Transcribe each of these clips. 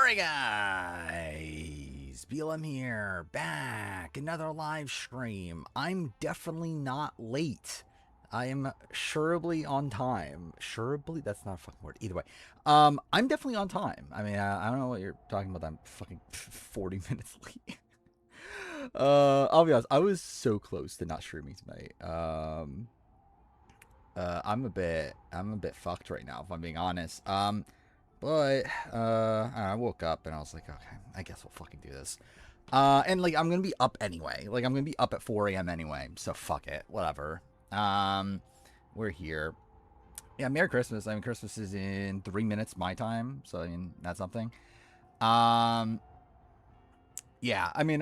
Alright guys, BLM here, back, another live stream. I'm definitely not late. I am surely on time. Surely? That's not a fucking word. Either way. I'm definitely on time. I mean, I don't know what you're talking about. I'm fucking 40 minutes late. I'll be honest, I was so close to not streaming tonight. I'm a bit fucked right now, if I'm being honest. But I woke up and I was like, okay, I guess we'll fucking do this. And like I'm gonna be up anyway. Like I'm gonna be up at 4 a.m. anyway, so fuck it, whatever. We're here. Yeah, Merry Christmas. I mean, Christmas is in 3 minutes my time, so I mean that's something. Yeah, I mean,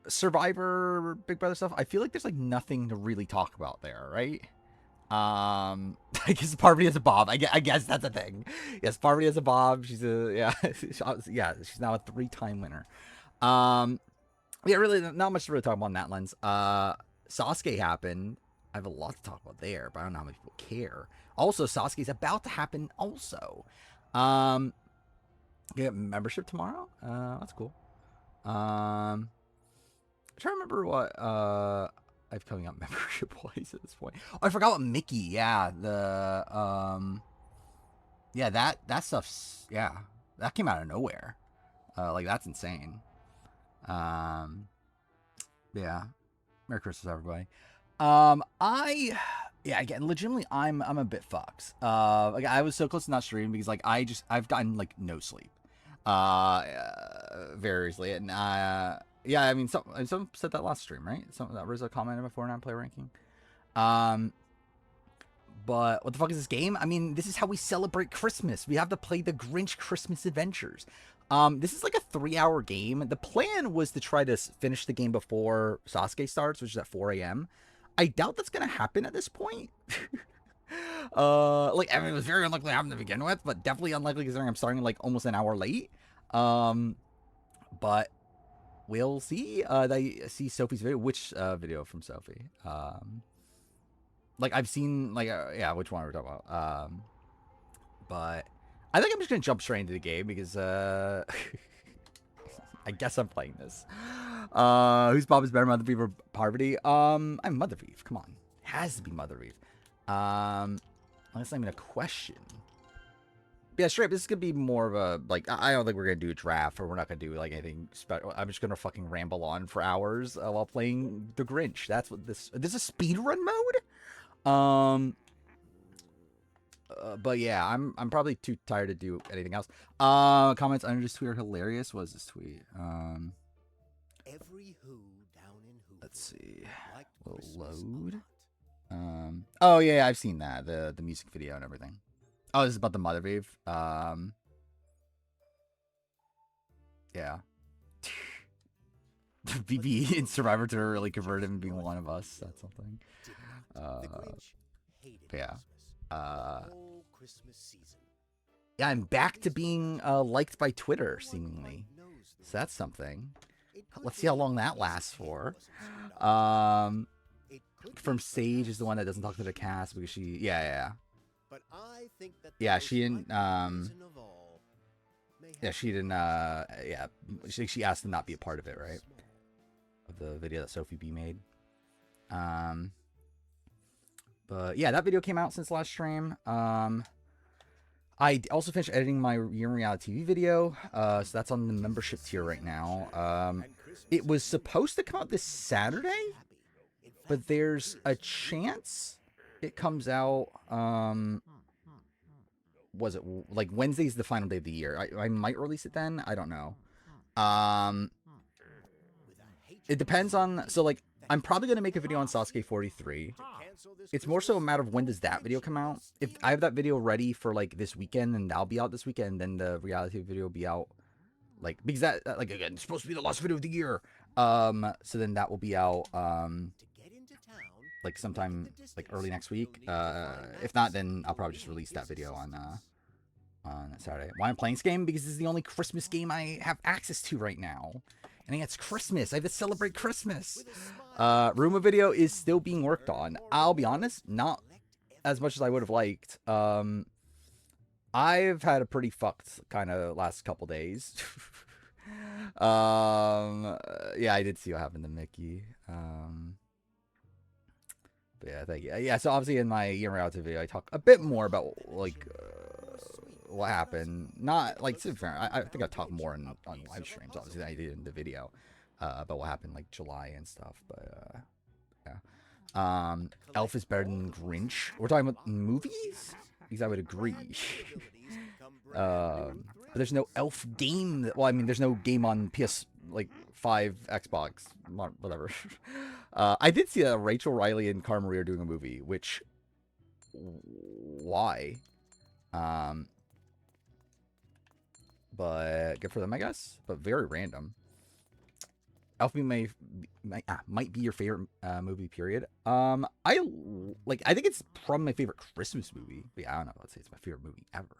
Survivor, Big Brother stuff. I feel like there's like nothing to really talk about there, right? I guess Parvati is a Bob. I guess that's a thing. Yes, Parvati is a Bob. She's a yeah. She's now a 3-time winner. Yeah, really not much to really talk about in that lens. Sasuke happened. I have a lot to talk about there, but I don't know how many people care. Also, Sasuke's about to happen. Also, get membership tomorrow. That's cool. I'm trying to remember what I've coming up membership wise at this point. Oh, I forgot what Mickey. Yeah, yeah, that stuff's, yeah, that came out of nowhere. Like that's insane. Yeah, Merry Christmas, everybody. Yeah, again, legitimately, I'm a bit fucked. Like I was so close to not streaming because like I've gotten like no sleep, variously, and yeah, I mean, some said that last stream, right? Some that Rizzo commented before non-player ranking. But what the fuck is this game? I mean, this is how we celebrate Christmas. We have to play the Grinch Christmas Adventures. This is like a 3-hour game. The plan was to try to finish the game before Sasuke starts, which is at 4 a.m. I doubt that's gonna happen at this point. Like I mean, it was very unlikely to happen to begin with, but definitely unlikely considering I'm starting like almost an hour late. But we'll see. I see Sophie's video. Which video from Sophie? Like I've seen like yeah, which one are we talking about? But I think I'm just gonna jump straight into the game because I guess I'm playing this. Who's Bob is better, Mother Reeve or Parvati? I'm Mother Reeve. Come on, has to be Mother Reeve. That's not even a question. Yeah, straight up, this is gonna be more of a like I don't think we're gonna do a draft or we're not gonna do like anything special. I'm just gonna fucking ramble on for hours while playing the Grinch. That's what this is a speedrun mode. But yeah, I'm probably too tired to do anything else. Comments under this tweet are hilarious. What is this tweet? Every who down in who. Let's see. We'll load. Oh yeah, I've seen that the music video and everything. Oh, this is about the Mother Reeve. Yeah. BB in Survivor to really convert him being one of us. That's something. Yeah. Yeah, I'm back to being liked by Twitter, seemingly. So that's something. Let's see how long that lasts for. From Sage is the one that doesn't talk to the cast because she, yeah. Yeah, she didn't. Yeah, she didn't. Yeah, she asked to not be a part of it, right? Of the video that Sophie B made. But yeah, that video came out since last stream. I also finished editing my Year in Reality TV video, so that's on the membership tier right now. It was supposed to come out this Saturday, but there's a chance it comes out. Was it like Wednesday's the final day of the year? I might release it then. I don't know. It depends on. So like, I'm probably gonna make a video on Sasuke 43. It's more so a matter of when does that video come out. If I have that video ready for like this weekend, and that'll be out this weekend, then the reality video will be out. Like because that like again, it's supposed to be the last video of the year. So then that will be out. Like sometime like early next week. If not, then I'll probably just release that video on Saturday. Why I'm playing this game? Because this is the only Christmas game I have access to right now. And it's Christmas. I have to celebrate Christmas. Roomba video is still being worked on. I'll be honest, not as much as I would have liked. I've had a pretty fucked kind of last couple days. Yeah, I did see what happened to Mickey. But yeah, thank you. Yeah, so obviously in my year reality video, I talk a bit more about like what happened. Not like to be fair, I think I talked more on live streams obviously than I did in the video about what happened like July and stuff. But yeah, Elf is better than Grinch. We're talking about movies, because I would agree. But there's no Elf game. Well, I mean, there's no game on PS like 5, Xbox, whatever. I did see Rachel Riley and Cara Marie are doing a movie, which why? But good for them, I guess. But very random. Elf might be your favorite movie. Period. I think it's probably my favorite Christmas movie. But yeah, I don't know. Let's say it's my favorite movie ever.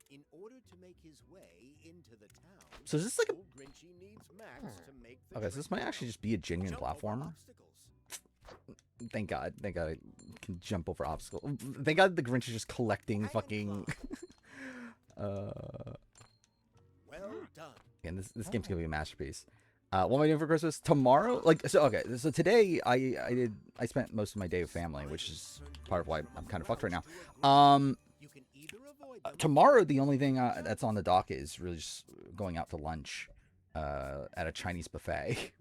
In order to make his way into the town, so is this like a... Okay, so this might actually just be a genuine platformer. Thank God. Thank God I can jump over obstacles. Thank God the Grinch is just collecting fucking... Well done. Again, this game's gonna be a masterpiece. What am I doing for Christmas? Tomorrow? So today I spent most of my day with family, which is part of why I'm kind of fucked right now. Tomorrow, the only thing that's on the docket is really just going out to lunch at a Chinese buffet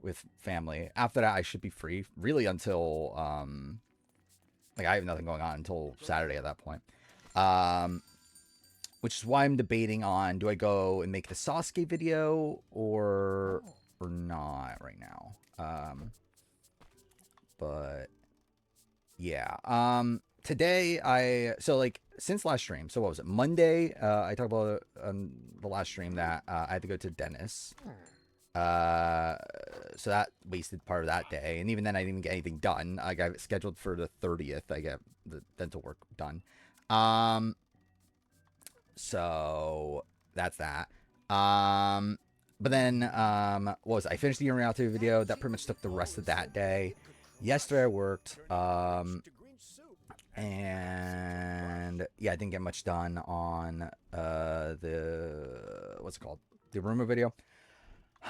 with family. After that, I should be free, really, until I have nothing going on until Saturday at that point. Which is why I'm debating on, do I go and make the Sasuke video or not right now. But yeah. Today since last stream, so what was it? Monday, I talked about the last stream that I had to go to dentist. So that wasted part of that day, and even then I didn't even get anything done. I got it scheduled for the 30th. I get the dental work done. So that's that. But then what was it? I finished the reality video. That pretty much took the rest of that day. Yesterday I worked. And yeah, I didn't get much done on the what's it called? The rumor video.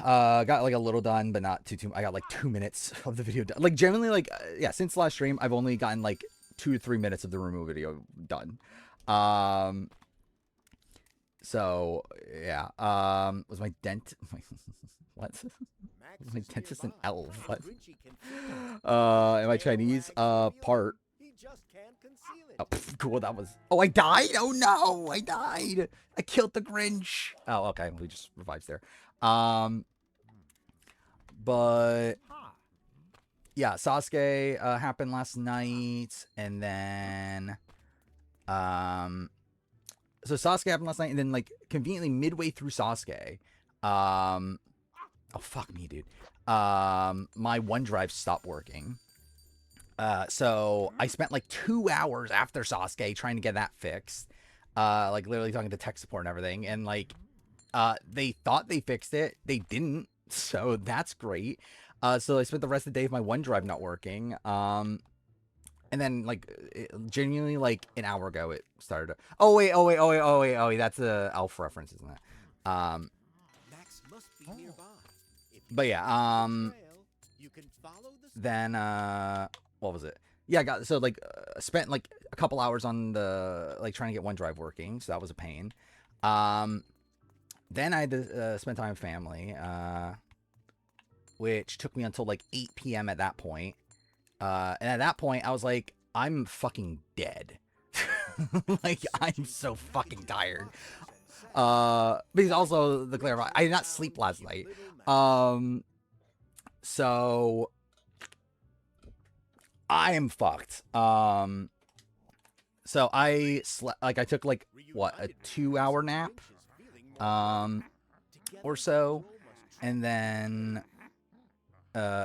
Got like a little done, but not too. I got like 2 minutes of the video done. Like generally, like yeah, since last stream, I've only gotten like 2 to 3 minutes of the rumor video done. So yeah. Was my dent? What? Was my dentist an elf? What? Am I Chinese? Part. Oh, cool. That was. Oh, I died. Oh no, I died. I killed the Grinch. Oh, okay. We just revives there. But yeah, Sasuke happened last night, and then so Sasuke happened last night, and then like conveniently midway through Sasuke, oh fuck me, dude. My OneDrive stopped working. So I spent like 2 hours after Sasuke trying to get that fixed. Like literally talking to tech support and everything, and like they thought they fixed it. They didn't, so that's great. So I spent the rest of the day with my OneDrive not working. And then like genuinely like an hour ago it started. Oh wait, that's a Elf reference, isn't it? But yeah, then what was it? Yeah, I got so like spent like a couple hours on the like trying to get OneDrive working, so that was a pain. Then I had to spend time with family, which took me until like 8 p.m. at that point. And at that point, I was like, I'm fucking dead. Like, I'm so fucking tired. Because also, the clarify, I did not sleep last night. So I am fucked. So I slept, like, I took like, what, a 2-hour nap? Or so. And then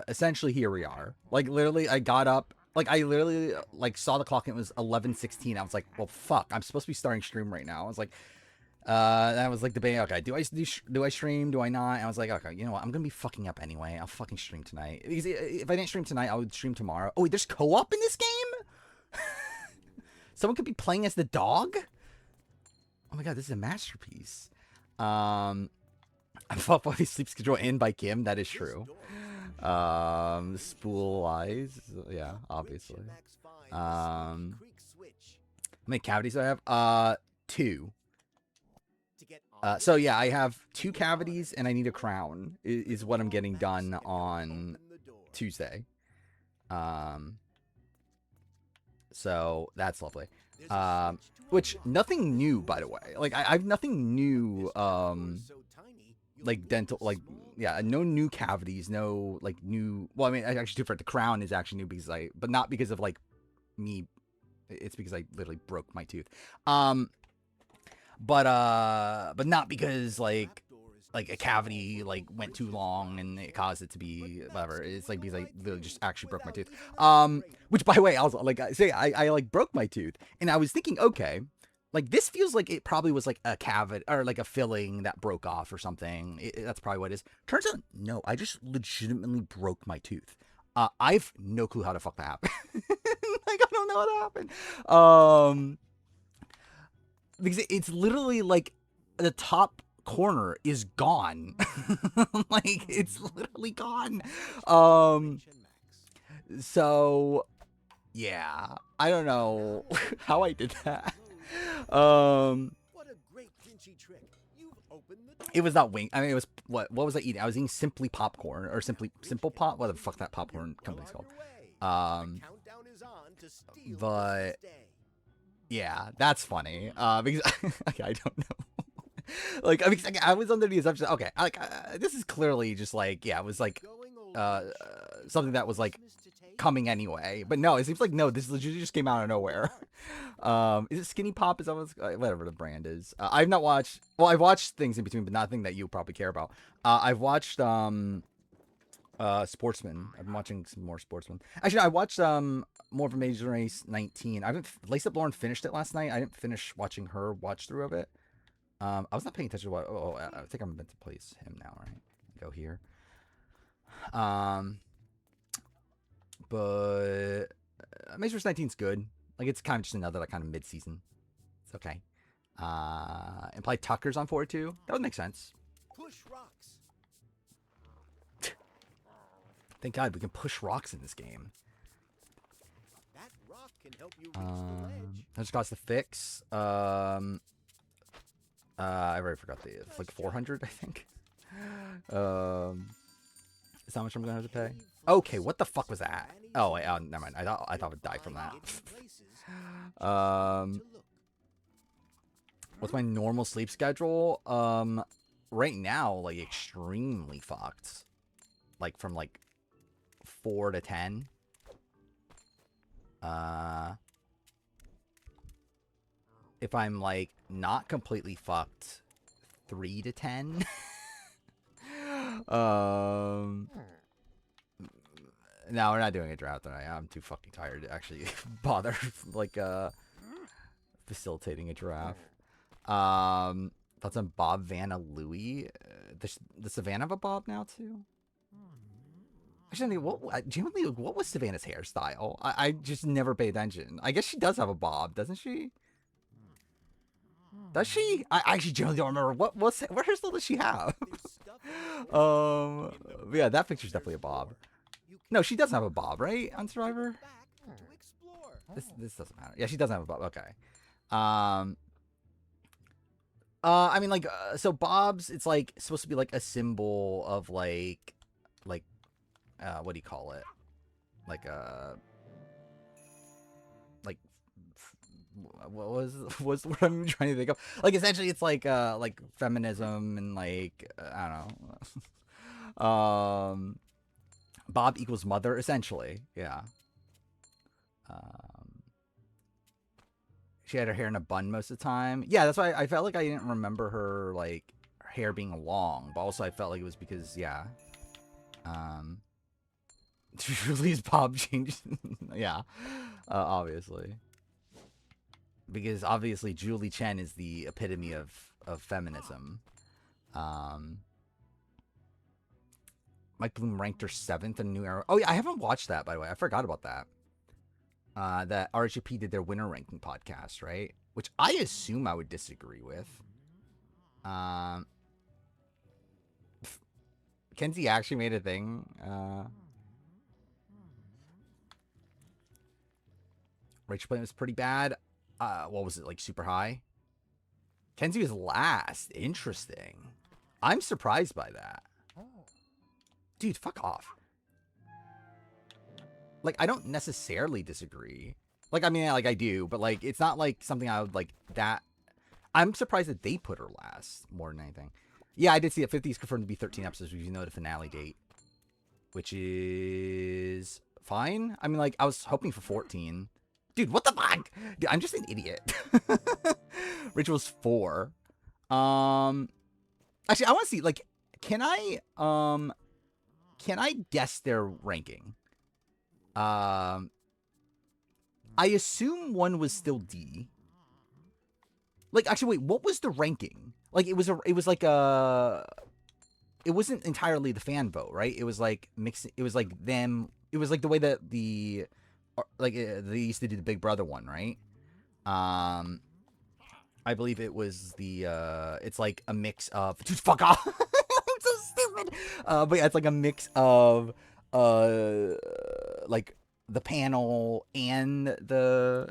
essentially here we are. Like literally I got up, like I literally like saw the clock and it was 11:16. I was like, well fuck, I'm supposed to be starting stream right now. I was like and I was like debating, okay, do I stream, do I not? And I was like, okay, you know what, I'm gonna be fucking up anyway. I'll fucking stream tonight. Because if I didn't stream tonight, I would stream tomorrow. Oh wait, there's co-op in this game? Someone could be playing as the dog? Oh my god, this is a masterpiece. I'm Fuck Boy Sleep Schedule in by Kim. That is true. Spool Eyes. Yeah, obviously. How many cavities do I have? 2. So yeah, I have 2 cavities and I need a crown. Is what I'm getting done on Tuesday. So that's lovely. Which nothing new, by the way. Like I've nothing new. Like dental, like yeah, no new cavities, no like new. Well, I mean, actually, different. The crown is actually new because but not because of like me. It's because I literally broke my tooth. But not because like a cavity like went too long and it caused it to be whatever. It's like because I literally just actually broke my tooth. Which by the way, I was like, I like broke my tooth and I was thinking, okay, like this feels like it probably was like a cavity or like a filling that broke off or something. That's probably what it is. Turns out, no, I just legitimately broke my tooth. I've no clue how the fuck that happened. Like I don't know how that happened. Because it's literally like the top corner is gone. Like it's literally gone. So yeah, I don't know how I did that. It was not wing. I mean, it was what was I eating? I was eating Simply Popcorn or Simple Pop. What the fuck that popcorn company's called? But yeah, that's funny. Because okay, I don't know. Like, I mean, I was under the assumption. Okay, like this is clearly just like it was like something that was like coming anyway. But no, it seems like no, this legit just came out of nowhere. Is it Skinny Pop? Is that whatever the brand is? I've not watched. Well, I've watched things in between, but nothing that you probably care about. I've watched Sportsman. I've been watching some more Sportsman. Actually, I watched more of Amazing Race 19. I haven't. Lacey Lauren finished it last night. I didn't finish watching her watch through of it. I was not paying attention to what. Oh, I think I'm meant to place him now, right? Go here. But Amazing Race 19 is good. Like it's kind of just another like kind of mid-season. It's okay. And play Tucker's on 4-2. That would make sense. Push rocks. Thank God we can push rocks in this game. That rock can help you reach the ledge. That just cost the fix. I already forgot it's like 400, I think. Is how much I'm gonna have to pay? Okay, what the fuck was that? Oh wait, never mind. I thought I would die from that. What's my normal sleep schedule? Right now, like extremely fucked. Like from like 4 to 10. If I'm like not completely fucked, 3 to 10. No, we're not doing a drought tonight. I'm too fucking tired to actually bother like facilitating a draft. Thoughts on Bob Vanna Louie? Does Savannah have a bob now too? Actually, genuinely, what was Savannah's hairstyle? I just never pay attention. I guess she does have a bob, doesn't she? Does she? I actually generally don't remember. What hairstyle does she have? Yeah, that picture's definitely a bob. No, she doesn't have a bob, right? On Survivor? This doesn't matter. Yeah, she doesn't have a bob. Okay. I mean, like, so bobs, it's like supposed to be like a symbol of like, what do you call it? Like, what was the word I'm trying to think of? Like, essentially, it's like feminism and like, I don't know. Bob equals mother, essentially. Yeah. She had her hair in a bun most of the time. Yeah, that's why I felt like I didn't remember her, like, her hair being long. But also I felt like it was because, yeah. Julie's Bob changed. Yeah. Obviously. Because, obviously, Julie Chen is the epitome of feminism. Mike Bloom ranked her 7th in New Era. Oh, yeah, I haven't watched that, by the way. I forgot about that. that RHP did their winner ranking podcast, right? Which I assume I would disagree with. Um, Kenzie actually made a thing. Rachel Plain was pretty bad. What was it, like super high? Kenzie was last. Interesting. I'm surprised by that. Dude, fuck off. Like, I don't necessarily disagree. Like, I mean, like, I do, but, like, it's not, like, something I would, like, that... I'm surprised that they put her last, more than anything. Yeah, I did see that 50 is confirmed to be 13 episodes, because you know the finale date. Which is... fine. I mean, like, I was hoping for 14. Dude, what the fuck? Dude, I'm just an idiot. Ritual's 4. Actually, I want to see, like, can I guess their ranking? I assume one was still D. Like, actually, wait, what was the ranking? Like, it was like a... It wasn't entirely the fan vote, right? It was like mixing. It was like them. It was like the way that the, like they used to do the Big Brother one, right? I believe it was the. It's like a mix of. Dude, fuck off! I'm so stupid. But yeah, it's like a mix of, like the panel and the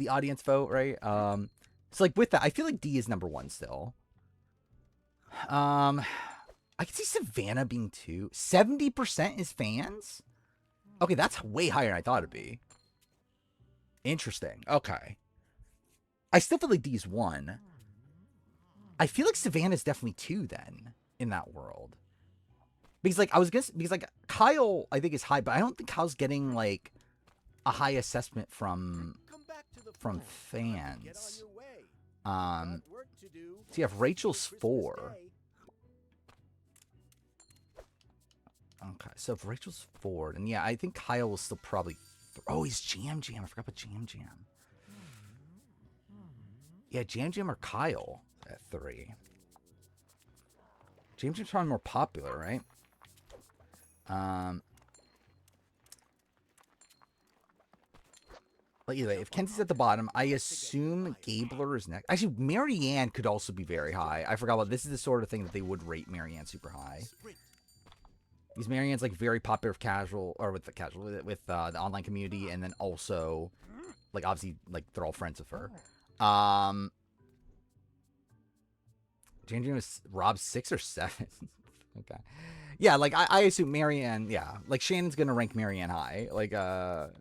audience vote, right? So like with that, I feel like D is number 1 still. I can see Savannah being 2. 70% is fans? Okay, that's way higher than I thought it'd be. Interesting. Okay. I still feel like D's 1. I feel like Savannah's definitely 2 then, in that world. Because, like, because, like, Kyle, I think, is high, but I don't think Kyle's getting, like, a high assessment from fans. So you have Rachel's 4. Okay, so if Rachel's 4, then yeah, I think Kyle will still probably... Oh, he's Jam Jam. I forgot about Jam Jam. Yeah, Jam Jam or Kyle at 3. Jam Jam's probably more popular, right? But either way, if Kenzie's at the bottom, I assume Gabler is next. Actually, Marianne could also be very high. I forgot about this. Is the sort of thing that they would rate Marianne super high. Because Marianne's like very popular with casual, or with the the online community, and then also, like, obviously, like, they're all friends with her. Jane was Rob 6 or 7. Okay. Yeah, like, I assume Marianne, yeah. Like, Shannon's gonna rank Marianne high. Like, kind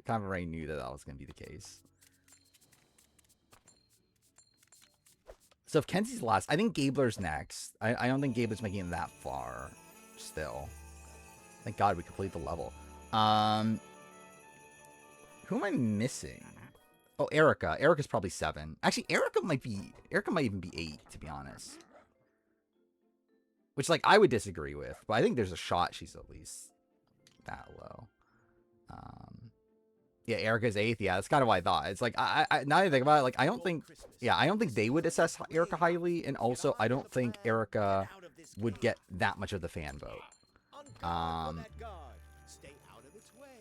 of already knew that was gonna be the case. So if Kenzie's last, I think Gabler's next. I don't think Gabler's making it that far still. Thank God we completed the level. Who am I missing? Oh, Erica. Erica's probably 7. Actually, Erica might even be 8, to be honest. Which, like, I would disagree with, but I think there's a shot she's at least that low. Yeah, Erica's 8th. Yeah, that's kind of what I thought. It's like, I now that I think about it, like, I don't think they would assess Erica highly, and also I don't think Erica would get that much of the fan vote.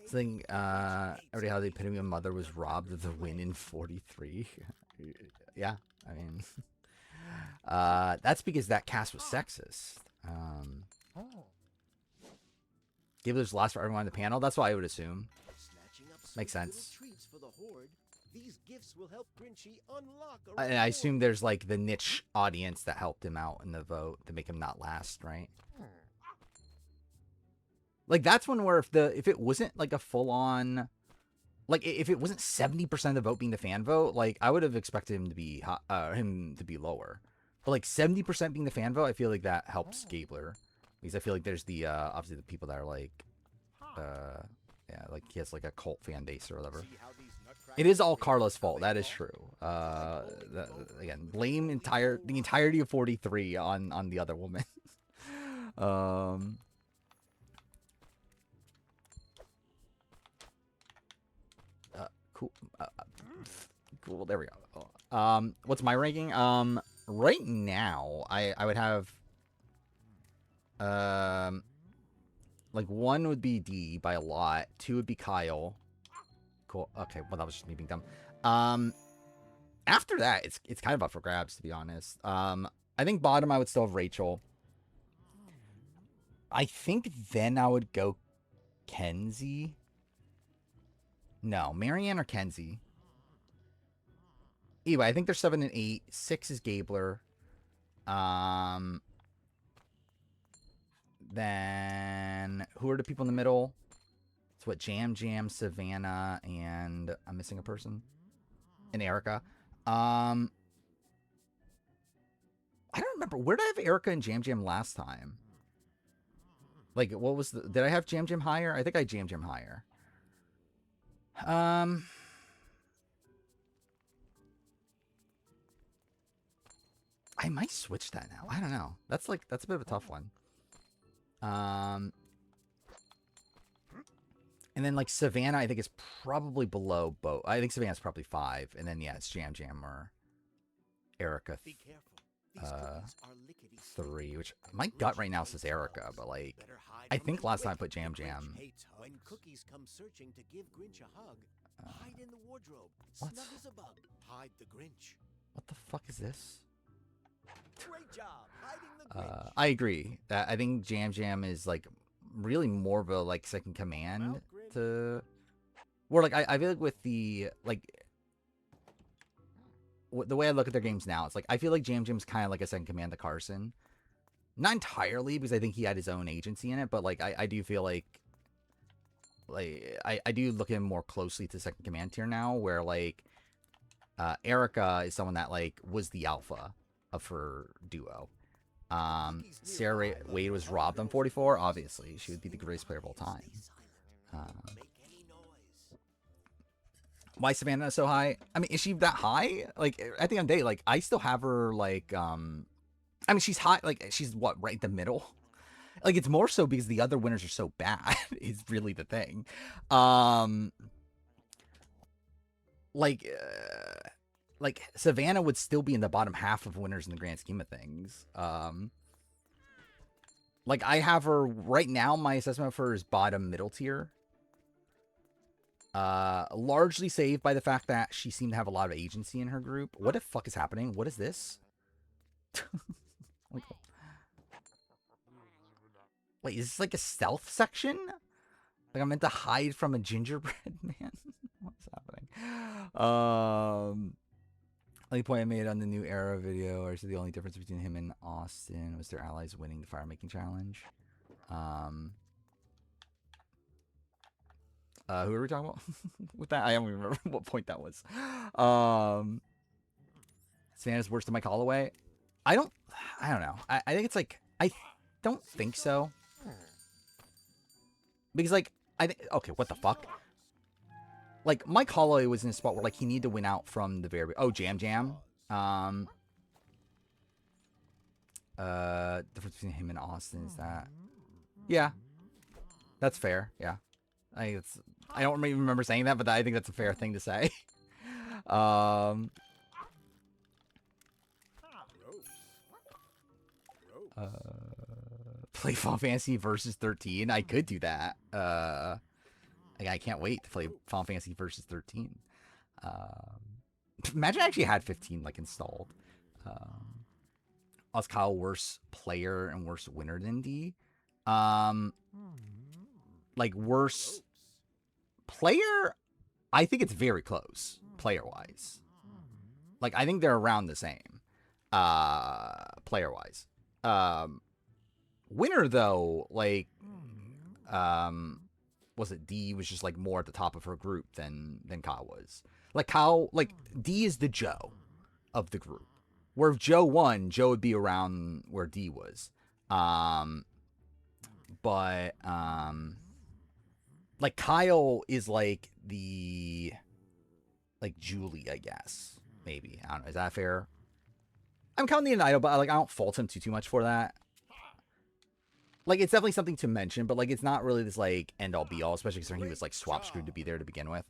Thing, already how the epitome of mother was robbed of the win in 43. Yeah, I mean, that's because that cast was sexist. Gabler's last for everyone on the panel. That's what I would assume. Makes sense. And I assume there's, like, the niche audience that helped him out in the vote to make him not last, right? Like, that's one where if it wasn't, like, a full-on... Like, if it wasn't 70% of the vote being the fan vote, like, I would have expected him to be lower. But, like, 70% being the fan vote, I feel like that helps Gabler. Because I feel like there's the, obviously, the people that are, like, yeah, like, he has, like, a cult fan base or whatever. It is all Carla's fault. That is true. Again, blame the entirety of 43 on the other woman. Cool. Cool. There we go. What's my ranking? Right now, I would have, Like 1 would be D by a lot. 2 would be Kyle. Cool. Okay, well that was just me being dumb. After that, it's kind of up for grabs, to be honest. I think bottom I would still have Rachel. I think then I would go Kenzie. No, Marianne or Kenzie. Anyway, I think they're 7 and 8. 6 is Gabler. Then who are the people in the middle? It's what, Jam Jam, Savannah, and I'm missing a person. And Erica. I don't remember. Where did I have Erica and Jam Jam last time? Like, what was the... Did I have Jam Jam higher? I think I Jam Jam higher. I might switch that now. I don't know. That's a bit of a tough one. And then like Savannah, I think is probably below both. I think Savannah's probably 5, and then yeah, it's Jam Jam or Erica. 3, which my gut right now says Erica, but like I think last time I put Jam Jam. When cookies come searching to give Grinch a hug, hide in the wardrobe. What? Snug as a bug. Hide the Grinch. What the fuck is this? Great job hiding the Grinch. I agree. I think Jam Jam is like really more of a like second command to, or like I feel like with the like the way I look at their games now, it's like I feel like Jam Jam's kind of like a second command to Carson. Not entirely, because I think he had his own agency in it, but like I do feel like I do look at him more closely to second command tier now, where like Erica is someone that like was the alpha of her duo. Sarah Wade was robbed on 44. Obviously, she would be the greatest player of all time. Why Savannah so high? I mean, is she that high? Like, at the end of the day, like, I still have her, like, I mean, she's high, like, she's, what, right in the middle? Like, it's more so because the other winners are so bad, is really the thing. Like, Savannah would still be in the bottom half of winners in the grand scheme of things. Like, I have her, right now, my assessment for her is bottom middle tier. Largely saved by the fact that she seemed to have a lot of agency in her group. What the fuck is happening? What is this? Wait, is this like a stealth section? Like I'm meant to hide from a gingerbread man? What's happening? Only point I made on the new era video, or is the only difference between him and Austin was their allies winning the fire making challenge. Who are we talking about with that? I don't even remember what point that was. Savannah's worse than Mike Holloway. I don't know. I think it's like, I don't think so. Because like, I think, okay, what the fuck? Like, Mike Holloway was in a spot where like he needed to win out from the very, oh, Jam Jam. Difference between him and Austin is that, yeah, that's fair. Yeah. I don't even remember saying that, but I think that's a fair thing to say. Play Final Fantasy versus 13. I could do that. I can't wait to play Final Fantasy versus 13. Imagine I actually had 15 like installed. Was Kyle worse player and worse winner than D? Like worse player, I think it's very close player wise. Like I think they're around the same player wise. Winner though, like was it D was just like more at the top of her group than Kyle was. Like Kyle, like D is the Joe of the group. Where if Joe won, Joe would be around where D was. But like Kyle is like the like Julie, I guess. Maybe. I don't know. Is that fair? I'm counting the idol, but like I don't fault him too much for that. Like it's definitely something to mention, but like it's not really this like end all be all, especially considering he was like swap screwed to be there to begin with.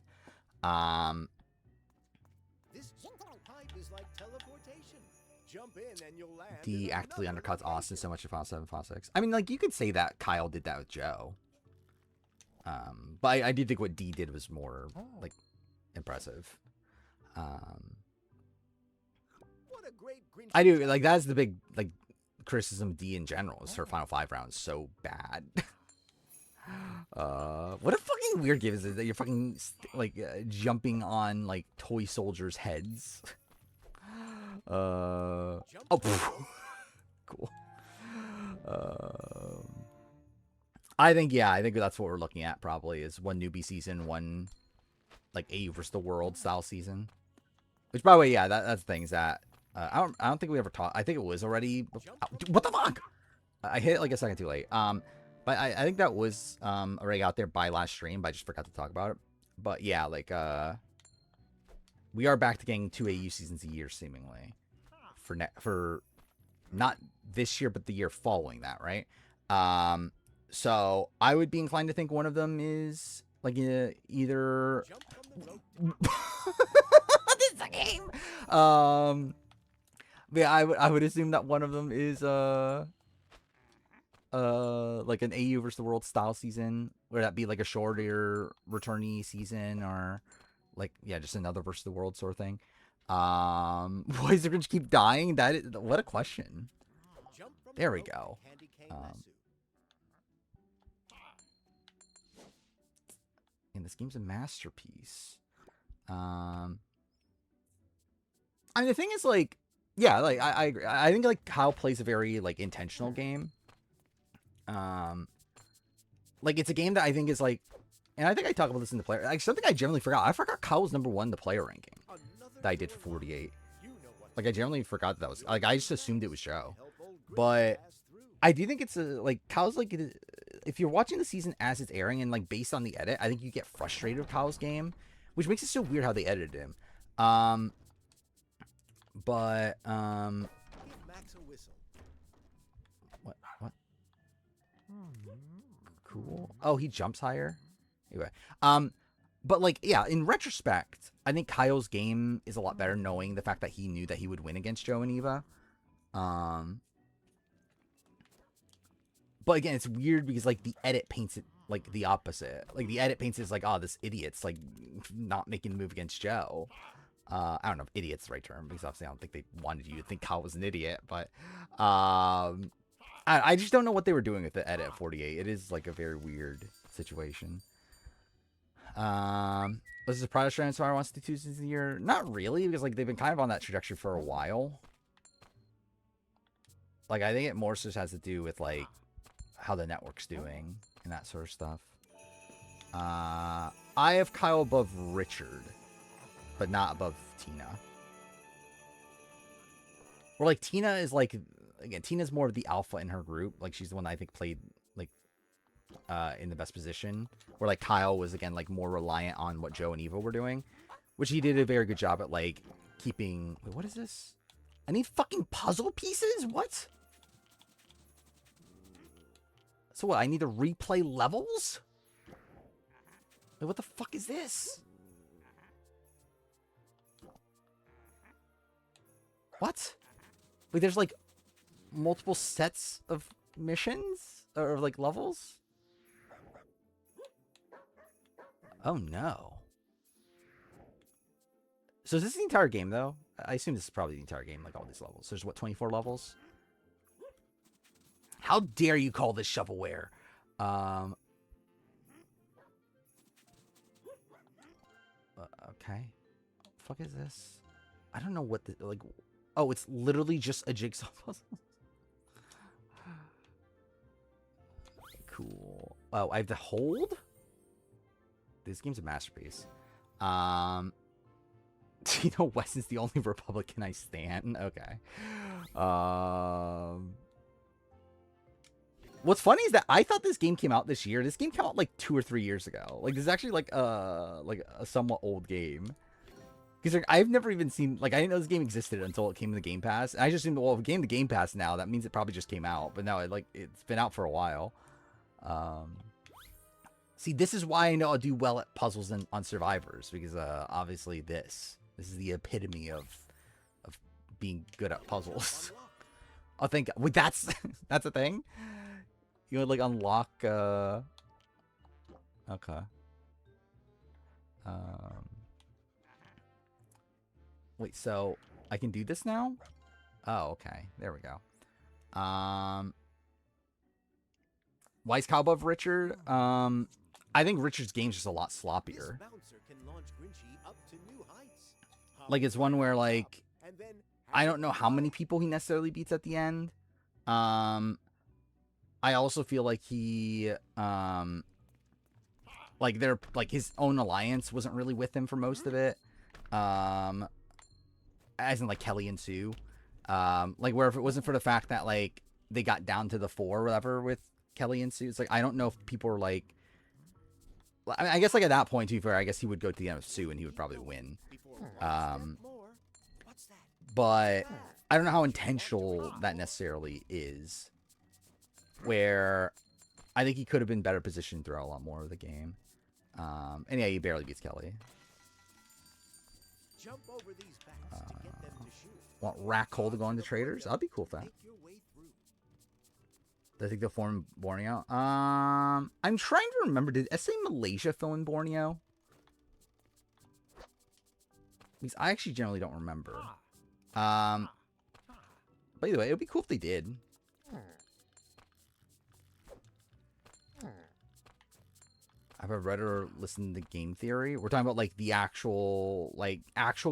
This pipe is like teleportation. Jump in and you'll land. D actively undercuts Austin so much in File 7, File 6. I mean, like you could say that Kyle did that with Joe. But I do think what D did was more like impressive. What a great Grinch I do like that's the big like criticism of D in general is her final 5 rounds so bad. What a fucking weird game is it that you're fucking like jumping on like toy soldiers' heads. Oh, cool. I think that's what we're looking at probably is one newbie season, one like AU versus the world style season. Which by the way, yeah, that's things that I don't think we ever taught. I think it was already. What the fuck? I hit it like a second too late. But I think that was already out there by last stream, but I just forgot to talk about it. But yeah, like we are back to getting 2 AU seasons a year seemingly for not this year but the year following that, right? So I would be inclined to think one of them is like either this is a game. Yeah, I would assume that one of them is like an AU versus the world style season, where that be like a shorter returnee season, or like just another versus the world sort of thing. Why does the Grinch keep dying? That is, what a question. There we go. And this game's a masterpiece. I mean, the thing is, like, yeah, like I agree. I think like Kyle plays a very like intentional game. Like it's a game that I think is like, and I think I talk about this in the player. Like something I generally forgot. I forgot Kyle was #1 in the player ranking that I did for 48. Like I generally forgot that was like I just assumed it was Joe, but I do think it's like Kyle's like if you're watching the season as it's airing and like based on the edit, I think you get frustrated with Kyle's game, which makes it so weird how they edited him. But what? Cool. Oh, he jumps higher. Anyway, but like yeah, in retrospect, I think Kyle's game is a lot better knowing the fact that he knew that he would win against Joe and Eva. But again, it's weird because like the edit paints it like the opposite. Like the edit paints it as like, oh, this idiot's like not making the move against Joe. I don't know if idiot's the right term because obviously I don't think they wanted you to think Kyle was an idiot, but I just don't know what they were doing with the edit at 48. It is like a very weird situation. Was this a product Inspire wants to do 2 seasons a year? Not really, because like they've been kind of on that trajectory for a while. Like I think it more just has to do with like how the network's doing and that sort of stuff. I have Kyle above Richard, but not above Tina. Or like Tina is like, again, Tina's more of the alpha in her group. Like she's the one that I think played like in the best position. Where like Kyle was again like more reliant on what Joe and Eva were doing, which he did a very good job at like keeping. Wait, what is this? I need fucking puzzle pieces. What? So what? I need to replay levels? Wait, what the fuck is this? What? Wait, there's like multiple sets of missions or like levels? Oh no. So is this the entire game though? I assume this is probably the entire game, like all these levels. There's what, 24 levels? How dare you call this shovelware? Okay. What the fuck is this? I don't know what the like. Oh, it's literally just a jigsaw puzzle. Cool. Oh, I have to hold? This game's a masterpiece. You know, Weston's the only Republican I stand. Okay. What's funny is that I thought this game came out this year. This game came out like 2 or 3 years ago. Like this is actually like a somewhat old game. Because like, I've never even seen, like, I didn't know this game existed until it came to the Game Pass. And I just assumed, well, if it came to Game Pass now, that means it probably just came out. But no, it's been out for a while. See, this is why I know I'll do well at puzzles and on Survivors. Because obviously this is the epitome of being good at puzzles. I think, wait, that's a thing? You would, like, unlock, Okay. Wait, so I can do this now? Oh, okay. There we go. Why is Cow above Richard? I think Richard's game's just a lot sloppier. Like, it's one where, like, I don't know how many people he necessarily beats at the end. I also feel like he, like, his own alliance wasn't really with him for most of it. As in, like, Kelly and Sue. Like, where if it wasn't for the fact that, like, they got down to the 4 or whatever with Kelly and Sue, it's like, I don't know if people were, like, I mean, I guess, like, at that point, to be fair, I guess he would go to the end of Sue and he would probably win. But I don't know how intentional that necessarily is. Where I think he could have been better positioned throughout a lot more of the game. And yeah, he barely beats Kelly. Want Rack Hole to go into traders? I'll be cool with that. I think they'll form Borneo. I'm trying to remember. Did SA Malaysia fill in Borneo? Because I actually generally don't remember. But either way, it would be cool if they did. I've read or listened to game theory. We're talking about like the actual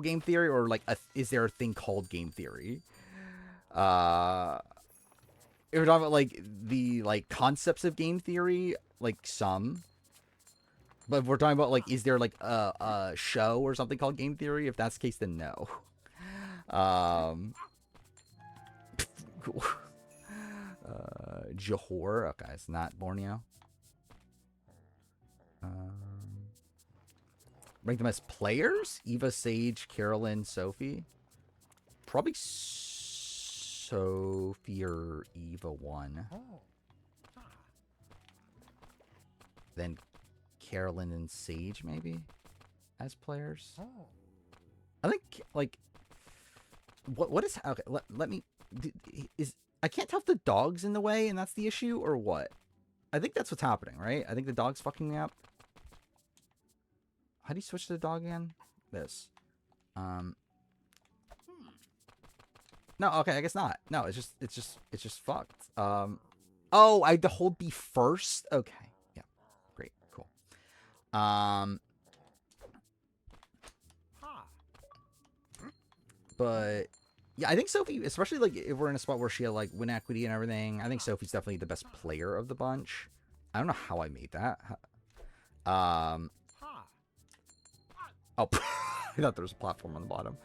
game theory, or like is there a thing called game theory? If we're talking about like the concepts of game theory, like some. But if we're talking about like, is there like a show or something called game theory? If that's the case, then no. Cool. Johor. Okay, it's not Borneo. Rank them as players? Eva, Sage, Carolyn, Sophie. Probably Sophie or Eva 1. Then Carolyn and Sage maybe as players. I think like what is okay? Let me I can't tell if the dog's in the way and that's the issue or what. I think that's what's happening, right? I think the dog's fucking me up. How do you switch to the dog again? This. No, okay, I guess not. No, it's just fucked. Oh, I had to hold B first? Okay. Yeah. Great. Cool. But yeah, I think Sophie, especially like if we're in a spot where she had like win equity and everything, I think Sophie's definitely the best player of the bunch. I don't know how I made that. Oh, I thought there was a platform on the bottom.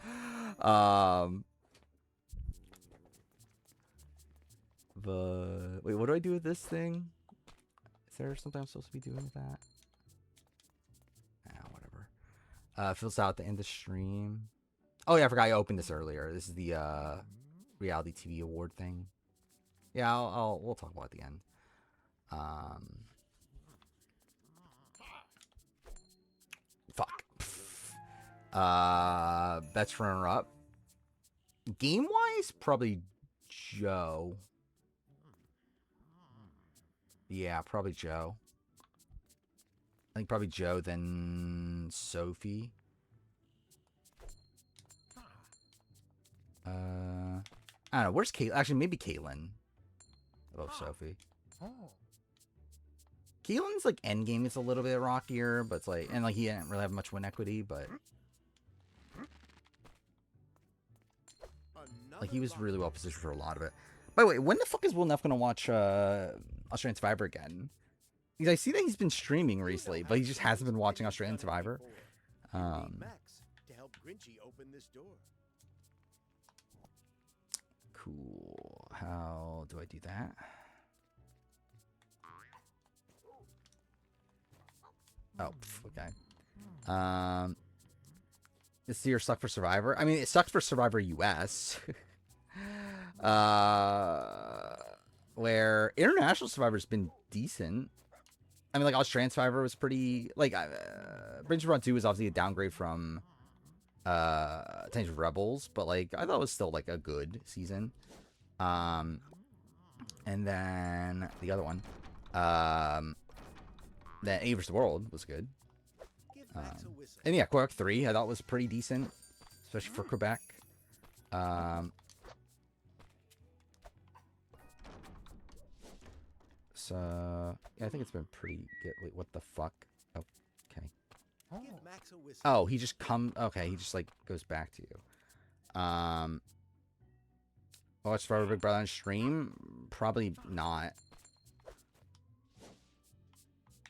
But wait, what do I do with this thing? Is there something I'm supposed to be doing with that? Whatever. Fills out the end of the stream. Oh yeah, I forgot I opened this earlier. This is the reality TV award thing. Yeah, we'll talk about it at the end. Fuck. Best runner up. Game wise, probably Joe. Yeah, probably Joe. I think probably Joe, then Sophie. I don't know. Where's Caitlyn? Actually, maybe Caitlyn. Above Sophie. Caitlyn's like endgame is a little bit rockier, but it's like, and like he didn't really have much win equity, but like he was really well positioned for a lot of it. By the way, when the fuck is Will Neff gonna watch Australian Survivor again? Because I see that he's been streaming recently, but he just hasn't been watching Australian Survivor. To help Grinchy open this door. Cool. How do I do that? Oh, okay. This year sucked for Survivor. I mean, it sucked for Survivor US. Where international Survivor's been decent. I mean, like, Australian Survivor was pretty, like, Bridge Run 2 was obviously a downgrade from Tanks of Rebels, but, like, I thought it was still, like, a good season. And then the other one, Then A vs. the World was good. Give Max a whistle. And yeah, Quebec 3 I thought was pretty decent, especially for Quebec. So yeah, I think it's been pretty good. Wait, what the fuck? Oh, okay. Give Max a whistle. Oh, he just okay, he just like goes back to you. Watch Forever Big Brother on stream? Probably not.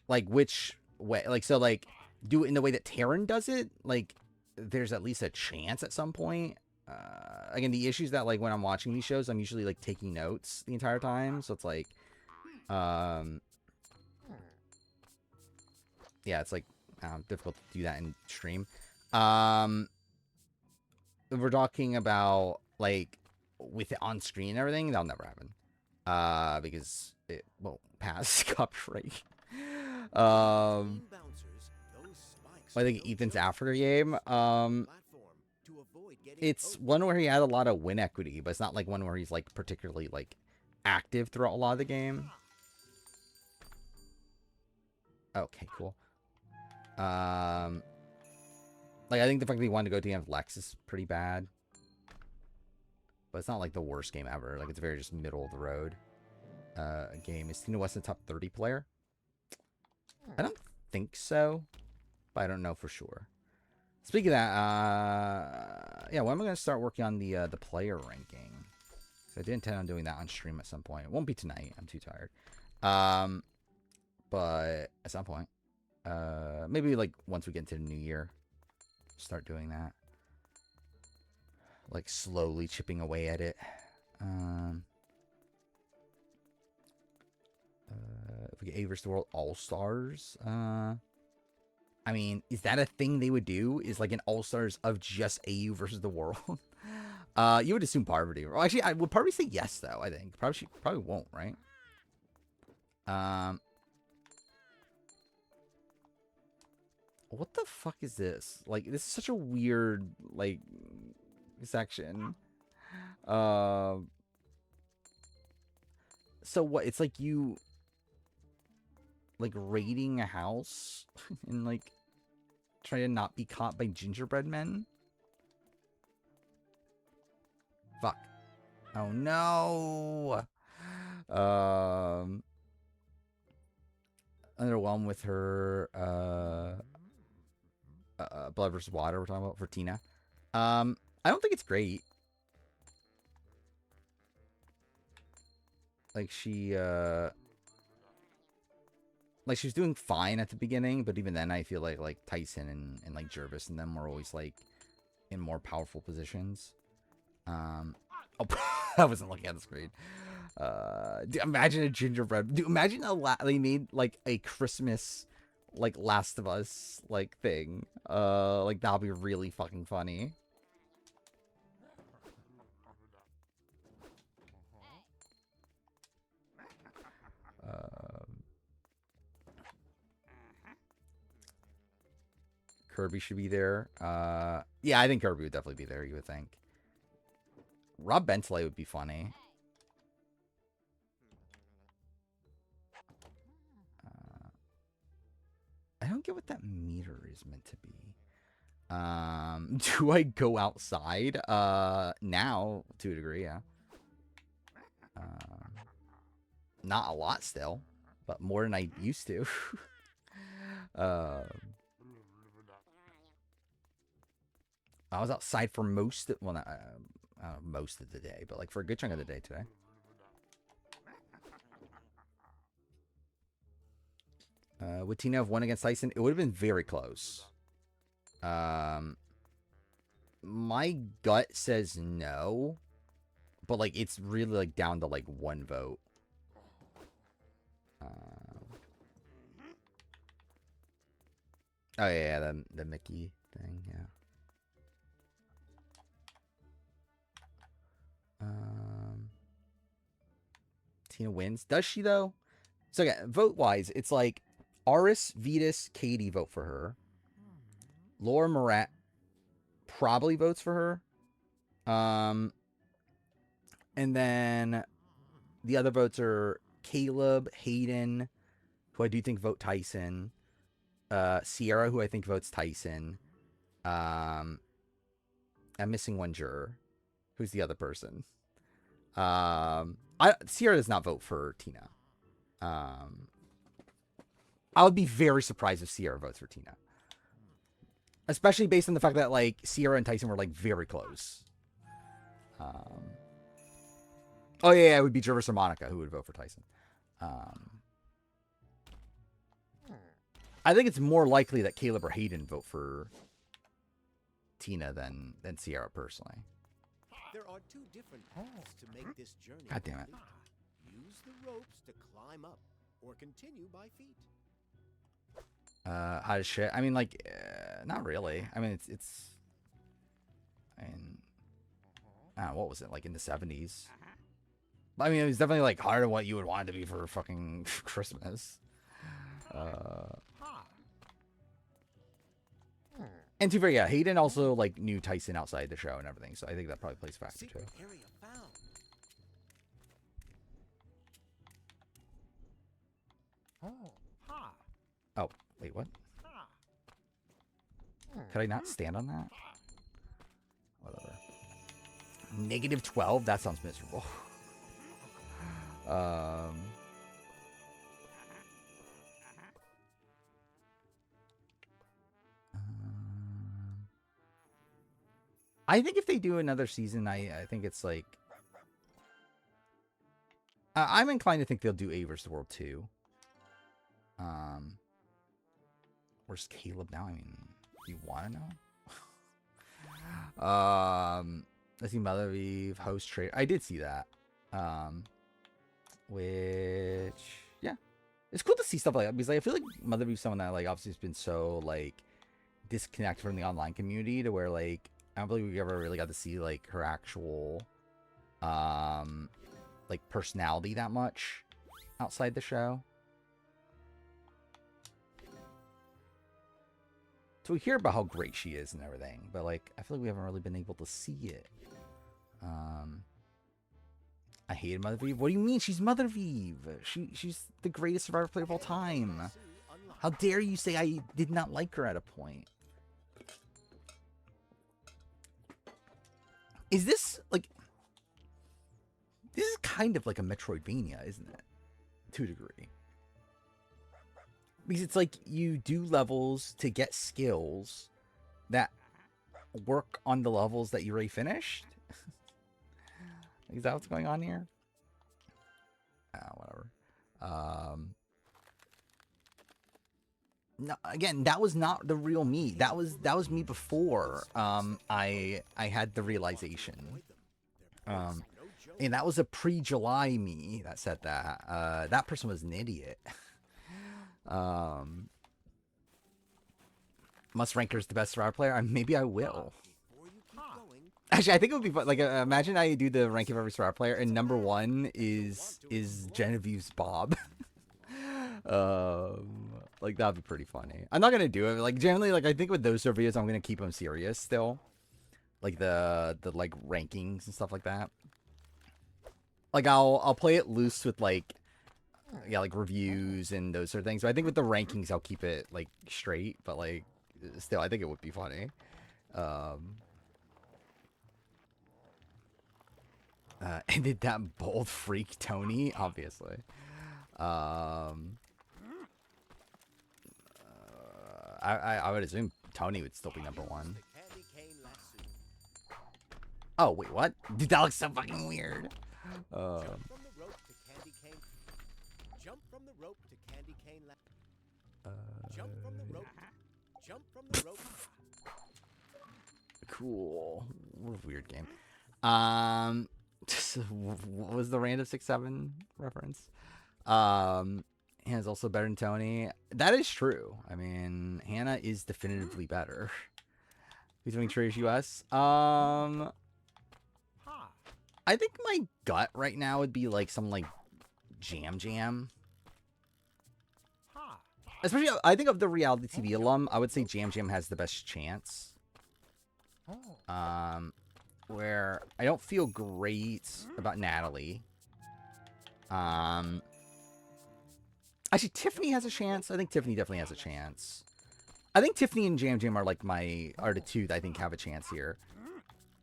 Like, which way? Like, so, like, do it in the way that Taryn does it? Like, there's at least a chance at some point. Again, the issue is that, like, when I'm watching these shows, I'm usually, like, taking notes the entire time. So it's like, yeah, it's, like, difficult to do that in stream. If we're talking about, like, with it on screen and everything, that'll never happen. Because it won't pass copyright. I think Ethan's Africa game. It's one where he had a lot of win equity, but it's not like one where he's like particularly like active throughout a lot of the game. Okay, cool. Like I think the fact that he wanted to go to the end of Lex is pretty bad. But it's not like the worst game ever. Like it's very just middle of the road game. Is Tina West a top 30 player? I don't think so, but I don't know for sure. Speaking of that, yeah, when am I going to start working on the player ranking? I did intend on doing that on stream at some point. It won't be tonight. I'm too tired. But at some point, maybe like once we get into the new year, start doing that. Like slowly chipping away at it. If we get A vs. the World All-Stars, I mean, is that a thing they would do? Is like an All-Stars of just AU versus the world? You would assume Parvati. Well, actually, I would probably say yes, though, I think. She probably won't, right? What the fuck is this? Like, this is such a weird, like, section. So what? It's like you... like raiding a house and like try to not be caught by gingerbread men. Fuck. Oh no. Underwhelmed with her Blood versus Water we're talking about for Tina. I don't think it's great. Like she was doing fine at the beginning, but even then I feel like Tyson and like Jervis and them were always like in more powerful positions. Oh, I wasn't looking at the screen. Dude, imagine a gingerbread. Dude, imagine they made like a Christmas like Last of Us like thing. Like that'll be really fucking funny. Kirby should be there. Yeah, I think Kirby would definitely be there, you would think. Rob Bentley would be funny. I don't get what that meter is meant to be. Do I go outside? Now, to a degree, yeah. Not a lot still, but more than I used to. I was outside for most of, well, not most of the day, but like for a good chunk of the day today. Would Tina have won against Tyson? It would have been very close. My gut says no, but like it's really like down to like one vote. Oh yeah, the Mickey thing, yeah. Tina wins. Does she though? So again, vote wise, it's like Aris, Vetus, Katie vote for her. Laura Morat probably votes for her. And then the other votes are Caleb, Hayden, who I do think vote Tyson. Sierra, who I think votes Tyson. I'm missing one juror. Who's the other person? Sierra does not vote for Tina. I would be very surprised if Sierra votes for Tina, especially based on the fact that like Sierra and Tyson were like very close. Oh yeah, it would be Jervis or Monica who would vote for Tyson. I think it's more likely that Caleb or Hayden vote for Tina than Sierra personally. There are two different paths to make this journey. God damn it. Use the ropes to climb up or continue by feet. Hot as shit. I mean, like, not really. I mean, it's. I mean, I don't know, what was it like in the 70s? I mean, it was definitely like harder than what you would want it to be for fucking Christmas. And to be fair, yeah, Hayden also like knew Tyson outside the show and everything, so I think that probably plays a factor too. Secret area found. Oh, wait, what? Could I not stand on that? Whatever. -12? That sounds miserable. I think if they do another season, I think it's like... I'm inclined to think they'll do A vs. the World 2. Where's Caleb now? I mean, do you want to know? Let's see, Mother of Eve, host trade. I did see that. Which, yeah. It's cool to see stuff like that, because like, I feel like Mother of Eve's someone that like obviously has been so like disconnected from the online community to where like I don't believe we ever really got to see like her actual like personality that much outside the show. So we hear about how great she is and everything, but like I feel like we haven't really been able to see it. I hated Mother of Eve. What do you mean? She's Mother of Eve. She's the greatest Survivor player of all time. How dare you say I did not like her at a point? Is this like... This is kind of like a Metroidvania, isn't it? To a degree. Because it's like you do levels to get skills that work on the levels that you already finished. Is that what's going on here? Whatever. No, again, that was not the real me. That was me before I had the realization. And that was a pre-July me that said that. That person was an idiot. Must rank her as the best Survivor player? Maybe I will. Actually, I think it would be fun. Like, imagine I do the rank of every Survivor player, and number 1 is Genevieve's Bob. Like that'd be pretty funny. I'm not gonna do it. Like generally, like I think with those sort of videos, I'm gonna keep them serious still. Like the like rankings and stuff like that. Like I'll play it loose with like like reviews and those sort of things. So I think with the rankings, I'll keep it like straight. But like still, I think it would be funny. And did that bold freak Tony? Obviously. I would assume Tony would still be number 1. Oh wait, what? Dude, that looks so fucking weird. Jump from the rope to candy cane. Jump from the rope. Jump from the rope. Cool. What a weird game. What was the random 6-7 reference? Hannah's also better than Tony. That is true. I mean, Hannah is definitively better. Who's doing Trader's US? I think my gut right now would be like some like Jam. Especially, I think of the reality TV alum, I would say Jam has the best chance. Where I don't feel great about Natalie. I Actually, Tiffany has a chance. I think Tiffany definitely has a chance. I think Tiffany and Jam Jam are like are the two that I think have a chance here.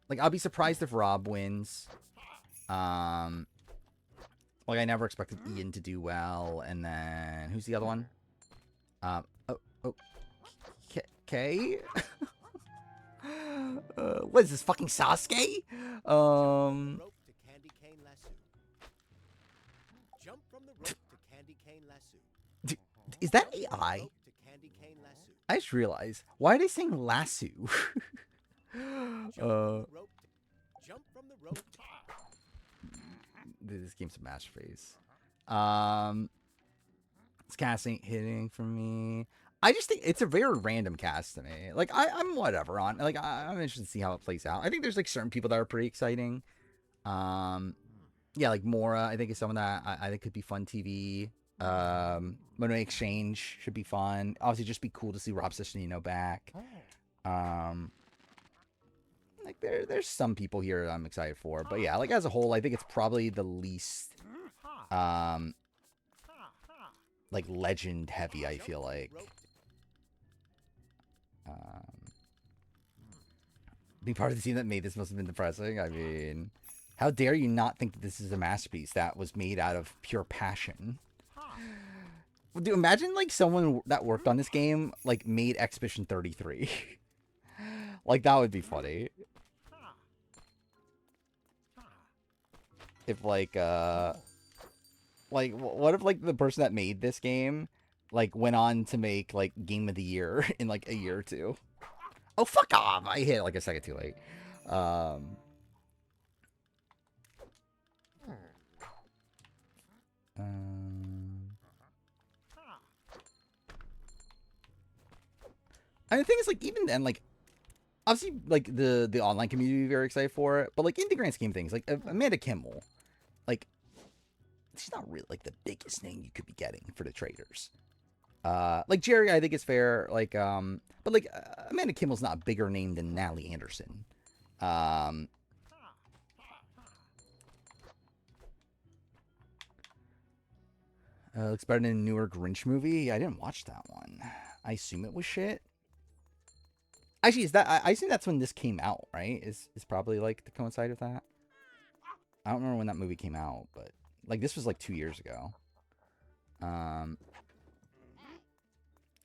Like, I'll be surprised if Rob wins. Like, I never expected Ian to do well. And then, who's the other one? Oh, okay. What is this, fucking Sasuke? Rope to candy cane lasso. Jump from the rope to candy cane lasso. Is that Jump from the AI? rope to candy cane lasso. I just realized. Why are they saying lasso? Jump from the rope. This game's a masterpiece. It's casting hitting for me. I just think it's a very random cast to me. Like, I'm whatever on. Like, I'm interested to see how it plays out. I think there's like certain people that are pretty exciting. Yeah, like Mora, I think is someone that I think could be fun TV. Monet Exchange should be fun. Obviously, just be cool to see Rob Cesternino back. Like there's some people here that I'm excited for, but yeah, like as a whole, I think it's probably the least like legend heavy. I feel like being part of the team that made this must have been depressing. I mean, how dare you not think that this is a masterpiece that was made out of pure passion? Dude, imagine like someone that worked on this game like made Expedition 33. Like that would be funny. If like what if like the person that made this game like went on to make like Game of the Year in like a year or two? Oh, fuck off! I hit it like a second too late. And the thing is, like, even then, like, obviously, like, the online community would be very excited for it, but, like, in the grand scheme of things, like, Amanda Kimmel, like, she's not really, like, the biggest name you could be getting for the traders. Like, Jerry, I think is fair, like, but, like, Amanda Kimmel's not a bigger name than Natalie Anderson. Looks better than a newer Grinch movie. I didn't watch that one. I assume it was shit. Actually, is that I assume that's when this came out, right? Is probably like to coincide with that. I don't remember when that movie came out, but like this was like 2 years ago.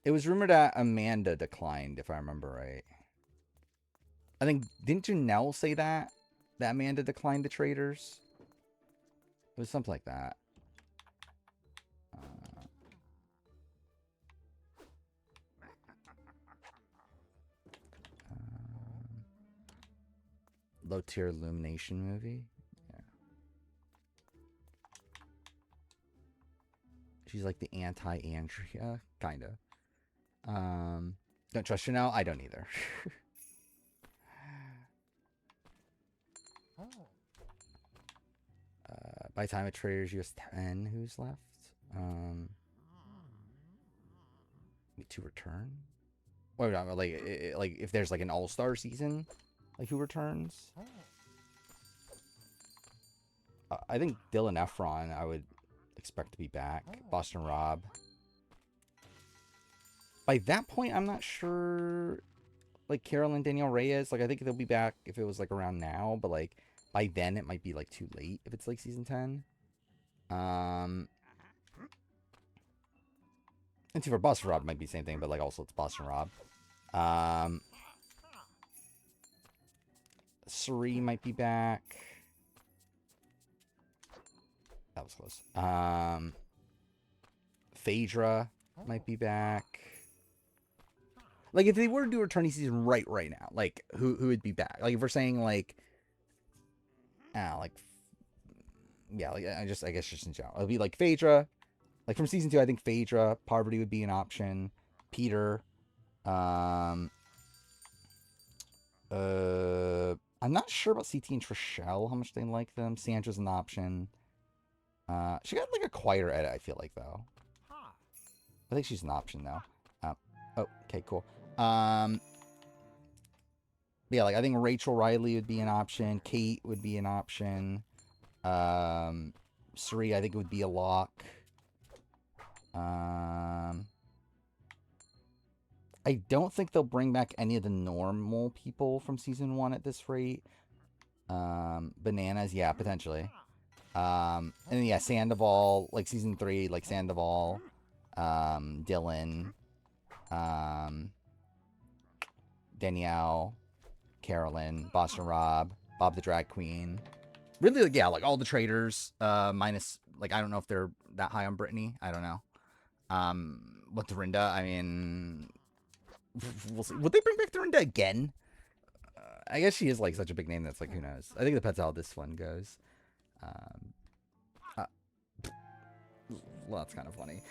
It was rumored that Amanda declined, if I remember right. I think didn't Janelle say that Amanda declined the traders? It was something like that. Low tier Illumination movie. Yeah. She's like the anti-Andrea, kinda. Don't trust Chanel? I don't either. By time of traders, US 10. Who's left? To return. Wait, no, like if there's like an all-star season, like who returns? I think Dylan Efron, I would expect to be back. Boston Rob. By that point, I'm not sure. Like Carolyn Danielle Reyes, like I think they'll be back if it was like around now, but like by then it might be like too late if it's like season 10. And for Boston Rob, it might be the same thing, but like also it's Boston Rob. Suri might be back. That was close. Phaedra might be back. Like if they were to do a returning season right now, like who would be back? Like if we're saying like, yeah, like I guess just in general, it'll be like Phaedra. Like from season 2, I think Phaedra, Parvati would be an option. Peter. I'm not sure about CT and Trishelle, how much they like them. Sandra's an option. She got like a quieter edit, I feel like, though. I think she's an option now. Oh, okay, cool. Yeah, like I think Rachel Riley would be an option. Kate would be an option. Suri, I think, would be a lock. I don't think they'll bring back any of the normal people from season 1 at this rate. Bananas, yeah, potentially. And then, yeah, Sandoval, like season 3, like Sandoval, Dylan, Danielle, Carolyn, Boston Rob, Bob the Drag Queen. Really, like, yeah, like all the traders, minus, like, I don't know if they're that high on Brittany. I don't know. With Dorinda, I mean, we'll see. Would they bring back Dorinda again? I guess she is, like, such a big name that's, like, who knows? I think it depends how this one goes. Uh, well, that's kind of funny.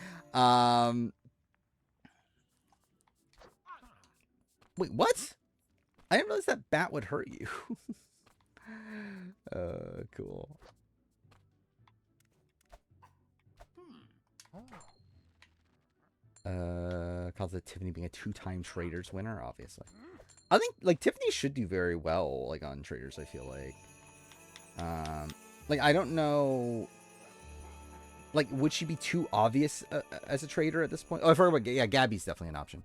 Wait, what? I didn't realize that bat would hurt you. Cool. Cause of Tiffany being a 2-time Traders winner, obviously. I think, like, Tiffany should do very well, like, on Traders, I feel like. Like, I don't know... Like, would she be too obvious as a trader at this point? Oh, I forgot about... Yeah, Gabby's definitely an option.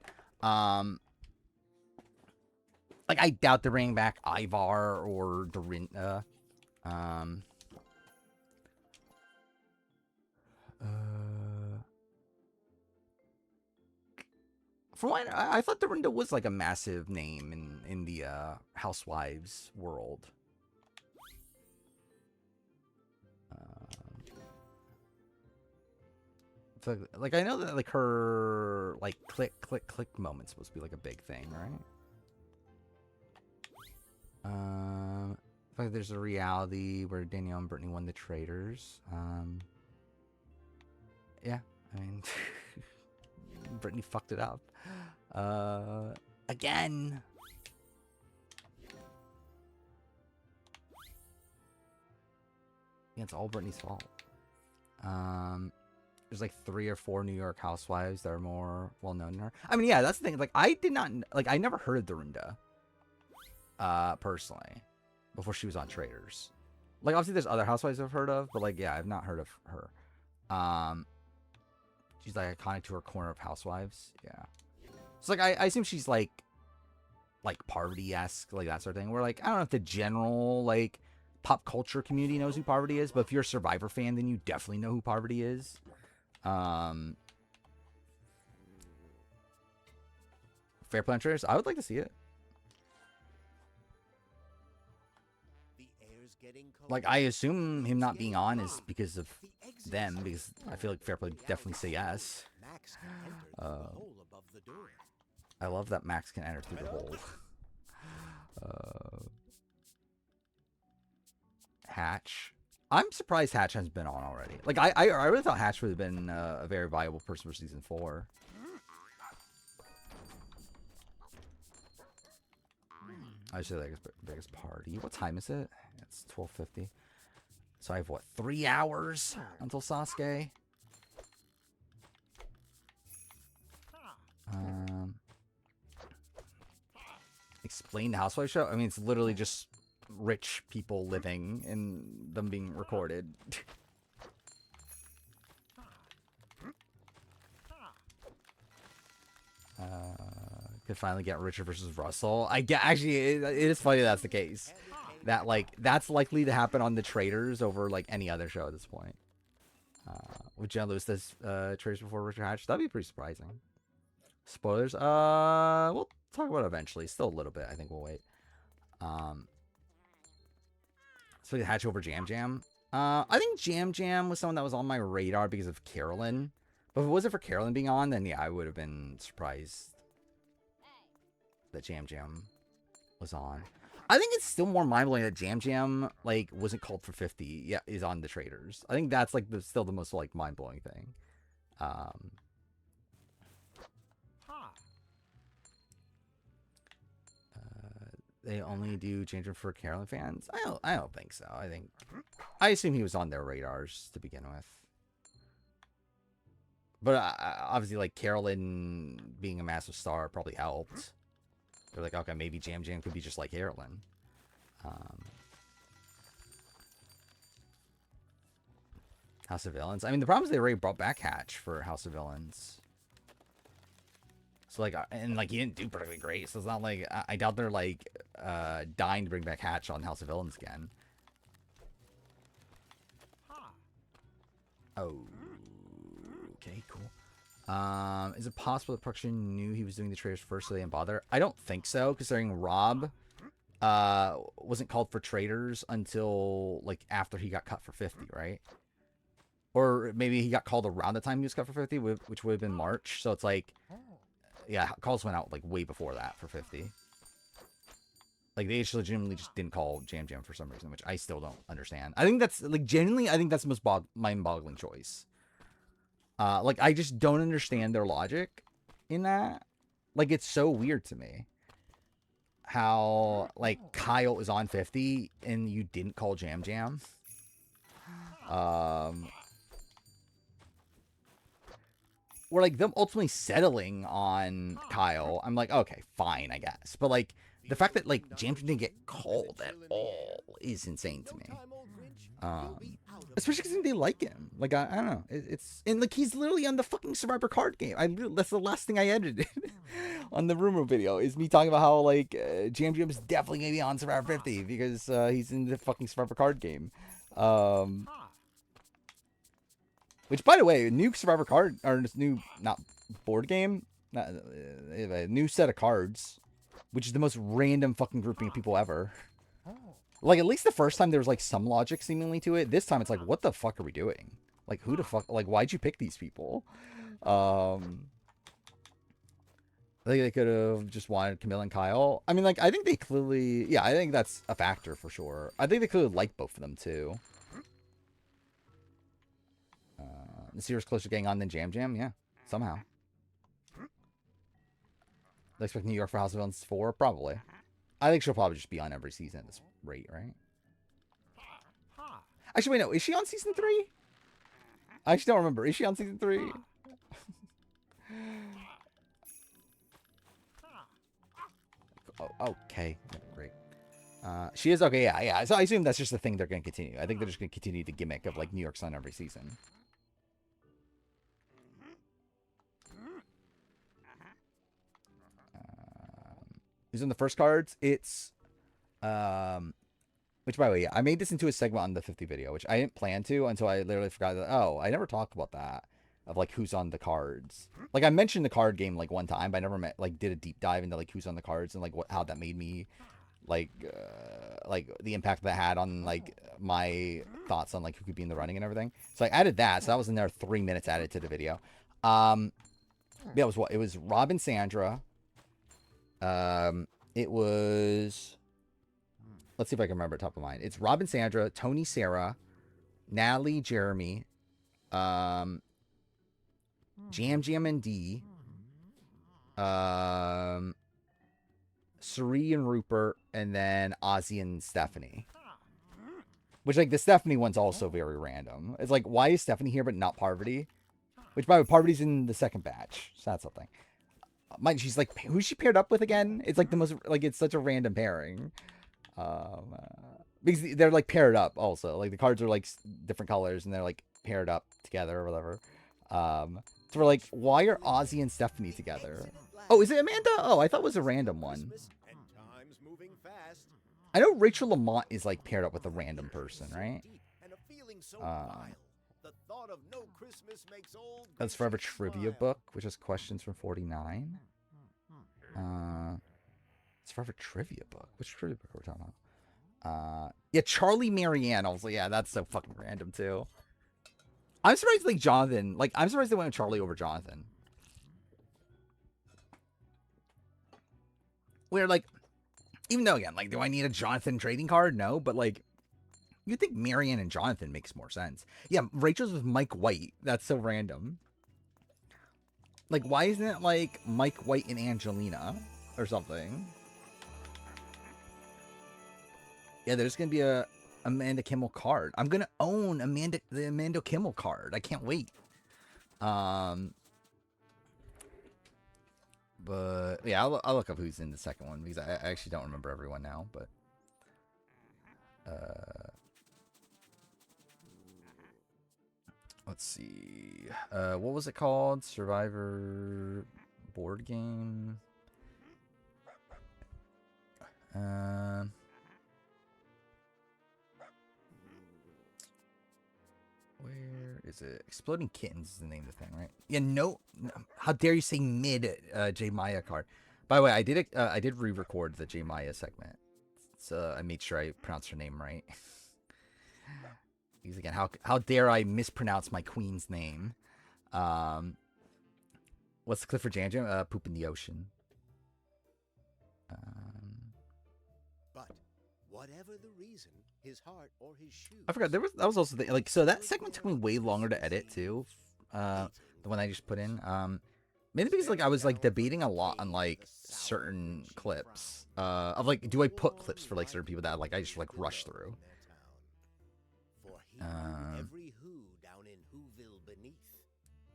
Like, I doubt they're bringing back Ivar or Dorinda. From what I thought Dorinda was, like, a massive name in the Housewives world. So, like, I know that, like, her, like, click, click, click moment's supposed to be, like, a big thing, right? Like, there's a reality where Danielle and Brittany won the Traders. Yeah, I mean, Brittany fucked it up. Again. Yeah, it's all Brittany's fault. There's like 3 or 4 New York housewives that are more well known than her. I mean, yeah, that's the thing. Like, I did not, like, I never heard of Dorinda, personally, before she was on Traders. Like, obviously, there's other housewives I've heard of, but, like, yeah, I've not heard of her. She's, like, iconic to her corner of housewives. Yeah. So, like, I assume she's, like Parvati-esque, like, that sort of thing. Where, like, I don't know if the general, like, pop culture community knows who Parvati is, but if you're a Survivor fan, then you definitely know who Parvati is. Fair play on Traders. I would like to see it. Like, I assume him not being on is because of them, because I feel like Fair Play definitely say yes. I love that Max can enter through the hole. Hatch. I'm surprised Hatch hasn't been on already. Like, I really thought Hatch would have been a very valuable person for season 4. I should say, like, biggest party. What time is it? It's 12:50. So I have, what, 3 hours until Sasuke? Explain the Housewives show? I mean, it's literally just rich people living and them being recorded. Could finally get Richard versus Russell. I get, actually, it is funny that's the case. That, like, that's likely to happen on the Traders over, like, any other show at this point. Would John Lewis does Traders before Richard Hatch? That'd be pretty surprising. Spoilers? We'll talk about it eventually. Still a little bit. I think we'll wait. So Hatch over Jam Jam. I think Jam Jam was someone that was on my radar because of Carolyn. But if it wasn't for Carolyn being on, then yeah, I would have been surprised that Jam Jam was on. I think it's still more mind-blowing that Jam Jam, like, wasn't called for 50, yeah, is on the Traders. I think that's, like, still the most, like, mind-blowing thing. They only do Jam Jam for Carolyn fans? I don't think so. I assume he was on their radars to begin with. But obviously, like, Carolyn being a massive star probably helped. They're like, okay, maybe Jam Jam could be just like Carolyn. House of Villains. I mean, the problem is they already brought back Hatch for House of Villains. So like, and like he didn't do particularly great. So it's not like I doubt they're like dying to bring back Hatch on House of Villains again. Oh, okay, cool. Is it possible that production knew he was doing the trailers first, so they didn't bother? I don't think so, considering Rob wasn't called for traders until like after he got cut for 50, right? Or maybe he got called around the time he was cut for 50, which would have been March. So it's like, yeah, calls went out like way before that for 50. Like they just legitimately just didn't call Jam Jam for some reason, which I still don't understand. I think that's like genuinely, I think that's the most mind-boggling choice. Like I just don't understand their logic in that. Like it's so weird to me how like Kyle is on 50 and you didn't call Jam Jam. Or like them ultimately settling on Kyle, I'm like, okay, fine, I guess. But like the fact that like Jam Jam didn't get called at all is insane to me. Especially because they like him. Like I don't know. It's and like he's literally on the fucking Survivor card game. That's the last thing I edited on the rumor video is me talking about how like Jam Jam is definitely gonna be on Survivor 50 because he's in the fucking Survivor card game. Which, by the way, a new Survivor card, or this new, not board game, a new set of cards, which is the most random fucking grouping of people ever. Like, at least the first time there was, like, some logic seemingly to it. This time it's like, what the fuck are we doing? Like, who the fuck, like, why'd you pick these people? I think they could have just wanted Camille and Kyle. I mean, like, I think they clearly, yeah, I think that's a factor for sure. I think they could have liked both of them, too. The Sears closer to getting on than Jam Jam? Yeah, somehow. They expect New York for House of Villains 4? Probably. I think she'll probably just be on every season at this rate, right? Actually, wait, no. Is she on season 3? I actually don't remember. Is she on season 3? Oh, okay. Great. She is? Okay, yeah. So I assume that's just the thing they're going to continue. I think they're just going to continue the gimmick of, like, New York's on every season. Who's in the first cards? It's, which by the way, yeah, I made this into a segment on the 50 video, which I didn't plan to until I literally forgot that, oh, I never talked about that, of like who's on the cards. Like I mentioned the card game like one time, but I never did a deep dive into like who's on the cards and like how that made me like the impact that had on like my thoughts on like who could be in the running and everything. So I added that, so that was in there 3 minutes added to the video. Yeah, it was what? It was Rob and Sandra. It was, let's see if I can remember top of mind. It's Rob and Sandra, Tony, Sarah, Natalie, Jeremy, Jam Jam and D, Suri and Rupert, and then Ozzy and Stephanie. Which, like, the Stephanie one's also very random. It's like, why is Stephanie here but not Parvati? Which, by the way, Parvati's in the second batch. So that's something. Mind, she's like, who's she paired up with again? It's like the most, like, it's such a random pairing. Because they're like paired up also. Like the cards are like different colors and they're like paired up together or whatever. So we're like, why are Ozzy and Stephanie together? Oh, is it Amanda? Oh, I thought it was a random one. I know Rachel Lamont is like paired up with a random person, right? That's Forever Trivia Book, which has questions from 49. It's Forever Trivia Book. Which trivia book are we talking about? Yeah, Charlie Marianne. I was like, yeah, that's so fucking random too. I'm surprised, like, Jonathan. Like, I'm surprised they went with Charlie over Jonathan. We're like, even though, again, like, do I need a Jonathan trading card? No, but like, you'd think Marianne and Jonathan makes more sense. Yeah, Rachel's with Mike White. That's so random. Like, why isn't it like Mike White and Angelina or something? Yeah, there's gonna be a Amanda Kimmel card. I'm gonna own the Amanda Kimmel card. I can't wait. But yeah, I'll look up who's in the second one because I actually don't remember everyone now. But let's see. What was it called? Survivor board game. Where is it? Exploding Kittens is the name of the thing, right? Yeah, no. How dare you say mid J Maya card? By the way, I did re-record the J Maya segment, so I made sure I pronounced her name right. Because again, how dare I mispronounce my queen's name? What's the clip for Jam Jam? Poop in the ocean. But whatever the reason, his heart or his shoes. I forgot that was also like, so that segment took me way longer to edit too. The one I just put in. Maybe because like I was like debating a lot on like certain clips. Of like, do I put clips for like certain people that like I just like rush through? Every who down in Whoville beneath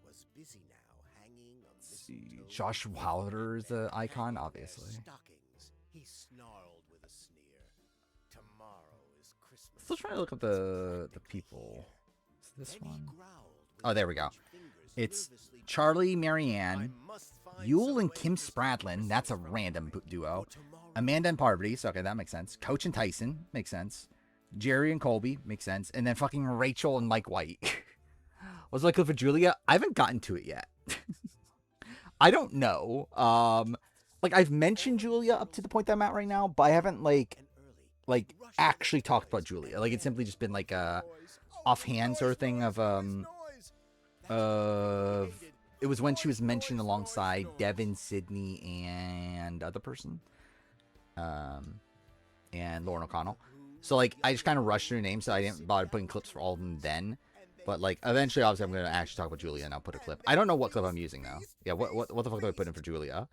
was busy now hanging a See, Josh Wilder is the icon, obviously. Stockings. He snarled with a sneer. Tomorrow is Christmas. Still trying to look up the people. Is this one? Oh, there we go. It's Charlie, Marianne, Yule and Kim Spradlin. That's a random duo. Amanda and Parvati. So okay, that makes sense. Coach and Tyson makes sense. Jerry and Colby makes sense. And then fucking Rachel and Mike White. Was like for Julia? I haven't gotten to it yet. I don't know. Like I've mentioned Julia up to the point that I'm at right now, but I haven't like actually talked about Julia. Like it's simply just been like a offhand sort of thing of it was when she was mentioned alongside Devin, Sydney, and other person, and Lauren O'Connell. So like I just kind of rushed through names, so I didn't bother putting clips for all of them then. But like eventually, obviously, I'm gonna actually talk about Julia, and I'll put a clip. I don't know what clip I'm using though. Yeah, what the fuck do I put in for Julia?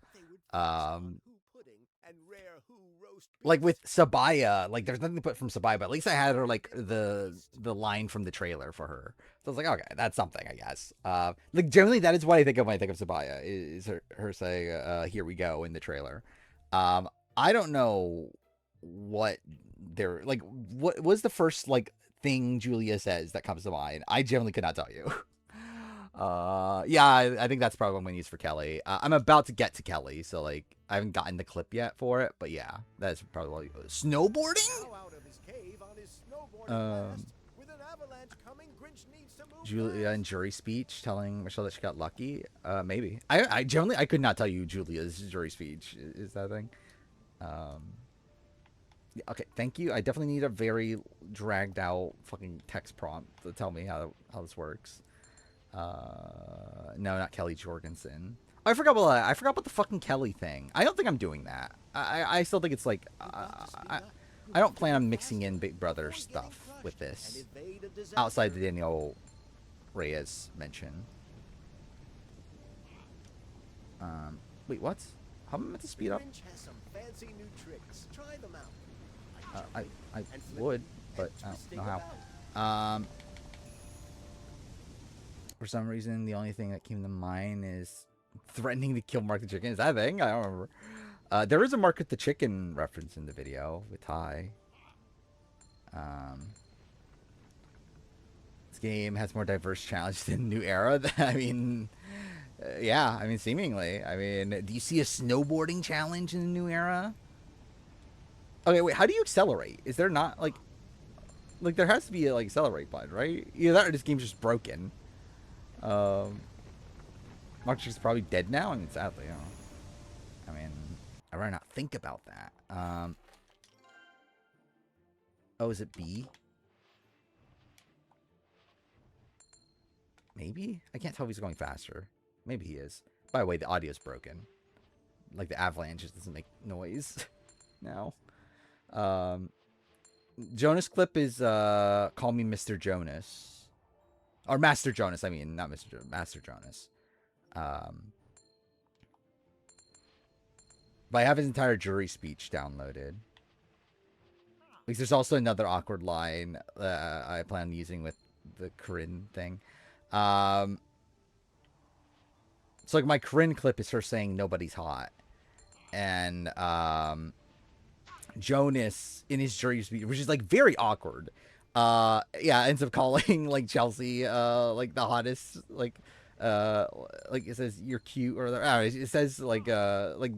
Like with Sabaya, like there's nothing to put from Sabaya, but at least I had her like the line from the trailer for her. So I was like, okay, that's something, I guess. Like generally, that is what I think of when I think of Sabaya, is her saying, "Here we go" in the trailer. I don't know what they're like. What was the first like thing Julia says that comes to mind? I generally could not tell you. Yeah, I think that's probably what I'm gonna use for Kelly. I'm about to get to Kelly, so like I haven't gotten the clip yet for it, but yeah, that's probably what snowboarding. Julia in jury speech telling Michelle that she got lucky. Maybe I generally I could not tell you Julia's jury speech is that thing. Yeah, okay, thank you. I definitely need a very dragged out fucking text prompt to tell me how this works. No, not Kelly Jorgensen. Oh, I forgot about the fucking Kelly thing. I don't think I'm doing that. I still think it's like I don't plan on mixing in Big Brother stuff with this outside the Daniel Reyes mention. Wait, what? How am I meant to speed up? I would, but I don't know how. For some reason, the only thing that came to mind is threatening to kill Mark the Chicken. Is that a thing? I don't remember. There is a Mark the Chicken reference in the video with Ty. This game has more diverse challenge than New Era. I mean, yeah. I mean, seemingly. I mean, do you see a snowboarding challenge in the New Era? Okay, wait. How do you accelerate? Is there not like there has to be a like accelerate button, right? Either that or this game's just broken. Mark is probably dead now. I mean, sadly, I mean, I'd rather not think about that. Oh, is it B? Maybe? I can't tell if he's going faster. Maybe he is. By the way, the audio's broken. Like, the avalanche just doesn't make noise now. Jonas clip is, Call Me Mr. Jonas. Or Master Jonas, I mean. Not Mr. Jonas. Master Jonas. But I have his entire jury speech downloaded. Because there's also another awkward line I plan on using with the Corinne thing. So like my Corinne clip is her saying nobody's hot. And Jonas in his jury speech, which is like very awkward. Yeah, ends up calling like Chelsea like the hottest uh like it says you're cute or I don't know, it says like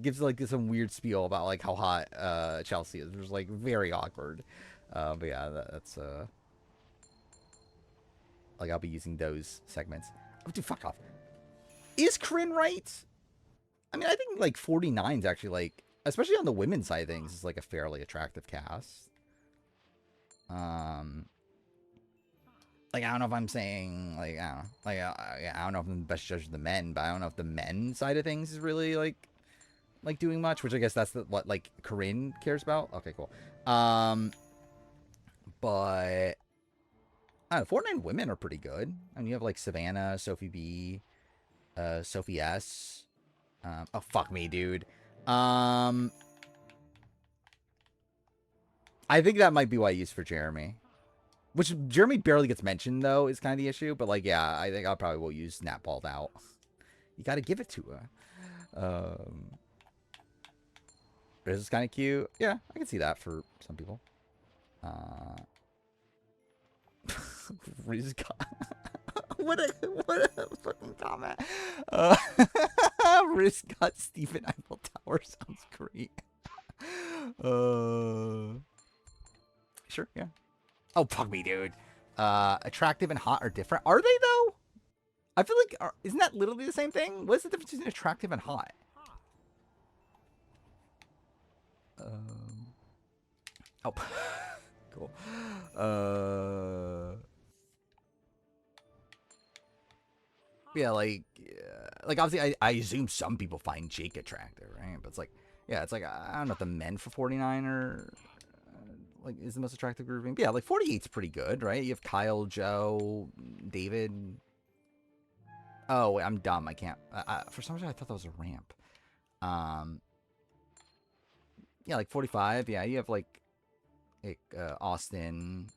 gives like some weird spiel about like how hot Chelsea is, which is like very awkward. But yeah, that's like I'll be using those segments. Oh, dude, fuck off. Is Corinne right? I mean, I think like 49 is actually like, especially on the women's side of things, is like a fairly attractive cast. Um, like I don't know if I'm saying like I don't know, like I don't know if I'm the best judge of the men, but I don't know if the men side of things is really like doing much, which I guess that's what like Corinne cares about. Okay, cool. But I don't know, 49 women are pretty good. I mean, you have like Savannah, Sophie B, Sophie S. Oh fuck me, dude. Um, I think that might be what I use for Jeremy. Which Jeremy barely gets mentioned though is kind of the issue. But like, yeah, I think I probably will use Snapballed out. You got to give it to her. This is kind of cute. Yeah, I can see that for some people. Riz got what a fucking comment. Riz got Stephen Eiffel Tower sounds great. Sure, yeah. Oh, fuck me, dude. Attractive and hot are different. Are they, though? I feel like, isn't that literally the same thing? What's the difference between attractive and hot? Oh, cool. Yeah, like obviously, I assume some people find Jake attractive, right? But it's like, yeah, it's like I don't know if the men for 49 are like is the most attractive grouping. But yeah, like 48's pretty good, right? You have Kyle, Joe, David. Oh, wait, I'm dumb. I can't. For some reason, I thought that was a ramp. Um, yeah, like 45. Yeah, you have like Austin,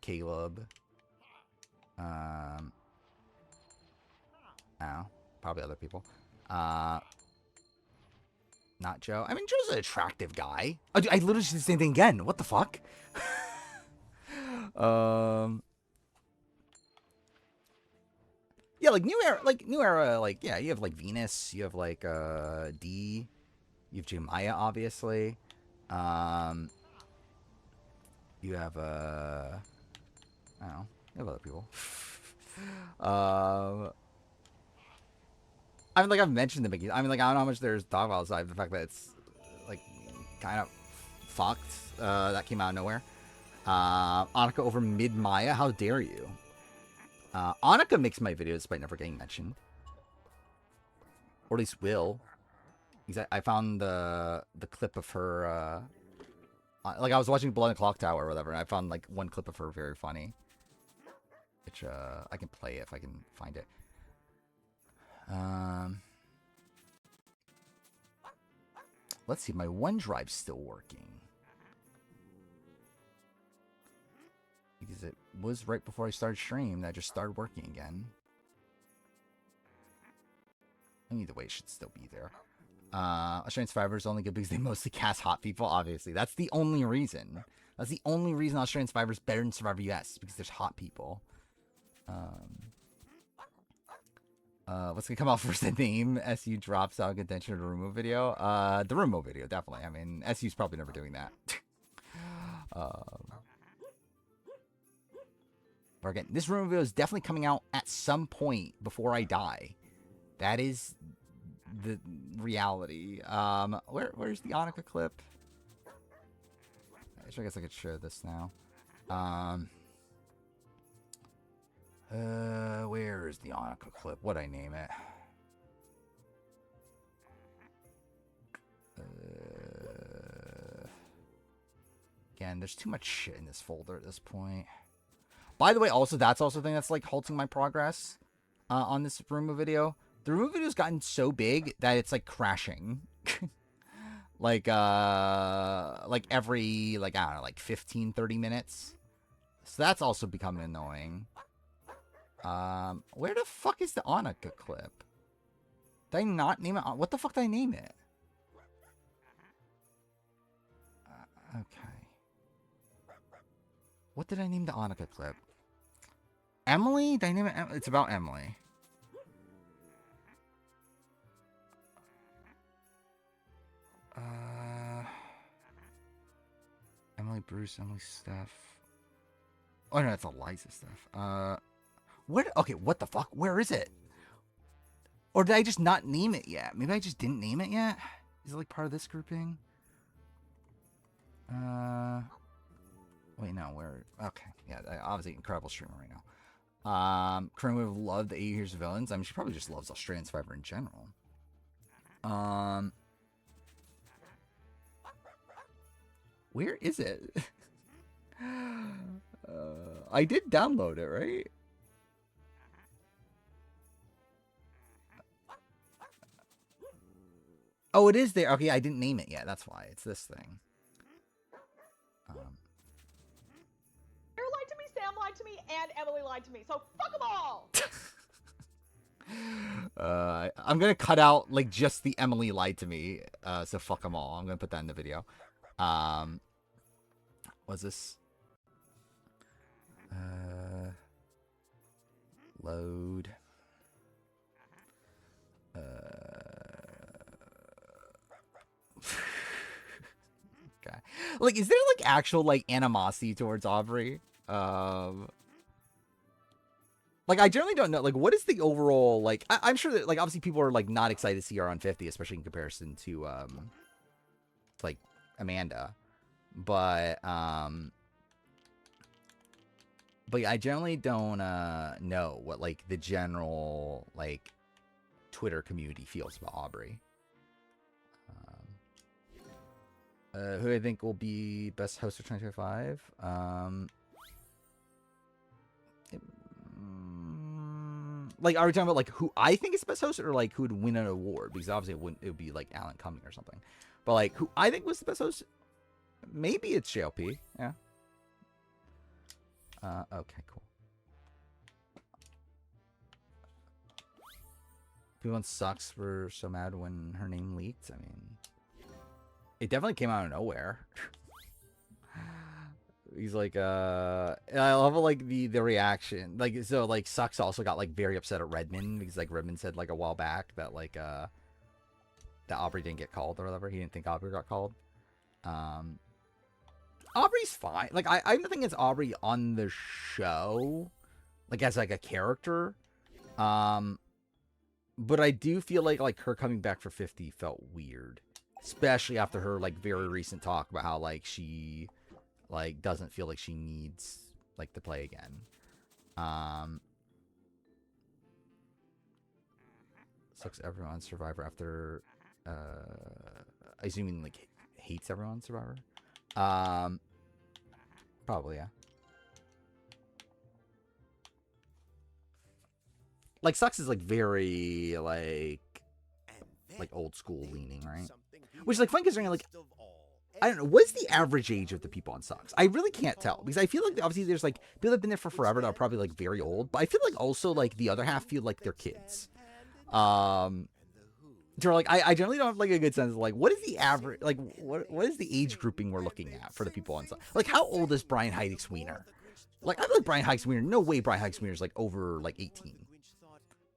Caleb. I don't know, probably other people. Not Joe. I mean, Joe's an attractive guy. Oh, dude, I literally did the same thing again. What the fuck? Yeah, like new era, like yeah, you have like Venus, you have like D, you have Jemaya, obviously. You have I don't know, you have other people. I mean, like I've mentioned the Mickey. I mean, like I don't know how much there's to talk about aside the fact that it's like kind of fucked. That came out of nowhere. Annika over mid Maya. How dare you? Annika makes my videos despite never getting mentioned, or at least will. I found the clip of her. Like I was watching Blood and Clock Tower or whatever, and I found like one clip of her very funny, which I can play if I can find it. Let's see, my OneDrive's still working. Because it was right before I started stream that just started working again. Either way, it should still be there. Australian Survivor is only good because they mostly cast hot people, obviously. That's the only reason. That's the only reason Australian Survivor is better than Survivor US, because there's hot people. What's gonna come out first? The name SU drops out contention of the Rumo video. The Rumo video, definitely. I mean, SU's probably never doing that. But again, this Rumo video is definitely coming out at some point before I die. That is the reality. Where's the Annika clip? I guess I could share this now. Where is the Annika clip? What'd I name it? Again, there's too much shit in this folder at this point. By the way, also, that's also a thing that's, like, halting my progress on this Rumo video. The Rumo video's gotten so big that it's, like, crashing. like every, like, I don't know, like 15, 30 minutes. So that's also becoming annoying. Where the fuck is the Annika clip? Did I not name it? What the fuck did I name it? Okay. What did I name the Annika clip? Emily? Did I name it? It's about Emily. Emily Bruce, Emily Steph. Oh no, it's Eliza Steph. What? Okay, what the fuck? Where is it? Or did I just not name it yet? Maybe I just didn't name it yet? Is it like part of this grouping? Wait, no, where? Okay, yeah, obviously incredible streamer right now. Corinne would have loved the 8 Years of Villains. I mean, she probably just loves Australian Survivor in general. Where is it? I did download it, right? Oh, it is there. Okay, I didn't name it yet. That's why. It's this thing. Sarah lied to me, Sam lied to me, and Emily lied to me. So fuck them all! I'm gonna cut out like just the Emily lied to me. So fuck them all. I'm gonna put that in the video. What's this? Load. Okay. Like, is there like actual like animosity towards Aubrey? Like, I generally don't know. Like, what is the overall like? I'm sure that like obviously people are like not excited to see her on 50, especially in comparison to like Amanda. But yeah, I generally don't know what like the general like Twitter community feels about Aubrey. Who I think will be best host of 2025? Like, are we talking about like who I think is the best host, or like who would win an award? Because obviously it would be like Alan Cumming or something. But like who I think was the best host, maybe it's JLP. Yeah. Okay, cool. People on Sucks were so mad when her name leaked. I mean, it definitely came out of nowhere. He's like, I love like the reaction. Like, so like Sucks also got like very upset at Redmond because like Redmond said like a while back that like that Aubrey didn't get called or whatever. He didn't think Aubrey got called. Aubrey's fine. Like, I have nothing against Aubrey on the show, like as like a character. But I do feel like her coming back for 50 felt weird, especially after her like very recent talk about how like she like doesn't feel like she needs like to play again. Sucks everyone on Survivor after I assume like hates everyone on Survivor. Probably, yeah. Like, Sucks is like very like old school leaning, right? Which is like fun considering like I don't know, what's the average age of the people on Sucks? I really can't tell because I feel like obviously there's like people that've been there for forever that are probably like very old, but I feel like also like the other half feel like they're kids. So like I generally don't have like a good sense of like what is the average, like what is the age grouping we're looking at for the people on Sucks? Like, how old is Brian Heidick Wiener? Like, I feel like Brian Heidick Wiener, no way Brian Heidick Wiener is like over like 18.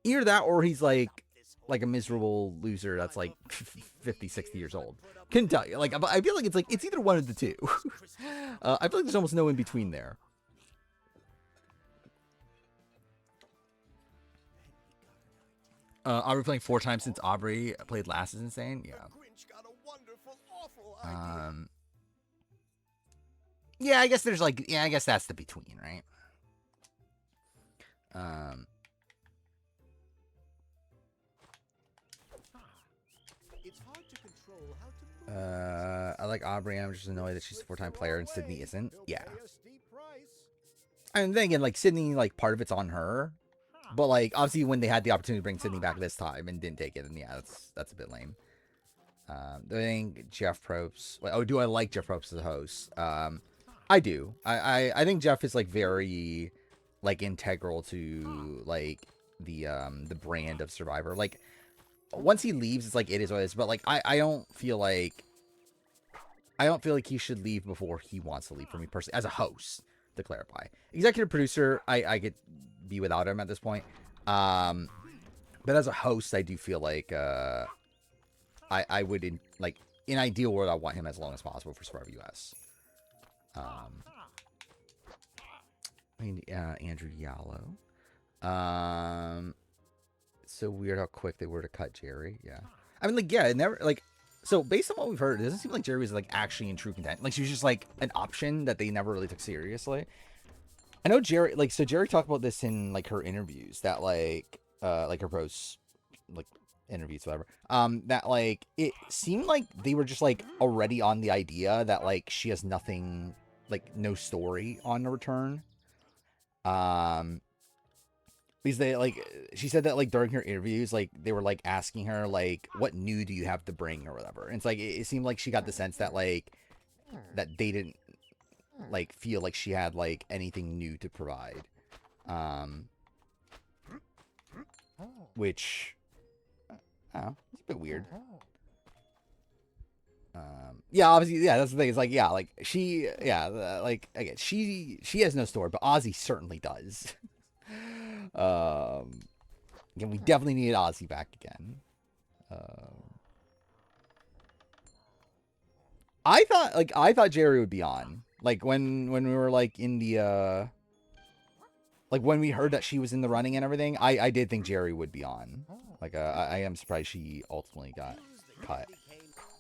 Either that or he's like a miserable loser that's like 50, 60 years old. Couldn't tell you. Like, I feel like it's either one of the two. I feel like there's almost no in between there. Aubrey playing 4 times since Aubrey played last is insane. Yeah. Yeah, I guess there's like, yeah, I guess that's the between, right? I like Aubrey. I'm just annoyed that she's a 4-time player and Sydney isn't. Yeah. And then again, like Sydney, like part of it's on her, but like obviously when they had the opportunity to bring Sydney back this time and didn't take it, and yeah, that's a bit lame. I think Jeff Probst. Oh, do I like Jeff Probst as a host? I do. I think Jeff is like very like integral to like the brand of Survivor. Like, once he leaves, it's like it is what it is. But like I don't feel like he should leave before he wants to leave, for me personally as a host. to clarify. Executive producer, I could be without him at this point. But as a host, I do feel like I would in ideal world, I want him as long as possible for Survivor US. Andrew Yallo. So weird how quick they were to cut Jerry. Yeah, I mean, like, yeah, it never like. So based on what we've heard, it doesn't seem like Jerry was like actually in true content. Like she was just like an option that they never really took seriously. I know Jerry, like, so Jerry talked about this in like her interviews that like her posts, like interviews, whatever. That like it seemed like they were just like already on the idea that like she has nothing, like no story on the return. Because they like she said that like during her interviews, like they were like asking her like what new do you have to bring or whatever. And it's like it seemed like she got the sense that like that they didn't like feel like she had like anything new to provide. Which I don't know, it's a bit weird. Yeah, obviously, yeah, that's the thing. It's like, yeah, like she, yeah, like again, she has no story, but Ozzy certainly does. Again, we definitely need Ozzy back again. I thought Jerry would be on, like when we were like in the like when we heard that she was in the running and everything. I did think Jerry would be on. Like I am surprised she ultimately got cut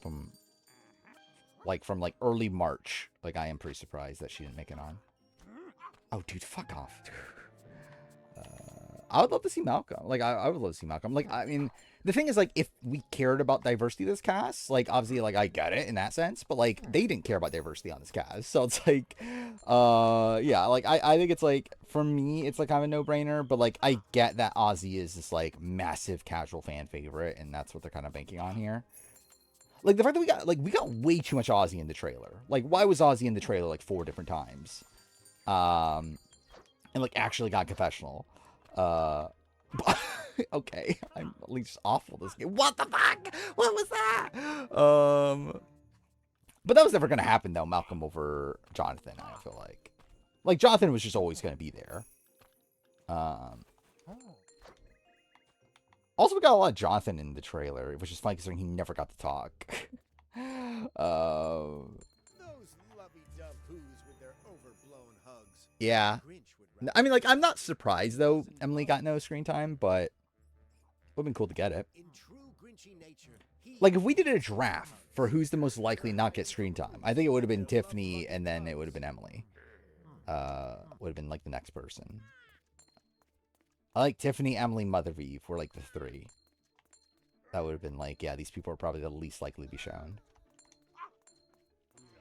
from like early March. Like I am pretty surprised that she didn't make it on. Oh, dude, fuck off. I would love to see Malcolm. Like, I would love to see Malcolm. Like, I mean, the thing is, like, if we cared about diversity of this cast, like, obviously, like, I get it in that sense, but, like, they didn't care about diversity on this cast. So it's like, yeah, like, I think it's, like, for me, it's, like, kind of a no-brainer, but, like, I get that Ozzy is this, like, massive casual fan favorite, and that's what they're kind of banking on here. Like, the fact that we got way too much Ozzy in the trailer. Like, why was Ozzy in the trailer, like, 4 different times? And, like, actually got confessional. Okay, I'm at least awful this game. What the fuck? What was that? But that was never gonna happen though. Malcolm over Jonathan. I feel like Jonathan was just always gonna be there. Also, we got a lot of Jonathan in the trailer, which is funny considering he never got to talk. Those lovey-dove whoos with their overblown hugs. Yeah. I mean, like, I'm not surprised, though, Emily got no screen time, but it would have been cool to get it. In true Grinchy nature, Like, if we did a draft for who's the most likely not get screen time, I think it would have been Tiffany, and then it would have been Emily. Would have been, like, the next person. I like Tiffany, Emily, Mother Eve were, like, the 3. That would have been, like, yeah, these people are probably the least likely to be shown.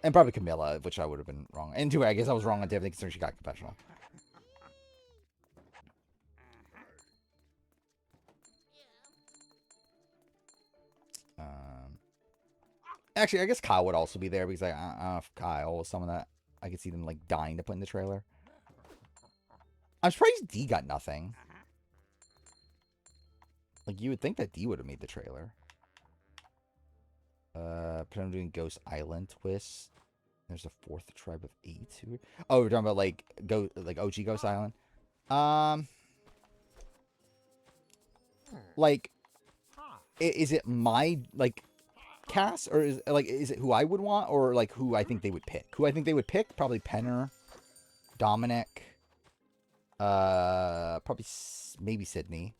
And probably Camilla, which I would have been wrong. And, too, I guess I was wrong on Tiffany considering she got confessional. Actually, I guess Kyle would also be there because I don't know if Kyle was someone that I could see them like dying to put in the trailer. I'm surprised D got nothing. Like you would think that D would have made the trailer. But I'm doing Ghost Island twists. There's a 4th tribe of 8. Oh, we're talking about like OG Ghost Island. Like, is it my like cast, or is it who I would want, or like who I think they would pick? Who I think they would pick? Probably Penner, Dominic, probably maybe Sydney.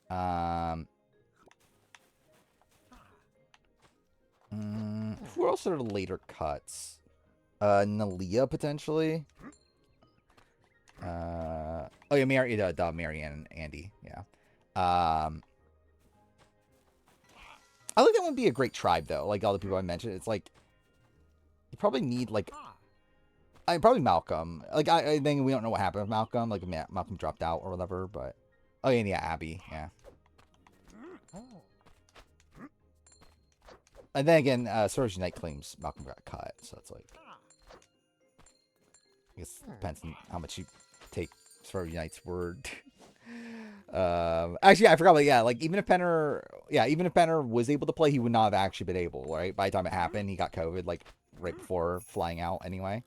Who else are later cuts? Nalia potentially. Oh yeah, Marianne and Andy. Yeah. I think that would be a great tribe, though. Like all the people I mentioned, it's like you probably need like probably Malcolm. Like I think we don't know what happened with Malcolm. Like Malcolm dropped out or whatever. But oh yeah, Abby, yeah. And then again, Sorority Night claims Malcolm got cut, so it's like I guess it depends on how much you take Sorority Night's word. Actually, I forgot. But yeah, like even if Penner was able to play, he would not have actually been able. Right, by the time it happened, he got COVID like right before flying out. Anyway.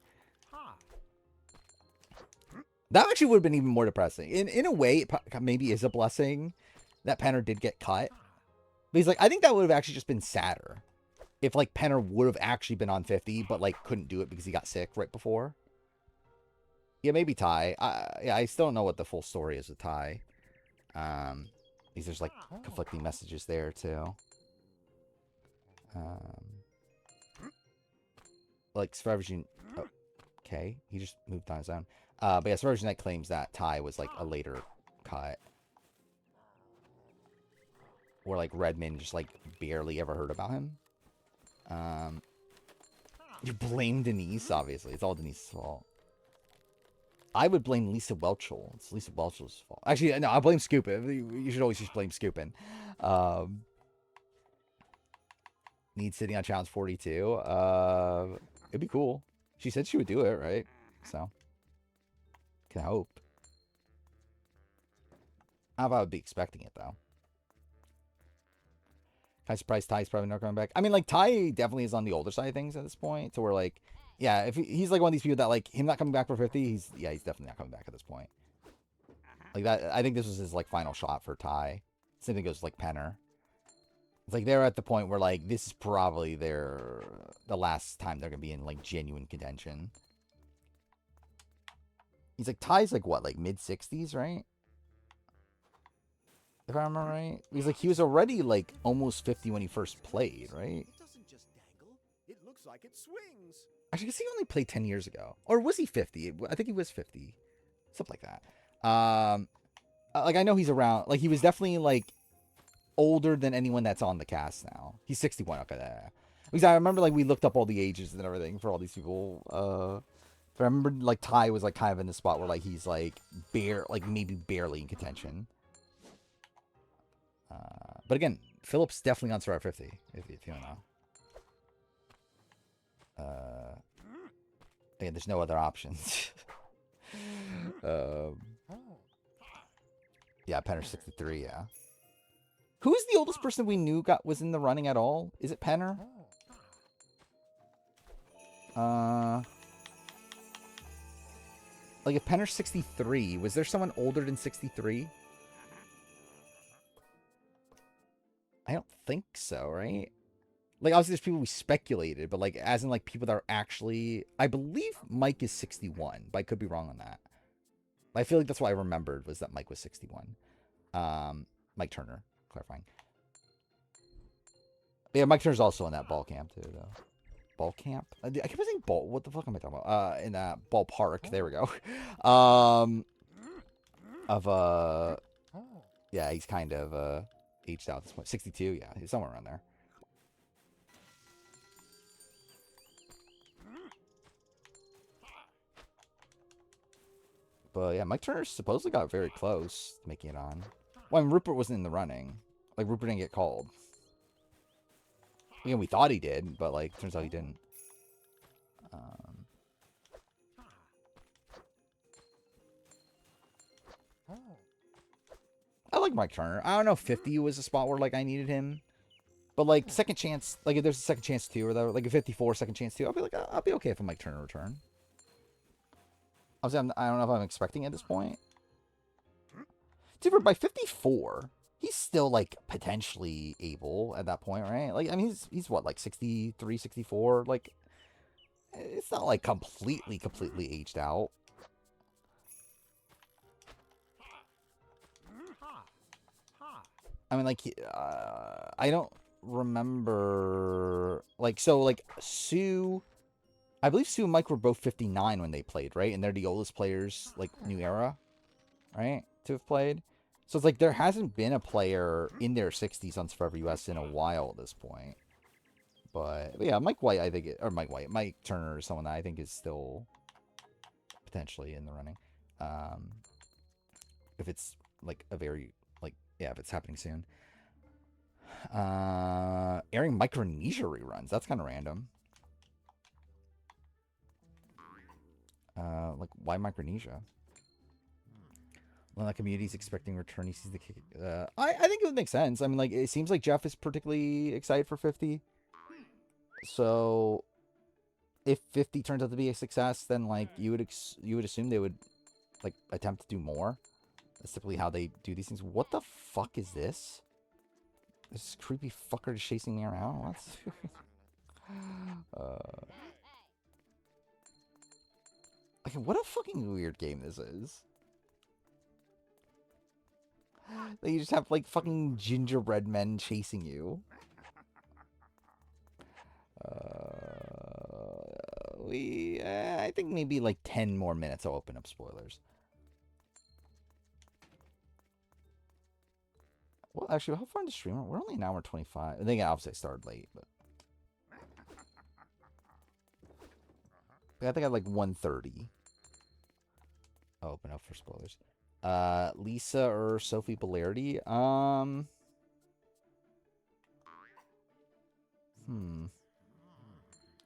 That actually would have been even more depressing. In a way, it maybe is a blessing that Penner did get cut. Because, like, I think that would have actually just been sadder if, like, Penner would have actually been on 50, but, like, couldn't do it because he got sick right before. Yeah, maybe Ty. Yeah, I still don't know what the full story is with Ty. Because there's, like, conflicting messages there, too. Like, Survivor United... Oh, okay, he just moved on his own. But yeah, Survivor United claims that Ty was, like, a later cut. Or, like, Redmond just, like, barely ever heard about him. You blame Denise, obviously. It's all Denise's fault. I would blame Lisa Welchel. It's Lisa Welchel's fault. Actually, no, I blame Scoopin. You should always just blame Scoopin. Need sitting on challenge 42. It'd be cool. She said she would do it, right? So, can hope. I don't know if I would be expecting it, though. Kind of surprised Ty's probably not coming back. I mean, like, Ty definitely is on the older side of things at this point. So we're like, yeah, if he's like one of these people that, like, him not coming back for 50, he's definitely not coming back at this point. Like, that, I think this was his, like, final shot for Ty. Same thing goes with, like, Penner. It's like they're at the point where, like, this is probably the last time they're going to be in, like, genuine contention. He's like, Ty's like, what, like, mid-60s, right? If I remember right. He's like, he was already, like, almost 50 when he first played, right? It doesn't just dangle. It looks like it swings. Actually, because he only played 10 years ago. Or was he 50? I think he was 50. Something like that. Like, I know he's around. Like, he was definitely, like, older than anyone that's on the cast now. He's 61. Okay, because I remember, like, we looked up all the ages and everything for all these people. But I remember, like, Ty was, like, kind of in the spot where, like, he's, like, maybe barely in contention. But again, Philip's definitely on Survivor 50, if you don't know. Again, there's no other options. Yeah, Penner 63, yeah. Who's the oldest person we knew was in the running at all? Is it Penner? Like, if Penner's 63, was there someone older than 63? I don't think so, right? Like, obviously there's people we speculated, but, like, as in, like, people that are actually... I believe Mike is 61, but I could be wrong on that. But I feel like that's what I remembered, was that Mike was 61. Mike Turner, clarifying. But yeah, Mike Turner's also in that ball camp, too, though. Ball camp? I keep saying ball... What the fuck am I talking about? In that ballpark. There we go. Yeah, he's kind of, aged out at this point. 62, yeah. He's somewhere around there. But yeah, Mike Turner supposedly got very close to making it on. Well, I mean, Rupert wasn't in the running. Like, Rupert didn't get called. Again, we thought he did, but, like, turns out he didn't. I like Mike Turner. I don't know if 50 was a spot where, like, I needed him. But, like, second chance, like, if there's a second chance too, or like a 54 second chance too, I'll be like, I'll be okay if a Mike Turner return. Obviously, I don't know if I'm expecting at this point. Dude, by 54, he's still, like, potentially able at that point, right? Like, I mean, he's what, like, 63, 64? Like, it's not, like, completely aged out. I mean, like, I don't remember, like, so, like, Sue, I believe Sue and Mike were both 59 when they played, right? And they're the oldest players, like, New Era, right, to have played. So it's like there hasn't been a player in their 60s on Survivor US in a while at this point. But yeah, Mike White, I think, Mike Turner is someone that I think is still potentially in the running. If it's, like, a very, like, yeah, if it's happening soon. Airing Micronesia reruns. That's kind of random. Like, why Micronesia? When the community's expecting return, he sees the kick. I think it would make sense. I mean, like, it seems like Jeff is particularly excited for 50. So, if 50 turns out to be a success, then, like, you would assume they would like attempt to do more. That's typically how they do these things. What the fuck is this? This creepy fucker just chasing me around. What? Okay, what a fucking weird game this is. Like, you just have like fucking gingerbread men chasing you. I think maybe like 10 more minutes I'll open up spoilers. Well, actually, how far into stream? We're only an hour 25. I think obviously I started late, but I think I had like 1:30. I'll open up for spoilers. Lisa or Sophie Bellardi?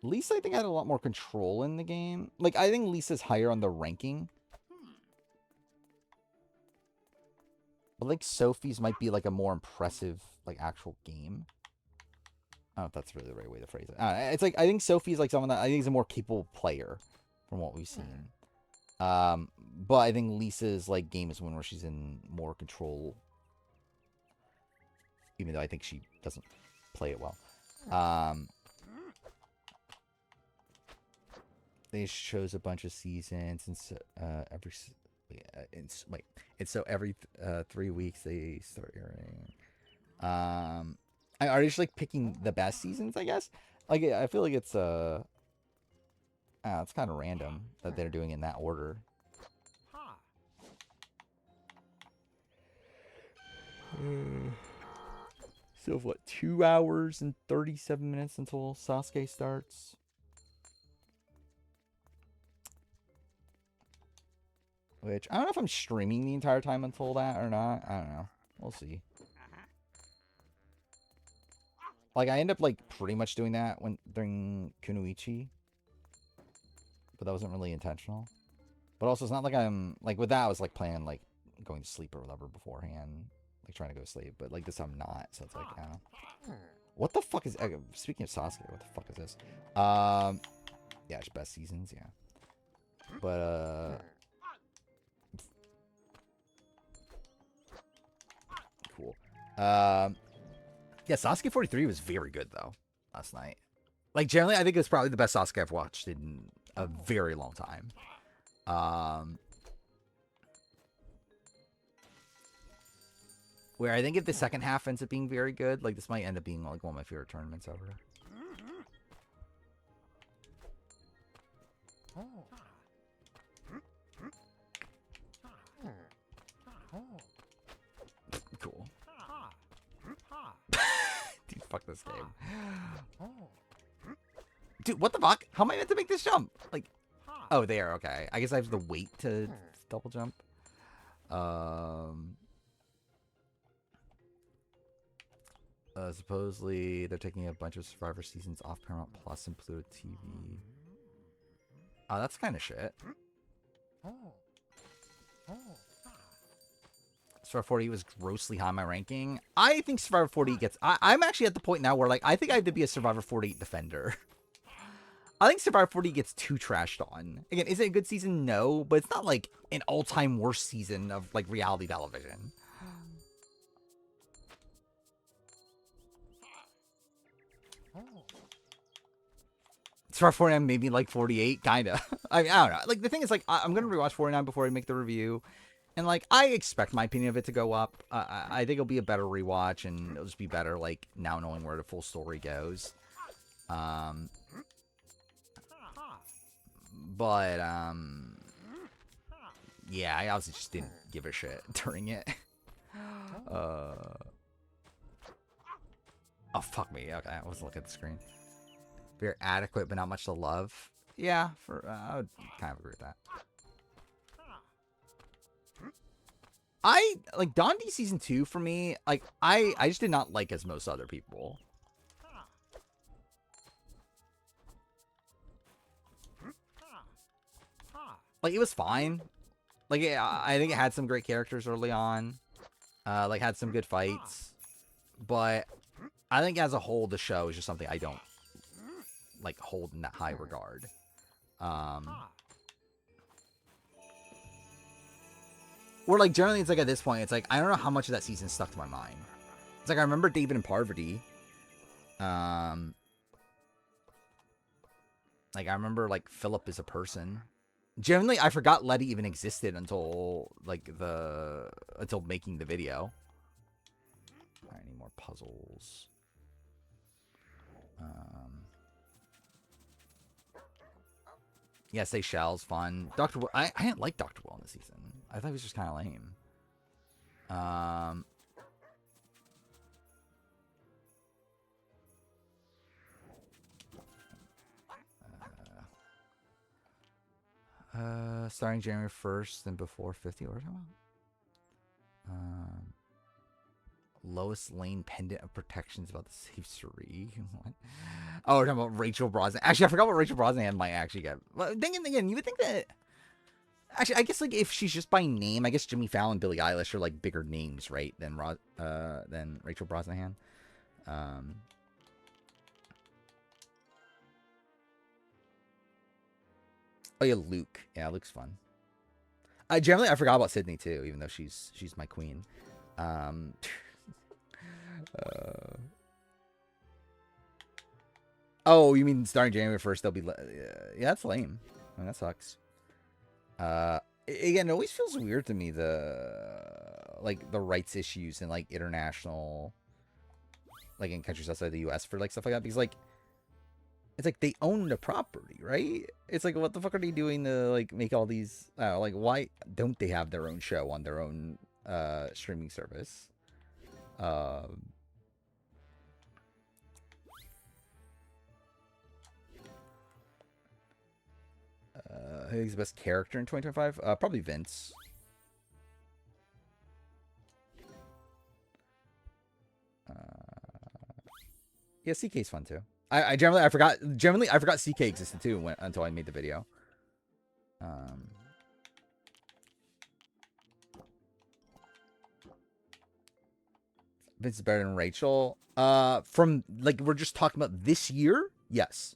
Lisa, I think, had a lot more control in the game. Like, I think Lisa's higher on the ranking. But, like, Sophie's might be, like, a more impressive, like, actual game. I don't know if that's really the right way to phrase it. It's like, I think Sophie's, like, someone that I think is a more capable player from what we've seen. But I think Lisa's, like, game is one where she's in more control. Even though I think she doesn't play it well. They shows a bunch of seasons, and so, every 3 weeks they start airing. Are they just like picking the best seasons? I guess. Like, I feel like it's kind of random that they're doing in that order. So what? 2 hours and 37 minutes until Sasuke starts. Which, I don't know if I'm streaming the entire time until that or not. I don't know. We'll see. Like, I end up, like, pretty much doing that during Kunoichi. But that wasn't really intentional. But also, it's not like I'm... Like, with that, I was, like, planning, like, going to sleep or whatever beforehand. Like, trying to go to sleep. But, like, this I'm not. So it's like, I don't know. What the fuck is... Speaking of Sasuke, what the fuck is this? Yeah, it's best seasons, yeah. But, cool. Yeah, Sasuke 43 was very good, though, last night. Like, generally, I think it's probably the best Sasuke I've watched in a very long time. Where I think if the second half ends up being very good, like, this might end up being, like, one of my favorite tournaments ever. Cool. Dude, fuck this game. Dude, what the fuck? How am I meant to make this jump? Like, oh, there, okay. I guess I have to wait to double jump. Supposedly, they're taking a bunch of Survivor seasons off Paramount Plus and Pluto TV. Oh, that's kind of shit. Survivor 40 was grossly high in my ranking. I think Survivor 40 gets... I'm actually at the point now where, like, I think I have to be a Survivor 48 defender. I think Survivor 40 gets too trashed on. Again, is it a good season? No, but it's not, like, an all-time worst season of, like, reality television. Survivor 49 maybe like 48, kind of. I mean, I don't know. Like, the thing is, like, I'm going to rewatch 49 before I make the review. And, like, I expect my opinion of it to go up. I think it'll be a better rewatch, and it'll just be better, like, now knowing where the full story goes. But, yeah, I obviously just didn't give a shit during it. Oh, fuck me. Okay, I wasn't looking at the screen. Very adequate, but not much to love. Yeah, I would kind of agree with that. Like, Dondi Season 2, for me, like, I just did not like as most other people. Like, it was fine. Like, I think it had some great characters early on. Like, had some good fights. But I think as a whole, the show is just something I don't, like, hold in that high regard. Or like generally, it's like at this point, it's like I don't know how much of that season stuck to my mind. It's like I remember David and Parvati. Like I remember like Philip as a person. Generally, I forgot Letty even existed until like until making the video. Alright, I need more puzzles. Yeah, Seychelles, fun. Dr. Will, I didn't like Dr. Will in this season. I thought he was just kind of lame. Starting January 1st and before 50. What are we talking about? Lois Lane pendant of protections about the safe Suri. What? Oh, we're talking about Rachel Brosnahan. Actually, I forgot what Rachel Brosnahan might actually get. Well, thinking again, you would think that. Actually, I guess like if she's just by name, I guess Jimmy Fallon and Billie Eilish are like bigger names, right? Than Rachel Brosnahan. Oh yeah, Luke. Yeah, Luke's fun. Generally I forgot about Sydney too, even though she's my queen. Oh, you mean starting January 1st? They'll be yeah, that's lame. I mean, that sucks. Again, it always feels weird to me the rights issues in like international, like in countries outside the U.S. for like stuff like that, because like it's like they own the property, right? It's like what the fuck are they doing to like make all these? I don't know, like why don't they have their own show on their own streaming service? Who's the best character in 2025? Probably Vince. Yeah, CK's fun too. I forgot CK existed too until I made the video. Vince is better than Rachel. From like we're just talking about this year, yes.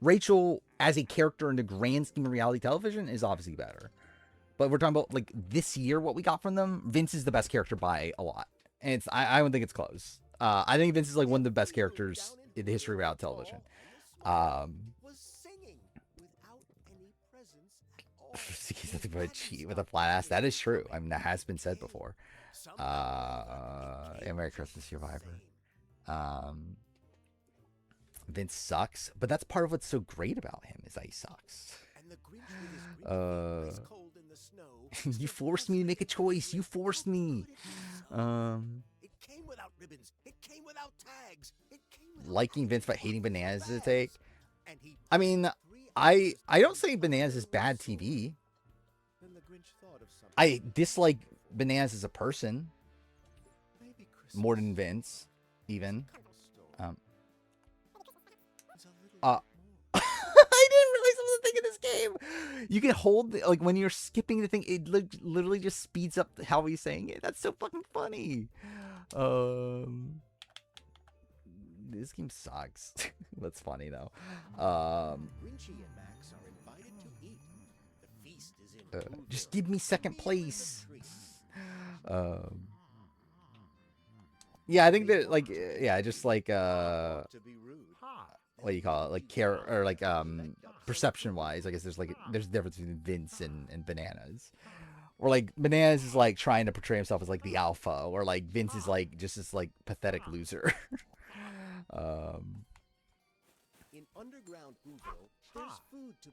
Rachel as a character in the grand scheme of reality television is obviously better. But we're talking about like this year, what we got from them. Vince is the best character by a lot, and I don't think it's close. I think Vince is like one of the best characters in the history of reality television. He's nothing but a cheat with a flat ass. That is true. I mean, that has been said before. Merry Christmas, Survivor. Vince sucks, but that's part of what's so great about him is that he sucks. You forced me to make a choice. You forced me. It came without ribbons. It came without tags. It came without liking Vince but hating Bananas is a take. I mean, I don't say Bananas is bad TV. I dislike Bananas as a person more than Vince, even. I didn't realize I was thinking this game. You can hold like when you're skipping the thing, it literally just speeds up how he's saying it. That's so fucking funny. This game sucks. That's funny though. Just give me second place. Yeah, I think that like just like what do you call it? Like care or like perception wise, I guess there's a difference between Vince and Bananas. Or like Bananas is like trying to portray himself as like the alpha, or like Vince is like just this like pathetic loser.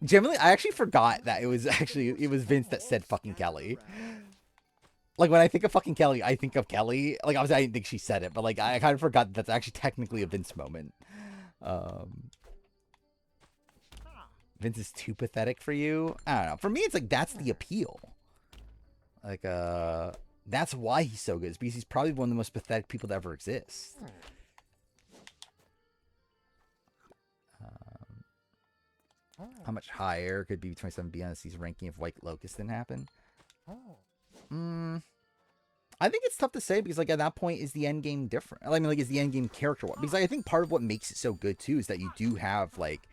Generally, I actually forgot that it was Vince that said fucking Kelly. Like when I think of fucking Kelly, I think of Kelly. Like obviously I didn't think she said it, but like I kind of forgot that that's actually technically a Vince moment. Vince is too pathetic for you. I don't know. For me, it's like that's the appeal. Like that's why he's so good. It's because he's probably one of the most pathetic people to ever exist. How much higher could BB27 be on this ranking if White Locust didn't happen? I think it's tough to say because like at that point is the end game different? I mean like is the end game character what? Because like, I think part of what makes it so good too is that you do have like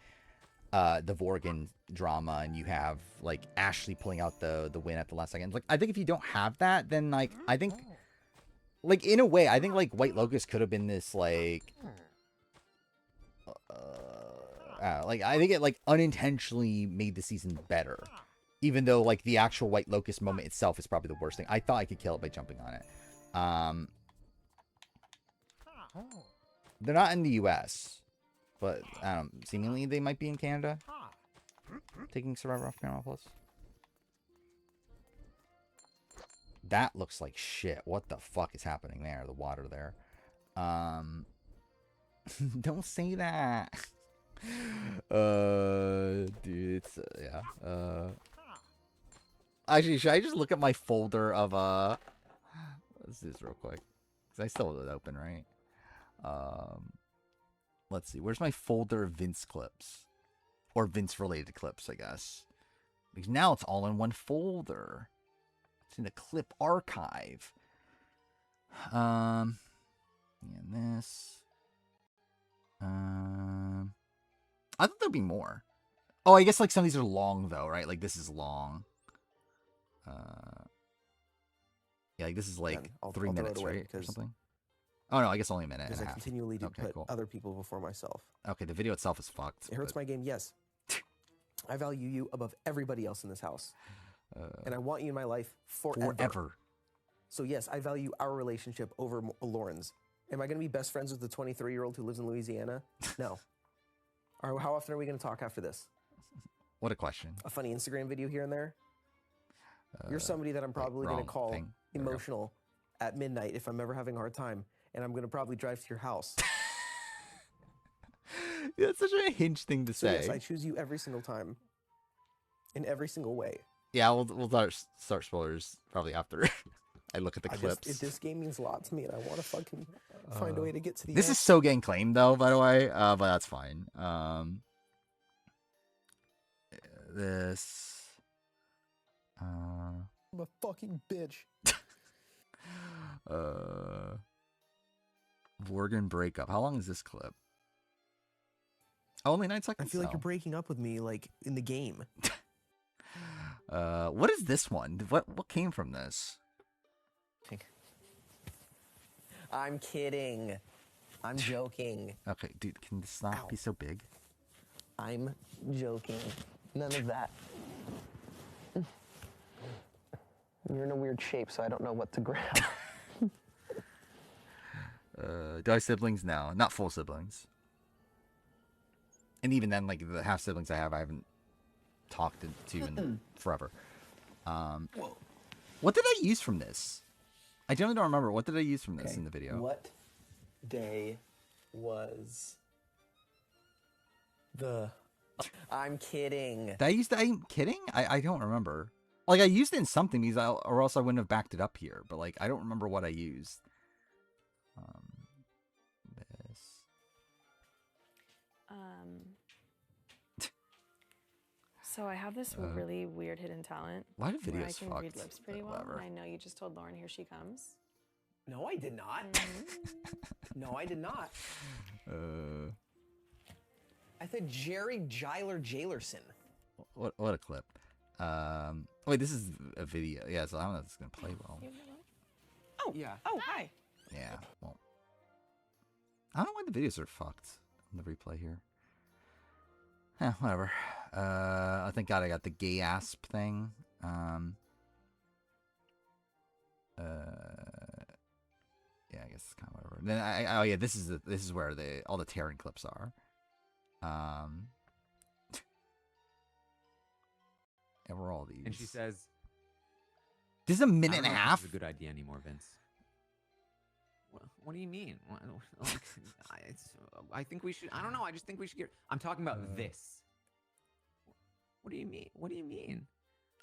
the Vorgan drama, and you have like Ashley pulling out the win at the last second. Like, I think if you don't have that, then like I think, like in a way, I think like White Locust could have been this like, like I think it like unintentionally made the season better, even though like the actual White Locust moment itself is probably the worst thing. I thought I could kill it by jumping on it. They're not in the U.S., but seemingly they might be in Canada. Taking Survivor off Paramount Plus. That looks like shit. What the fuck is happening there? The water there. Don't say that. Dude, it's yeah. Actually, should I just look at my folder of let's do this real quick. Cause I still have it open, right? Let's see. Where's my folder of Vince clips? Or Vince-related clips, I guess. Because now it's all in one folder. It's in the clip archive. And this. I thought there'd be more. Oh, I guess like some of these are long though, right? Like this is long. Yeah, like this is like I'll 3 throw it minutes, away right? Or because- something. Oh no, I guess only a minute and Because a I half. continually do Okay, put cool. other people before myself. Okay, the video itself is fucked. It hurts but- my game, yes. I value you above everybody else in this house. And I want you in my life forever. Forever. So yes, I value our relationship over Lauren's. Am I going to be best friends with the 23-year-old who lives in Louisiana? No. Or how often are we going to talk after this? What a question. A funny Instagram video here and there? You're somebody that I'm probably going wrong to call thing. There we go. emotional at midnight if I'm ever having a hard time. And I'm going to probably drive to your house. Yeah, it's such a Hinge thing to So say. yes, I choose you every single time. In every single way. Yeah, we'll start spoilers probably after I look at the clips. This game means a lot to me, and I want to fucking find a way to get to the This end. is so getting claimed though, by the way, but that's fine. This. I'm a fucking bitch. Vorgan breakup. How long is this clip? Oh, only 9 I seconds. feel like you're though. breaking up with me, like, in the game. What is this one? What came from this? I'm kidding. I'm joking. Okay, dude, can this not be so big? I'm joking. None of that. You're in a weird shape, so I don't know what to grab. Do I have siblings? No, not full siblings. And even then, like the half siblings I have, I haven't talked to in forever. What did I use from this? I generally don't remember. What did I use from this in the video? What day was the... I'm kidding. Did I use that? I'm kidding? I don't remember. Like I used it in something because or else I wouldn't have backed it up here. But like I don't remember what I used. This. So I have this really weird hidden talent. Why do where I videos can fucked? read lips pretty well. Whatever. And I know you just told Lauren, here she comes. No, I did not. No, I did not. I said Jerry Giler Jailerson. What a clip. Wait, this is a video. Yeah, so I don't know if it's gonna play well. Oh, Yeah. Oh, hi. Yeah, well, I don't know why the videos are fucked on the replay here. Yeah, whatever. I thank God I got the gay asp thing. Yeah, I guess it's kind of whatever. Then oh yeah, this is where all the tearing clips are. Yeah, where are all these? And she says, "This is a I minute don't and a know if half." this is a good idea anymore, Vince. What do you mean? Like, I think we should. I don't know. I just think we should get. I'm talking about this. What do you mean? What do you mean?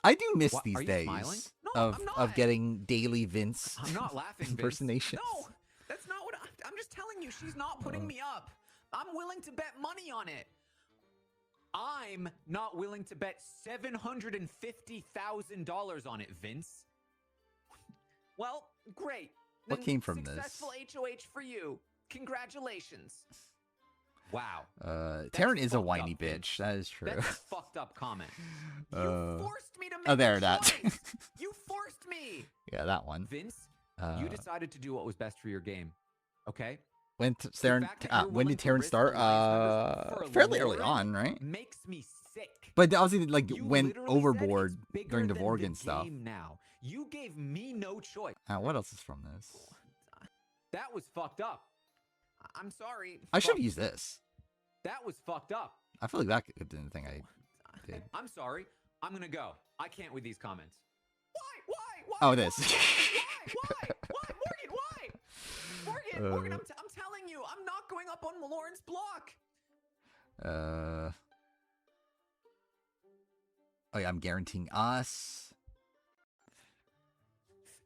I do miss What, these are you days smiling? No, of I'm not. of getting daily Vince I'm not laughing, Vince. impersonations. No, that's not what I'm just telling you. She's not putting me up. I'm willing to bet money on it. I'm not willing to bet $750,000 on it, Vince. Well, great. What Then came from this? Successful HOH for you. Congratulations. Wow. Taryn is a fucked whiny up, Vince. bitch. That is true. That's a fucked up comment. You forced me to make Oh, there, a that. choice. You forced me. Yeah, that one. Vince, you decided to do what was best for your game. Okay? When The Taryn, fact that you're when willing did to Taryn risk start? alliance members for Fairly early Lauren on, right? Makes me sick. But obviously, like, You went literally said overboard it's bigger during the than Vorgan stuff. game now. You gave me no choice. What else is from this? That was fucked up. I'm sorry. I should have used this. That was fucked up. I feel like that could have been the thing I did. I'm sorry. I'm gonna go. I can't with these comments. Why? Oh, this. Why? Morgan, Morgan, I'm telling you, I'm not going up on Lauren's block. Oh yeah, I'm guaranteeing us.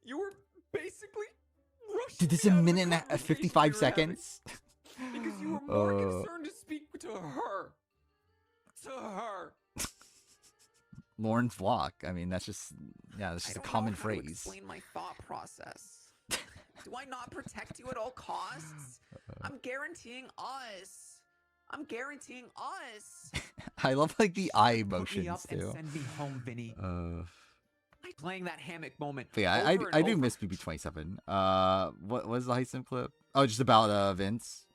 You were basically rushing Dude, this is me a out of the minute and conversation 55 we were having seconds. because you were more concerned to speak to her. To her. Lauren's block. I mean, that's just that's just a common phrase. To explain my thought process. Do I not protect you at all costs? I'm guaranteeing us. I love like the eye Put me emotions up and too. send me home, Vinny. Playing that hammock moment. But yeah, I do miss BB27. What was the Heisen clip? Oh, just about Vince.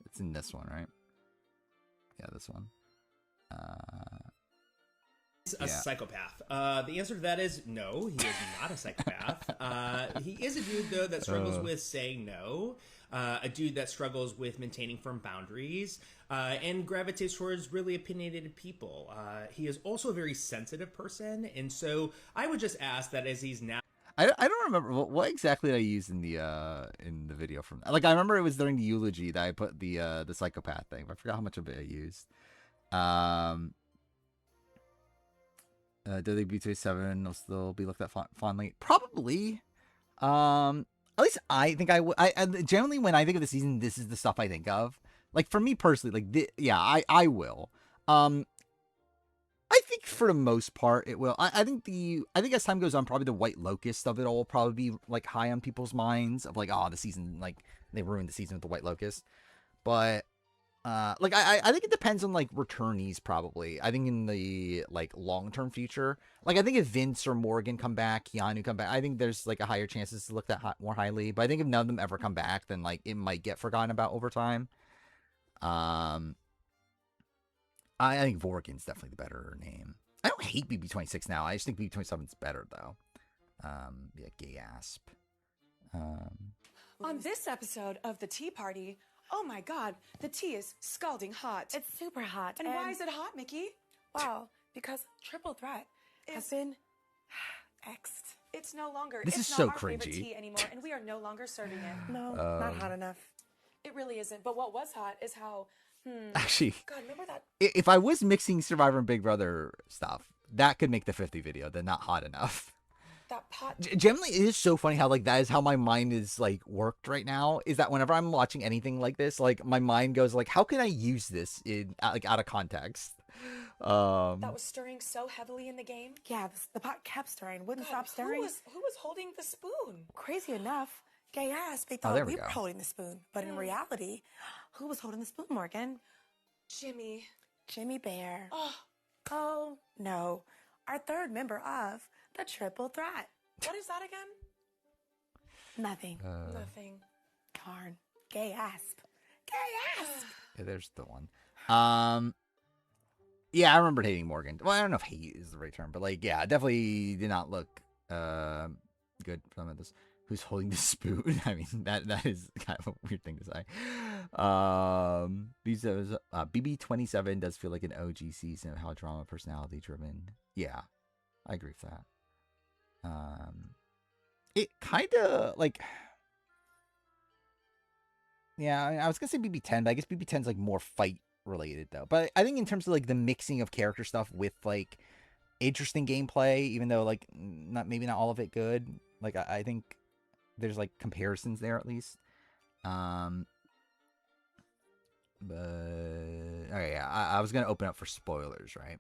It's in this one, right? Yeah, this one. A psychopath. The answer to that is no, he is not a psychopath. He is a dude, though, that struggles with saying no, a dude that struggles with maintaining firm boundaries, and gravitates towards really opinionated people. He is also a very sensitive person, and so I would just ask that as he's now... I don't remember what exactly I used in the video from like I remember it was during the eulogy that I put the psychopath thing, but I forgot how much of it I used. WB27 will still be looked at fondly. Probably. At least I think I would. I generally when I think of the season, this is the stuff I think of. Like for me personally, like I will. I think for the most part it will. I think as time goes on, probably the White Locust of it all will probably be like high on people's minds of like, oh, the season, like they ruined the season with the White Locust. But like I think it depends on like returnees probably. I think in the like long-term future, like I think if Vince or Morgan come back, Keanu come back, I think there's like a higher chances to look at more highly. But I think if none of them ever come back, then like it might get forgotten about over time. I think Vorgan's definitely the better name. I don't hate BB26 now. I just think BB27's better though. Yeah, gasp. On this episode of The Tea Party, oh my god, the tea is scalding hot. It's super hot. And why is it hot, Mickey? Well, because Triple Threat has been X'd. It's no longer. This it's is not so our favorite cringy. tea anymore, and we are no longer serving it. No, not hot enough. It really isn't. But what was hot is how. Actually, God, remember that? if I was mixing Survivor and Big Brother stuff, that could make the 50 video. They're not hot enough. That pot. Generally, it is so funny how like that is how my mind is like worked right now. Is that whenever I'm watching anything like this, like my mind goes like, how can I use this in like out of context? That was stirring so heavily in the game. Yeah, the pot kept stirring, wouldn't God, stop stirring. Who was holding the spoon? Crazy enough, gay ass, they there thought we we go. were holding the spoon. But in reality, who was holding the spoon, Morgan? Jimmy. Jimmy Bear. Oh, Oh, no. Our third member of the Triple Threat. what is that again? Nothing. Nothing. Darn. Gay asp. Gay asp. Yeah, there's the one. Yeah, I remember hating Morgan. Well, I don't know if hate is the right term, but like, yeah, definitely did not look good for them at this. Who's holding the spoon? I mean, that is kind of a weird thing to say. BB27 does feel like an OG season of how drama personality driven. Yeah, I agree with that. It kind of like, yeah, I was gonna say BB10, but I guess BB10's like more fight related though. But I think in terms of like the mixing of character stuff with like interesting gameplay, even though like maybe not all of it good, like I think there's like comparisons there at least. But okay, yeah, I was gonna open up for spoilers, right?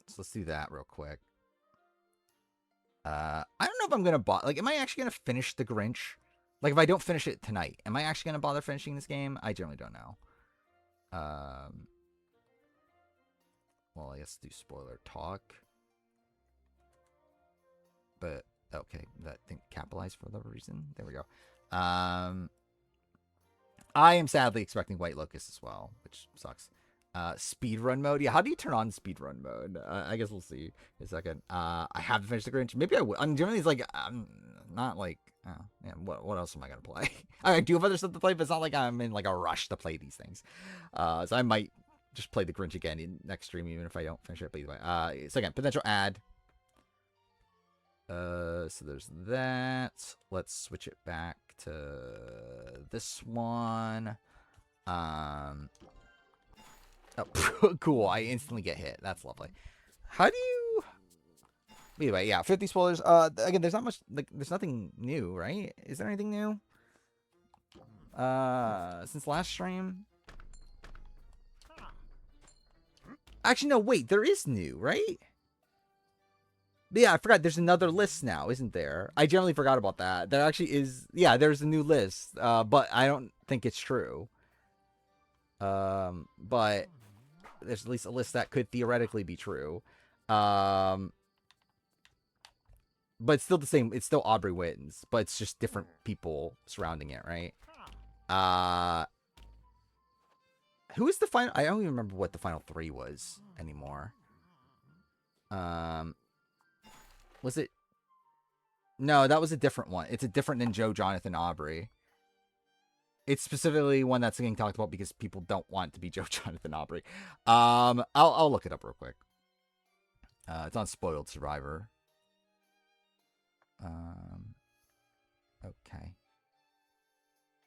So let's do that real quick. I don't know if I'm gonna like, am I actually gonna finish the Grinch? Like, if I don't finish it tonight, am I actually going to bother finishing this game? I generally don't know. Well, I guess do spoiler talk. But, okay, that thing capitalized for whatever reason. There we go. I am sadly expecting White Locust as well, which sucks. Speedrun mode. Yeah, how do you turn on speedrun mode? I guess we'll see in a second. I have to finish the Grinch. Maybe I will. I'm generally like, I'm not like, yeah, what else am I going to play? I do have other stuff to play, but it's not like I'm in like a rush to play these things. So I might just play the Grinch again in next stream, even if I don't finish it. But either way. So again, potential ad. So there's that. Let's switch it back to this one. Oh, cool. I instantly get hit. That's lovely. How do you... Anyway, yeah, 50 spoilers. Again, there's not much... Like, there's nothing new, right? Is there anything new? Since last stream? Actually, no, wait. There is new, right? But yeah, I forgot. There's another list now, isn't there? I generally forgot about that. There actually is... Yeah, there's a new list. But I don't think it's true. But... There's at least a list that could theoretically be true. But it's still the same. It's still Aubrey wins, but it's just different people surrounding it, right? Who is the final? I don't even remember what the final 3 was anymore. Was it? No, that was a different one. It's a different than Joe, Jonathan, Aubrey. It's specifically one that's getting talked about because people don't want to be Joe, Jonathan, Aubrey. I'll look it up real quick. It's on Spoiled Survivor. Okay.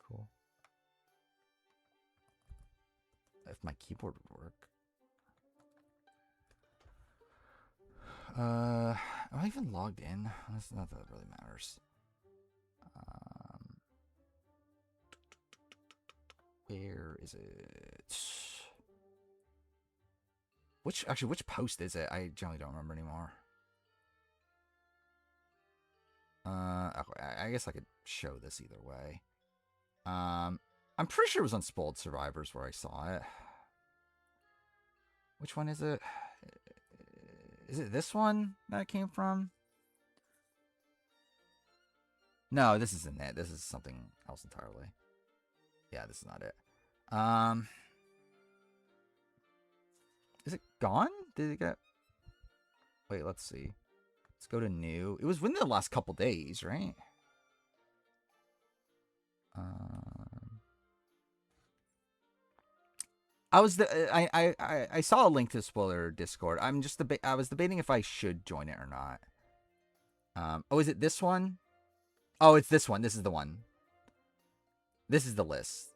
Cool. If my keyboard would work. Am I even logged in? That's not that it really matters. Where is it? Which post is it? I generally don't remember anymore. Okay, I guess I could show this either way. I'm pretty sure it was on Spoiled Survivors where I saw it. Which one is it? Is it this one that it came from? No, this isn't it. This is something else entirely. Yeah, this is not it. Is it gone? Did it get... Wait, let's see. Let's go to new. It was within the last couple days, right? I saw a link to spoiler Discord. I was debating if I should join it or not. Oh, is it this one? Oh, it's this one. This is the one. This is the list.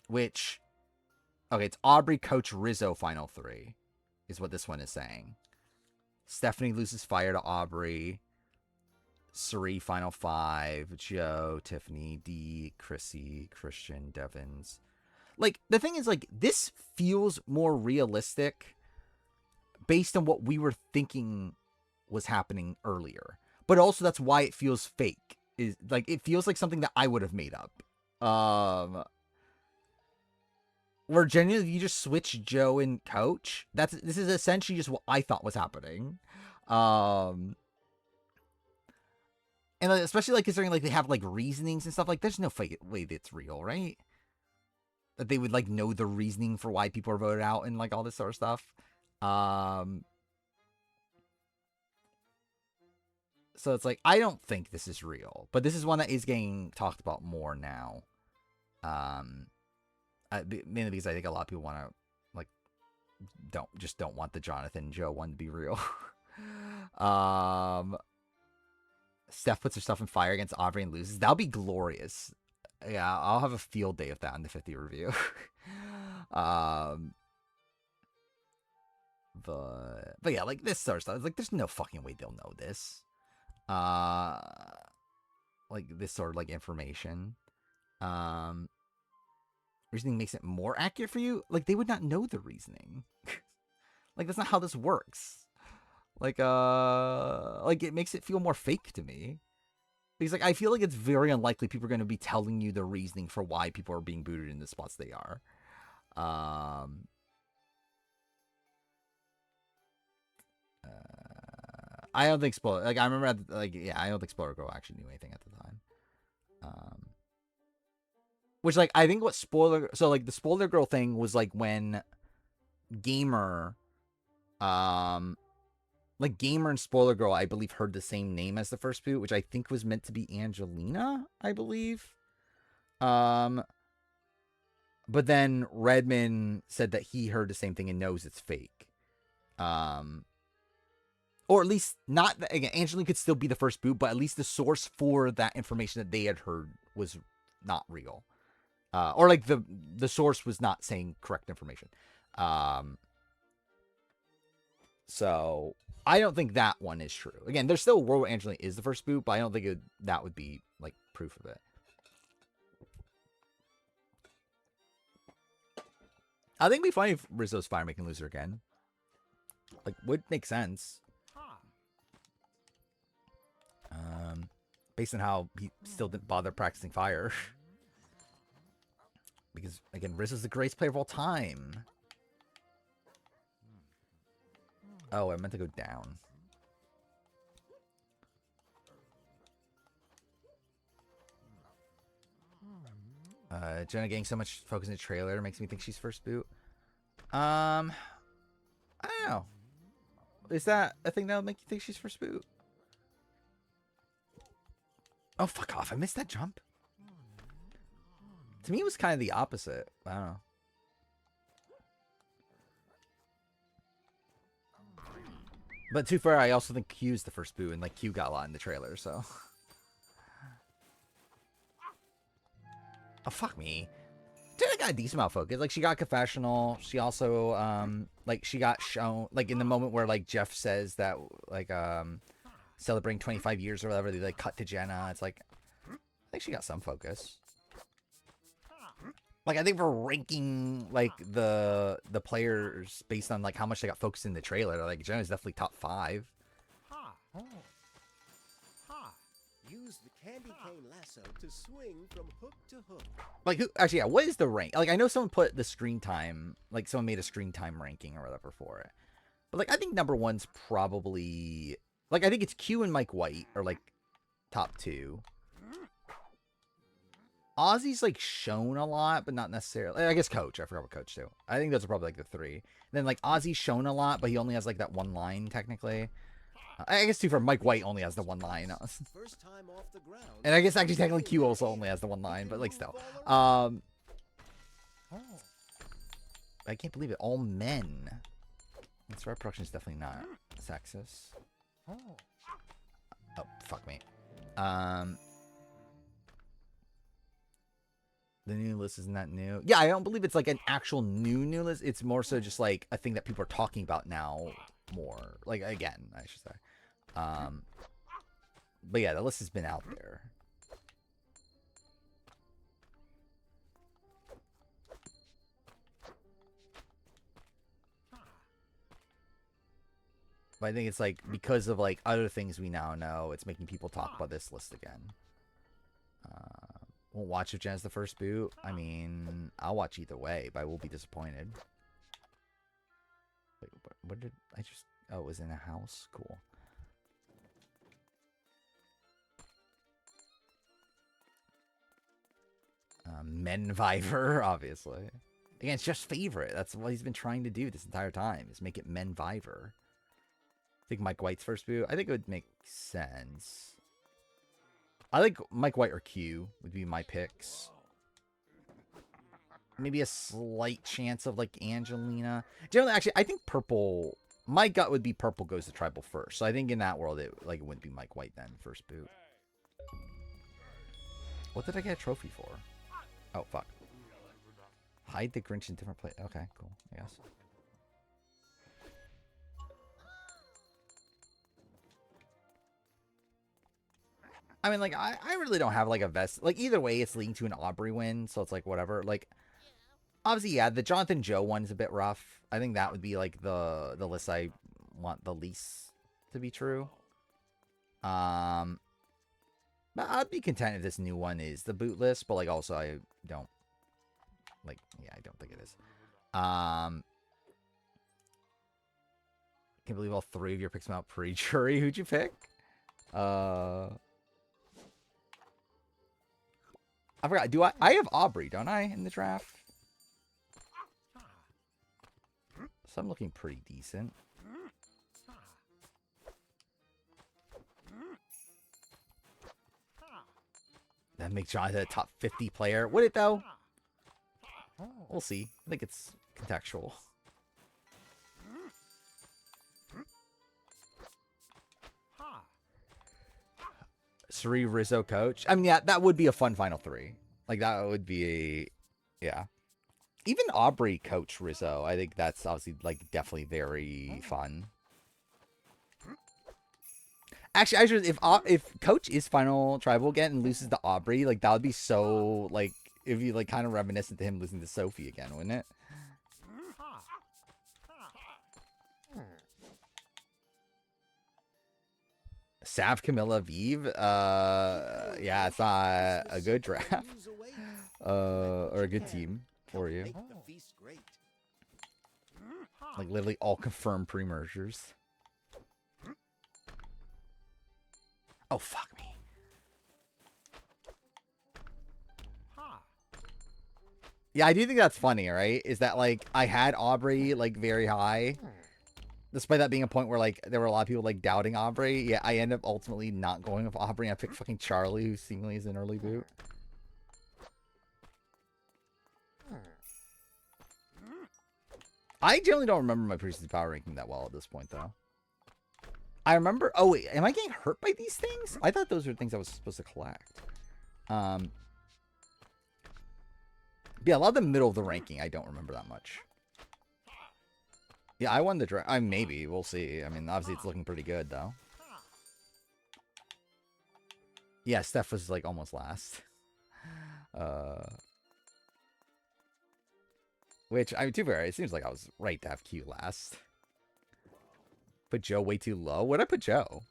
Which, okay, it's Aubrey, Coach, Rizzo, final 3, is what this one is saying. Stephanie loses fire to Aubrey. Suri, final 5. Joe, Tiffany, Dee, Chrissy, Christian, Devins. Like, the thing is, like, this feels more realistic based on what we were thinking was happening earlier. But also, that's why it feels fake. Is like, it feels like something that I would have made up. Where genuinely you just switch Joe and Coach. This is essentially just what I thought was happening. And like, especially like considering like they have like reasonings and stuff, like there's no fake way that's real, right? That they would like know the reasoning for why people are voted out and like all this sort of stuff. So it's like, I don't think this is real, but this is one that is getting talked about more now. Mainly because I think a lot of people want to, like, don't want the Jonathan and Joe one to be real. Steph puts herself in fire against Aubrey and loses. That'll be glorious. Yeah, I'll have a field day of that in the 50 review. But yeah, like this sort of stuff. Like, there's no fucking way they'll know this. Like this sort of like information. Reasoning makes it more accurate for you. Like, they would not know the reasoning. Like, that's not how this works. Like it makes it feel more fake to me. Because like I feel like it's very unlikely people are going to be telling you the reasoning for why people are being booted in the spots they are. I don't think spoiler. Like I remember, I don't think Spoiler Girl actually knew anything at the time. Which like I think what spoiler. So like the Spoiler Girl thing was like when Gamer, like Gamer and Spoiler Girl, I believe heard the same name as the first boot, which I think was meant to be Angelina, I believe. But then Redmond said that he heard the same thing and knows it's fake. Or at least not, again, Angelina could still be the first boot, but at least the source for that information that they had heard was not real. Or like the source was not saying correct information. So I don't think that one is true. Again, there's still a world where Angelina is the first boot, but I don't think that would be like proof of it. I think it'd be funny if Rizzo's fire making loser again. Like, would make sense. Based on how he still didn't bother practicing fire. Because, again, Rizzo's the greatest player of all time. Oh, I meant to go down. Jenna getting so much focus in the trailer makes me think she's first boot. I don't know. Is that a thing that would make you think she's first boot? Oh, fuck off. I missed that jump. To me, it was kind of the opposite. I don't know. But to be fair, I also think Q's the first boot, and like Q got a lot in the trailer, so. Oh, fuck me. Jenna got a decent amount of focus. Like, she got confessional. She also, like, she got shown, like, in the moment where, like, Jeff says that, like, celebrating 25 years or whatever, they, like, cut to Jenna. It's like, I think she got some focus. Like, I think for ranking, like, the players based on, like, how much they got focused in the trailer, like, Jenna's definitely top 5. Use the candy cane lasso to swing from hook to hook. Like, who, actually, yeah, what is the rank? Like, I know someone put the screen time, like, someone made a screen time ranking or whatever for it. But, like, I think number one's probably, like, I think it's Q and Mike White are, like, top 2. Ozzy's, like, shown a lot, but not necessarily. I guess Coach. I forgot what Coach, too. I think those are probably, like, the 3. And then, like, Ozzy's shown a lot, but he only has, like, that one line, technically. I guess, too, for Mike White only has the one line. First time off the ground. And I guess, actually, technically, Q also only has the one line, but, like, still. I can't believe it. All men. This Red Production is definitely not sexist. Oh, fuck me. The new list isn't that new. Yeah, I don't believe it's like an actual new list. It's more so just like a thing that people are talking about now more. Like, again, I should say. But yeah, the list has been out there. But I think it's like because of like other things we now know, it's making people talk about this list again. Won't watch if Jen's the first boot. I mean, I'll watch either way, but I will be disappointed. Wait, what did I just... Oh, it was in a house? Cool. Menviver, obviously. Again, it's just favorite. That's what he's been trying to do this entire time, is make it Menviver. I think Mike White's first boot. I think it would make sense. I think Mike White or Q would be my picks. Maybe a slight chance of, like, Angelina. Generally, actually, I think Purple... My gut would be Purple goes to Tribal first. So I think in that world, it wouldn't be Mike White then, first boot. What did I get a trophy for? Oh, fuck. Hide the Grinch in different place. Okay, cool, I guess. I mean, like, I really don't have, like, a vest. Like, either way, it's leading to an Aubrey win, so it's, like, whatever. Like, obviously, yeah, the Jonathan Joe one is a bit rough. I think that would be, like, the list I want the least to be true. But I'd be content if this new one is the boot list, but like also I don't like. Yeah, I don't think it is. Can't believe all three of your picks come out pre-jury. Who'd you pick? I forgot. Do I have Aubrey, don't I, in the draft? So I'm looking pretty decent. That makes Jonathan a top 50 player. Would it, though? We'll see. I think it's contextual. Sri Rizzo coach. I mean, yeah, that would be a fun final three. Like, that would be a... Yeah. Even Aubrey coach Rizzo. I think that's obviously, like, definitely very fun. Actually, if Coach is final tribal again and loses to Aubrey, like, that would be so, like, it'd be, like, kind of reminiscent to him losing to Sophie again, wouldn't it? Sav, Camilla, Vive? Yeah, it's not a good draft. Or a good team for you. Make the feast great. Like, literally all confirmed pre-mergers. Oh, fuck me. Yeah, I do think that's funny, right? Is that, like, I had Aubrey, like, very high. Despite that being a point where, like, there were a lot of people, like, doubting Aubrey. Yeah, I end up ultimately not going with Aubrey. I picked fucking Charlie, who seemingly is an early boot. I generally don't remember my preseason power ranking that well at this point, though. I remember... Oh, wait. Am I getting hurt by these things? I thought those were things I was supposed to collect. Yeah, a lot of the middle of the ranking, I don't remember that much. Yeah, I won the draft. Maybe. We'll see. I mean, obviously, it's looking pretty good, though. Yeah, Steph was, like, almost last. Which, I mean, to be fair, it seems like I was right to have Q last. Put Joe way too low? Where'd I put Joe?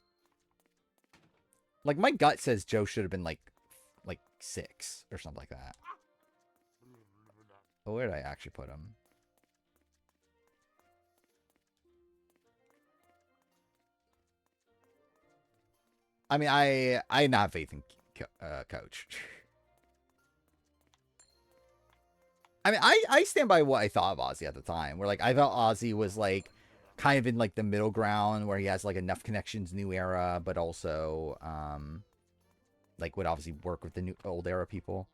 Like, my gut says Joe should have been, like 6 or something like that. Oh, where did I actually put him? I mean, I had not faith in Coach. I mean, I stand by what I thought of Ozzy at the time. Where, like, I thought Ozzy was, like, kind of in, like, the middle ground where he has, like, enough connections, new era, but also, like, would obviously work with the new old era people.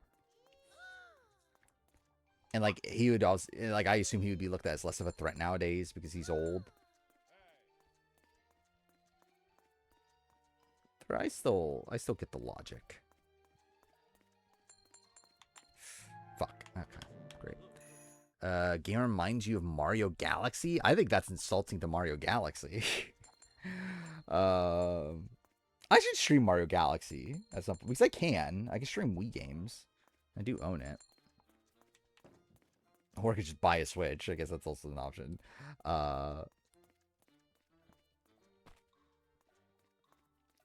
And, like, he would also, like, I assume he would be looked at as less of a threat nowadays because he's old. But I still get the logic. Fuck. Okay, great. Game reminds you of Mario Galaxy? I think that's insulting to Mario Galaxy. I should stream Mario Galaxy at some point. Because I can stream Wii games. I do own it. Or I could just buy a Switch. I guess that's also an option.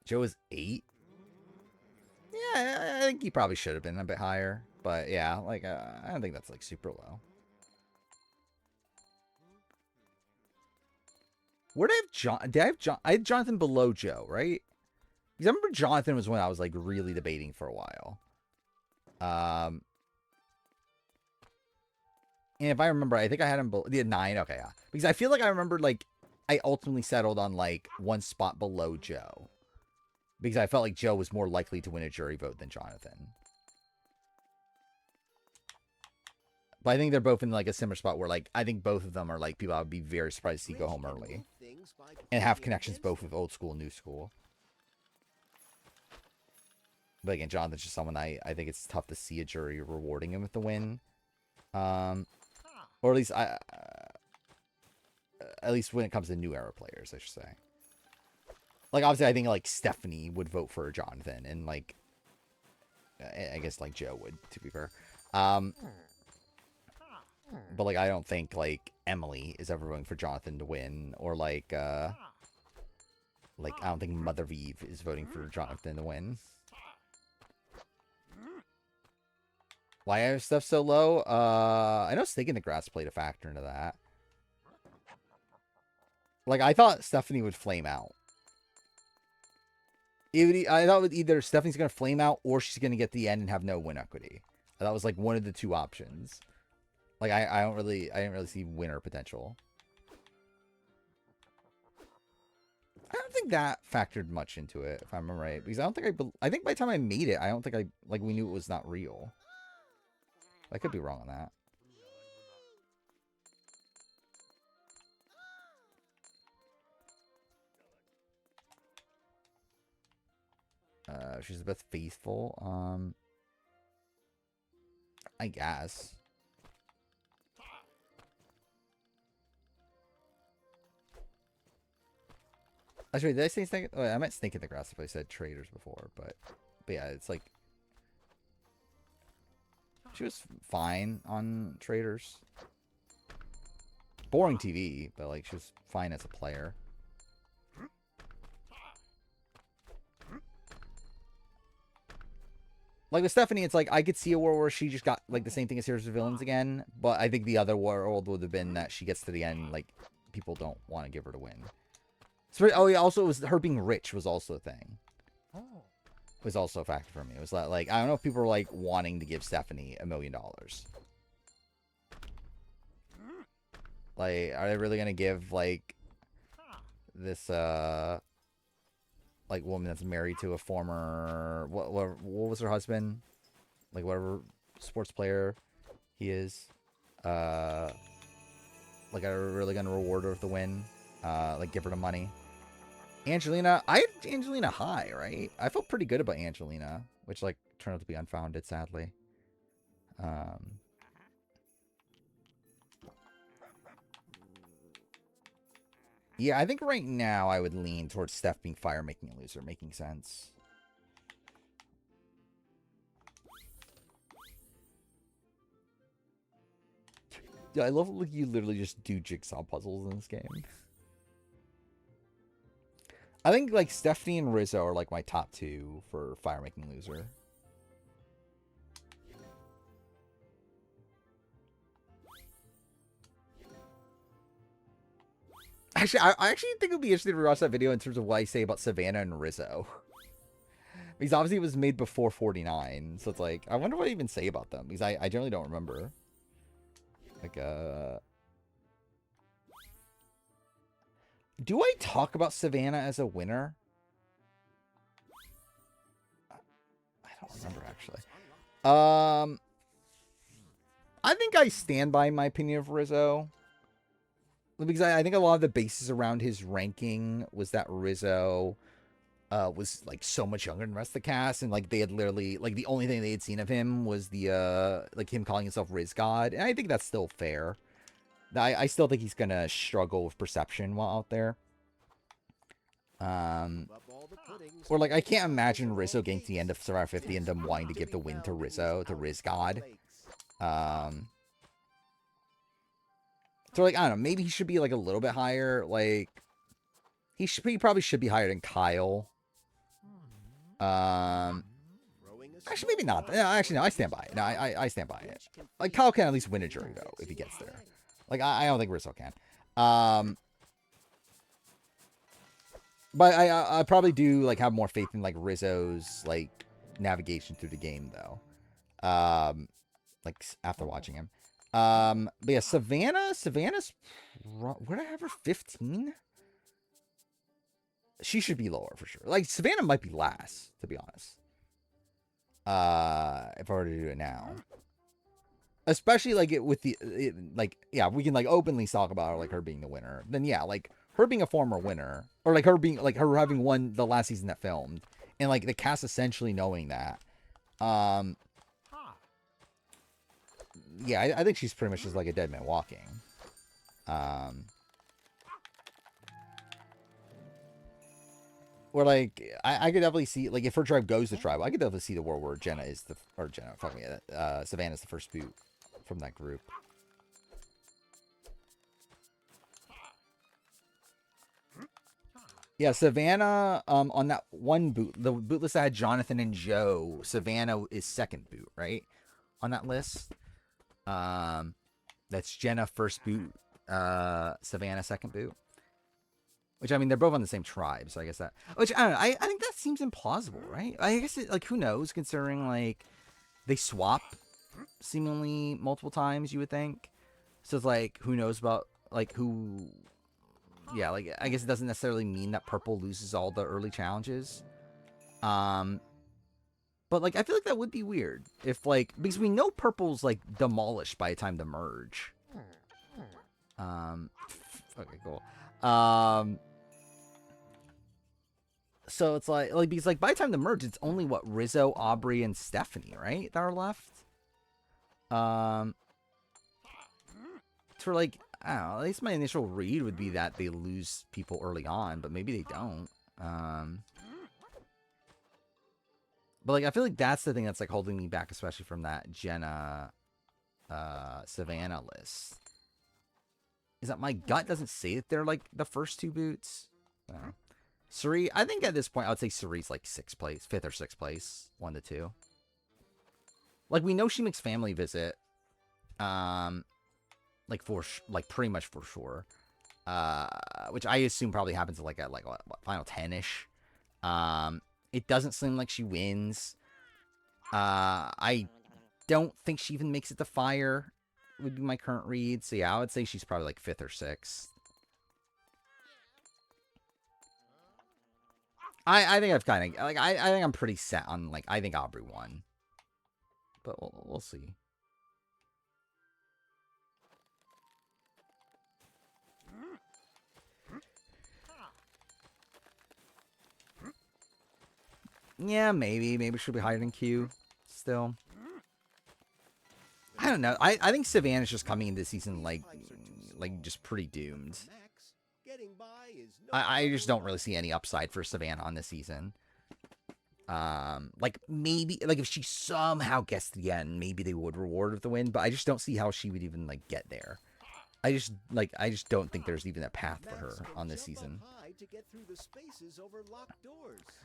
Joe is 8? Yeah, I think he probably should have been a bit higher. But yeah, like, I don't think that's, like, super low. Where did I have John? Did I have John? I had Jonathan below Joe, right? Because I remember Jonathan was when I was, like, really debating for a while. And if I remember, I think I had him below... Yeah, 9, okay, yeah. Because I feel like I remember, like, I ultimately settled on, like, one spot below Joe. Because I felt like Joe was more likely to win a jury vote than Jonathan. But I think they're both in, like, a similar spot where, like, I think both of them are, like, people I would be very surprised to see go home early. And have connections both with old school and new school. But again, Jonathan's just someone I think it's tough to see a jury rewarding him with the win. Or at least, at least when it comes to new era players, I should say. Like, obviously, I think, like, Stephanie would vote for Jonathan. And, like, I guess, like, Joe would, to be fair. But, like, I don't think, like, Emily is ever voting for Jonathan to win. Or, like, Like, I don't think Mother of Eve is voting for Jonathan to win. Why are stuff so low? I know Snake in the Grass played a factor into that. Like, I thought Stephanie would flame out. I thought either Stephanie's going to flame out or she's going to get to the end and have no win equity. That was like one of the two options. Like, I didn't really see winner potential. I don't think that factored much into it, if I'm right. Because I don't think I think by the time I made it, I don't think we knew it was not real. I could be wrong on that. She's the best faithful. I guess. Actually, did I say snake? Oh, I meant snake in the grass if I said traders before, but yeah, it's like she was fine on traders. Boring TV, but like she was fine as a player. Like with Stephanie, it's like I could see a world where she just got like the same thing as Heroes of Villains again, but I think the other world would have been that she gets to the end, like people don't want to give her to win. So, oh yeah, also it was her being rich was also a thing. Oh, was also a factor for me. It was like I don't know if people were like wanting to give Stephanie $1 million. Like, are they really gonna give like this like woman that's married to a former what was her husband, like whatever sports player he is, like are really gonna reward her with the win, like give her the money? Angelina, I had Angelina high, right? I felt pretty good about Angelina, which like turned out to be unfounded, sadly. Yeah, I think right now I would lean towards Steph being fire, making a loser, making sense. Yeah, I love like you literally just do jigsaw puzzles in this game. I think like Stephanie and Rizzo are like my top two for fire, making loser. Actually, I actually think it would be interesting to rewatch that video in terms of what I say about Savannah and Rizzo. Because obviously it was made before 49, so it's like, I wonder what I even say about them, because I generally don't remember. Like, do I talk about Savannah as a winner? I don't remember, actually. I think I stand by my opinion of Rizzo. Because I think a lot of the basis around his ranking was that Rizzo was like so much younger than the rest of the cast, and like they had literally like the only thing they had seen of him was the like him calling himself Riz God, and I think that's still fair. I still think he's gonna struggle with perception while out there. Or like I can't imagine Rizzo getting to the end of Survivor 50 and them wanting to give the win to Rizzo, to Riz God. So, like, I don't know. Maybe he should be, like, a little bit higher. Like, he probably should be higher than Kyle. Actually, maybe not. No, actually, no, I stand by it. No, I stand by it. Like, Kyle can at least win a jury, though, if he gets there. Like, I don't think Rizzo can. But I probably do, like, have more faith in, like, Rizzo's, like, navigation through the game, though. Like, after watching him. But yeah, Savannah's, where did I have her? 15? She should be lower for sure. Like, Savannah might be last, to be honest. If I were to do it now. Especially, like, like, yeah, we can, like, openly talk about her, like, her being the winner. Then, yeah, like, her being a former winner. Or, like, her being, like, her having won the last season that filmed. And, like, the cast essentially knowing that. Yeah, I think she's pretty much just like a dead man walking. Or like, I could definitely see, like, if her tribe goes to tribe, I could definitely see the world where Jenna is the, or Jenna, fuck me, Savannah's the first boot from that group. Yeah, Savannah, on that one boot, the boot list that had Jonathan and Joe, Savannah is second boot, right? On that list. That's Jenna first boot, Savannah second boot. Which, I mean, they're both on the same tribe, so I guess that... Which, I don't know, I think that seems implausible, right? I guess, like, who knows, considering, like, they swap seemingly multiple times, you would think. So it's like, who knows about, like, who... Yeah, like, I guess it doesn't necessarily mean that purple loses all the early challenges. But, like, I feel like that would be weird. If, like, because we know purple's, like, demolished by the time the merge. Okay, cool. So it's like, because, like, by the time the merge, it's only, what, Rizzo, Aubrey, and Stephanie, right, that are left? So, like, I don't know, at least my initial read would be that they lose people early on, but maybe they don't. But, like, I feel like that's the thing that's, like, holding me back, especially from that Jenna, Savannah list. Is that my gut doesn't say that they're, like, the first two boots? I don't know. Suri, I think at this point, I would say Suri's, like, 6th place, 5th or 6th place, 1 to 2. Like, we know she makes family visit, like, pretty much for sure. Which I assume probably happens at, like, what, final 10-ish. It doesn't seem like she wins. I don't think she even makes it to fire, would be my current read. So, yeah, I would say she's probably, like, 5th or 6th. I think I've kind of, like, I think I'm pretty set on, like, I think Aubrey won. But we'll see. Yeah, maybe. Maybe she'll be higher than Q still. I don't know. I think Savannah's just coming into the season, like just pretty doomed. I just don't really see any upside for Savannah on this season. Like, maybe, like, if she somehow gets to the end, maybe they would reward her with the win, but I just don't see how she would even, like, get there. I just don't think there's even a path for her on this season.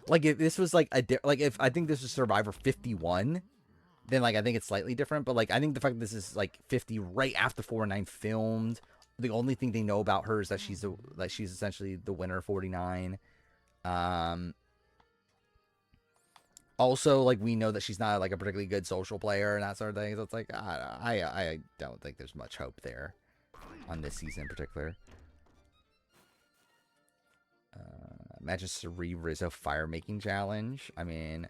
Like, if this was, like, if I think this was Survivor 51, then, like, I think it's slightly different, but, like, I think the fact that this is, like, 50 right after 49 filmed, the only thing they know about her is that she's essentially the winner of 49. Also, like, we know that she's not, like, a particularly good social player and that sort of thing. So it's like, I don't think there's much hope there on this season in particular. Imagine Suri Rizzo fire making challenge. I mean,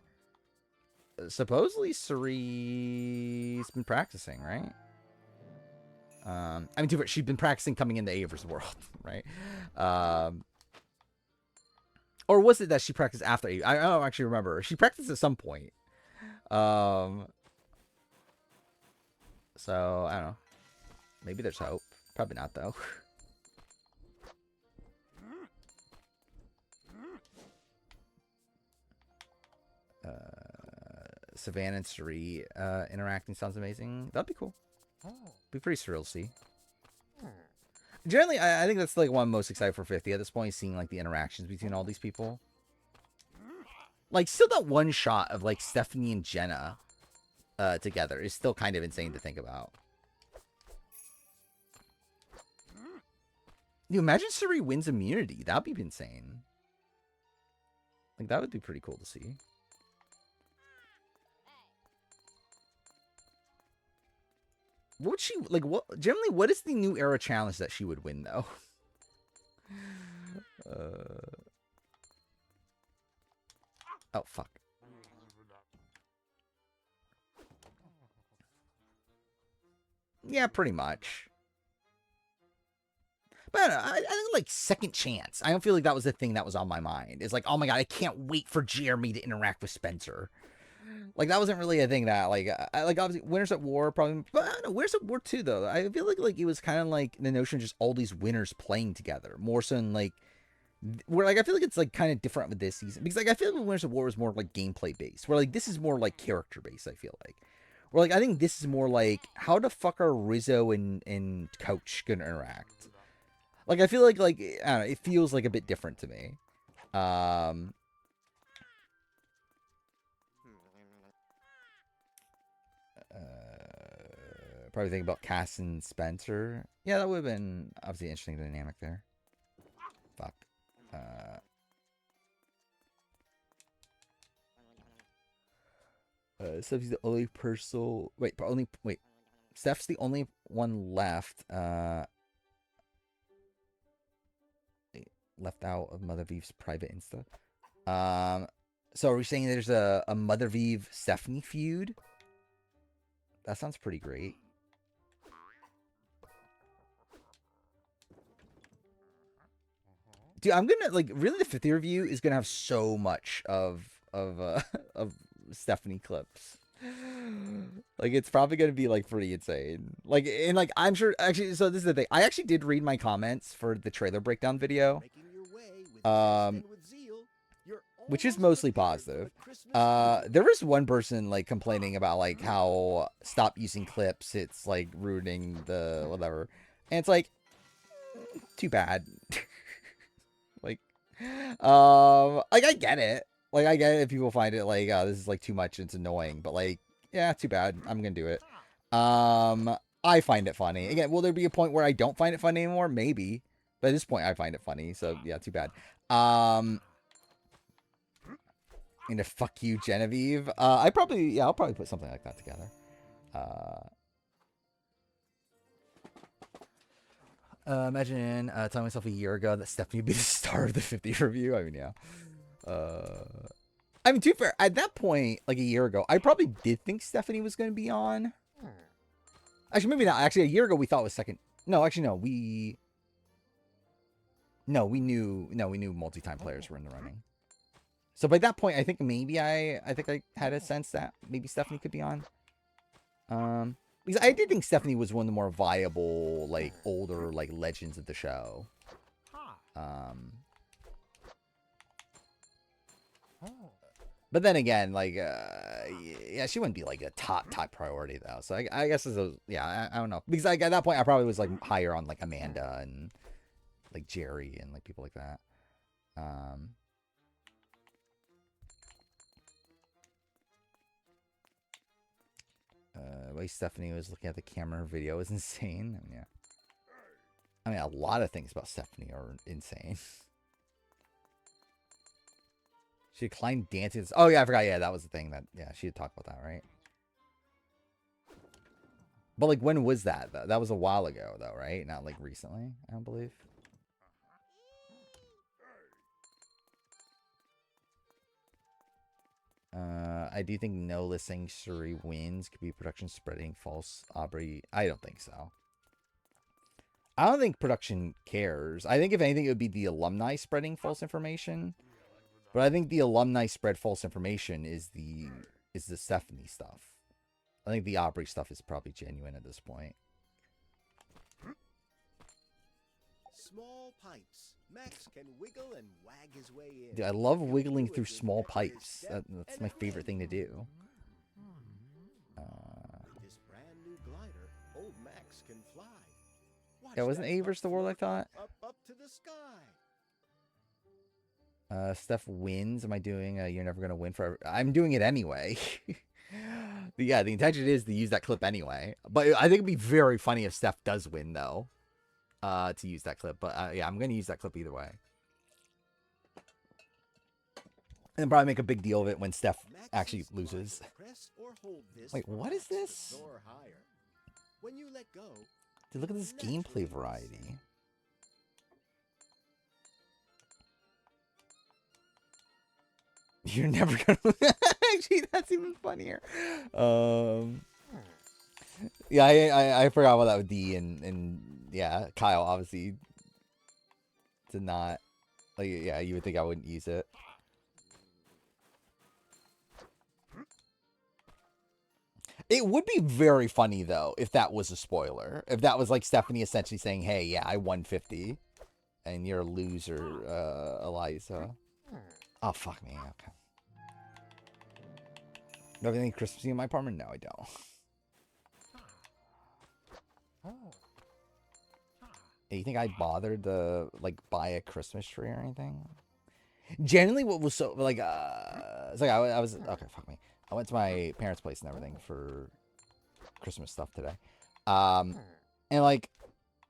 supposedly Suri's been practicing, right? I mean, she's been practicing coming into Ava's world, right? Or was it that she practiced after Ava? I don't actually remember. She practiced at some point. So, I don't know. Maybe there's hope. Probably not, though. Savannah and Suri interacting sounds amazing. That'd be cool. Be pretty surreal to see. Generally, I think that's, like, one I'm most excited for 50 at this point, seeing, like, the interactions between all these people. Like, still that one shot of, like, Stephanie and Jenna together is still kind of insane to think about. You imagine Suri wins immunity. That'd be insane. Like, that would be pretty cool to see. What would she, like, generally, what is the new era challenge that she would win, though? Oh, fuck. Yeah, pretty much. But I think, like, second chance. I don't feel like that was the thing that was on my mind. It's like, oh my god, I can't wait for Jeremy to interact with Spencer. Like, that wasn't really a thing that, like, obviously, Winners at War probably, but I don't know, Winners at War 2, though, I feel like it was kind of like the notion of just all these winners playing together, more so than, like, where, like, I feel like it's, like, kind of different with this season, because, like, I feel like Winners at War was more, like, gameplay-based, where, like, this is more, like, character-based, I feel like. Where, like, I think this is more, like, how the fuck are Rizzo and Coach gonna interact? Like, I feel like, I don't know, it feels, like, a bit different to me. Um, probably think about Cass and Spencer. Yeah, that would have been obviously an interesting dynamic there. Fuck. Steph's the only person. Wait. Steph's the only one left. Left out of Mother Vive's private Insta. So are we saying there's a Mother Vive Stephanie feud? That sounds pretty great. Dude, I'm gonna like really the 50 review is gonna have so much of of Stephanie clips. Like it's probably gonna be like pretty insane. Like and like I'm sure actually so this is the thing. I actually did read my comments for the trailer breakdown video. Which is mostly positive. There was one person like complaining about like how stop using clips, it's like ruining the whatever. And it's like too bad. like I get it. Like I get it if people find it like this is like too much, it's annoying, but like yeah, too bad. I'm gonna do it. I find it funny. Again, will there be a point where I don't find it funny anymore? Maybe. But at this point I find it funny, so yeah, too bad. Into fuck you, Genevieve. I'll probably put something like that together. Imagine telling myself a year ago that Stephanie would be the star of the 50 review. I mean, yeah. I mean, to be fair, at that point, like a year ago, I probably did think Stephanie was going to be on. Actually, maybe not. Actually, a year ago, we thought it was second. No, actually, no. We knew multi-time players were in the running. So by that point, I think maybe I had a sense that maybe Stephanie could be on. Because I did think Stephanie was one of the more viable, like, older, like, legends of the show. But then again, like, yeah, she wouldn't be, like, a top priority, though. So I guess this is, yeah, I don't know. Because, like, at that point, I probably was, like, higher on, like, Amanda and, like, Jerry and, like, people like that. The way Stephanie was looking at the camera video is insane. I mean, yeah. I mean, a lot of things about Stephanie are insane. She declined dances. Oh, yeah, I forgot. Yeah, that was the thing that, yeah, she had talked about that, right? But, like, when was that, though? That was a while ago, though, right? Not, like, recently, I don't believe. I do think no listing Shuri wins. Could be production spreading false Aubrey. I don't think so. I don't think production cares. I think if anything, it would be the alumni spreading false information. But I think the alumni spread false information is the Stephanie stuff. I think the Aubrey stuff is probably genuine at this point. Small pipes. Max can wiggle and wag his way in. Dude, I love wiggling through small pipes. That's my favorite thing to do. This brand new glider, old Max can fly. Yeah, wasn't A versus the World, I thought? Up to the sky. Steph wins. Am I doing You're Never Gonna Win Forever? I'm doing it anyway. Yeah, the intention is to use that clip anyway. But I think it'd be very funny if Steph does win, though. To use that clip. But yeah, I'm going to use that clip either way. And probably make a big deal of it when Steph actually loses. Wait, what is this? When you let go, Dude, look at this gameplay variety. You're never gonna actually, that's even funnier. Yeah, I forgot about that with D and yeah, Kyle obviously did not, like, yeah, you would think I wouldn't use it. It would be very funny though if that was a spoiler. If that was like Stephanie essentially saying, "Hey, yeah, I won 50 and you're a loser, Eliza." Oh, fuck me. Okay. Do everything Christmassy in my apartment? No, I don't. Hey, you think I bothered to, like, buy a Christmas tree or anything? Generally, what was so like, it's like I was okay. Fuck me. I went to my parents' place and everything for Christmas stuff today. And like,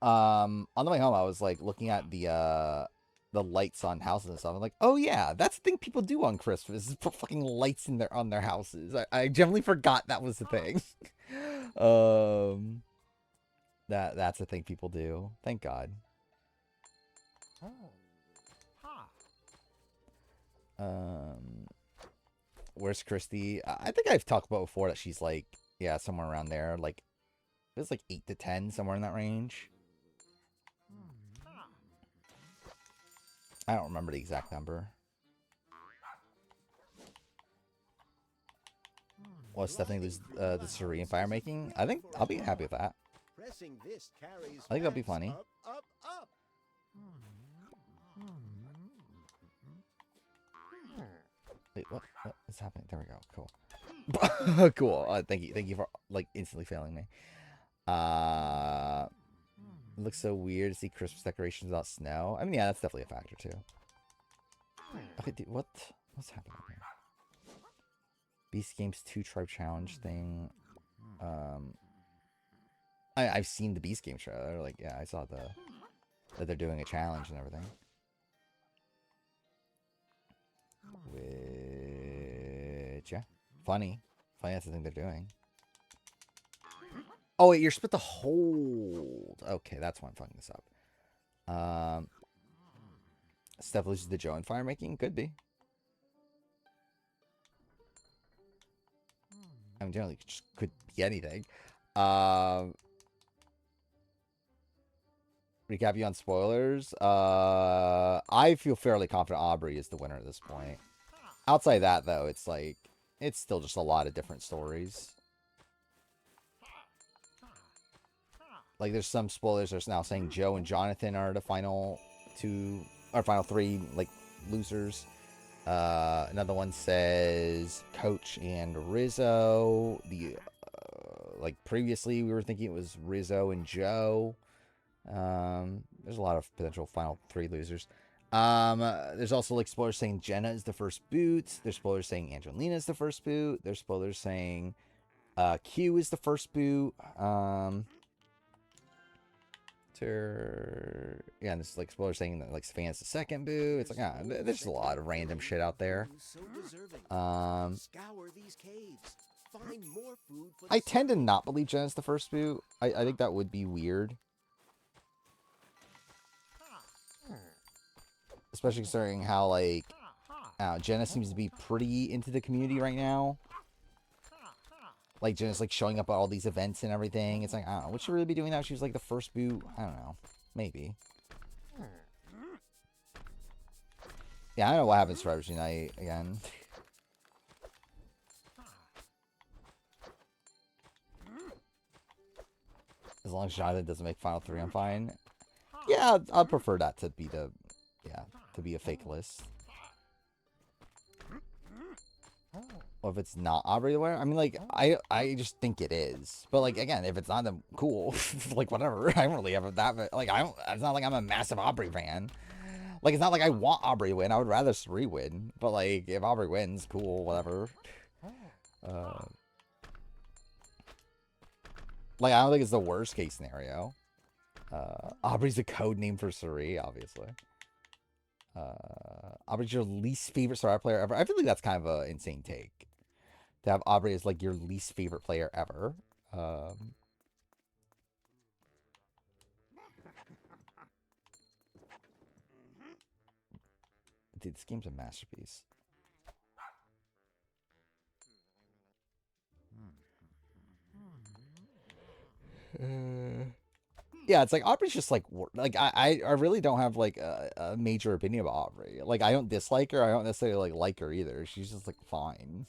on the way home, I was like looking at the lights on houses and stuff. I'm like, oh yeah, that's the thing people do on Christmas is put fucking lights in on their houses. I generally forgot that was the thing. That's the thing people do. Thank God. Where's Christy? I think I've talked about before that she's like, yeah, somewhere around there. Like, it was like 8 to 10, somewhere in that range. I don't remember the exact number. Well, Stephanie lose the Surrey and fire making. I think I'll be happy with that. Pressing this carries I think that'll be maps funny. Up, up, up. Wait, what is happening? There we go. Cool. Cool. Thank you for like instantly failing me. It looks so weird to see Christmas decorations without snow. I mean, yeah, that's definitely a factor too. Okay, dude, what's happening here? Beast Games 2 Tribe Challenge thing. I've seen the Beast Games trailer. Like, yeah, I saw that they're doing a challenge and everything. Which, yeah, funny. That's the thing they're doing. Oh wait, you're split the hold. Okay, that's why I'm fucking this up. Steph loses the Joe and fire making. Could be. I mean, generally, just could be anything. Recap you on spoilers. I feel fairly confident Aubrey is the winner at this point. Outside of that, though, it's like, it's still just a lot of different stories. Like, there's some spoilers that are now saying Joe and Jonathan are the final three, like, losers. Another one says Coach and Rizzo. Like, previously we were thinking it was Rizzo and Joe. There's a lot of potential final three losers. There's also, like, spoilers saying Jenna is the first boot. There's spoilers saying Angelina is the first boot. There's spoilers saying Q is the first boot. Yeah, and there's like spoilers saying that like Savannah's the second boo. It's like, there's just a lot of random shit out there. Scour these caves. Find more food for I tend to not believe Jenna's the first boo. I think that would be weird. Especially considering how like Jenna seems to be pretty into the community right now. Like, Jenna's, like, showing up at all these events and everything. It's like, I don't know. Would she really be doing that if she was, like, the first boot? I don't know. Maybe. Yeah, I don't know what happens to Survivor Night again. As long as Jonathan doesn't make Final 3, I'm fine. Yeah, I'd prefer that to be the... Yeah, to be a fake list. Or if it's not Aubrey the winner, I mean, like, I just think it is. But, like, again, if it's not, then cool. Like, whatever. I don't really have that. But, like, it's not like I'm a massive Aubrey fan. Like, it's not like I want Aubrey to win. I would rather Sri win. But, like, if Aubrey wins, cool, whatever. Like, I don't think it's the worst case scenario. Aubrey's a code name for Suri, obviously. Aubrey's your least favorite Survivor player ever. I feel like that's kind of an insane take. To have Aubrey as, like, your least favorite player ever. Dude, this game's a masterpiece. Yeah, it's like Aubrey's just like I really don't have like a major opinion about Aubrey. Like, I don't dislike her. I don't necessarily like her either. She's just like fine.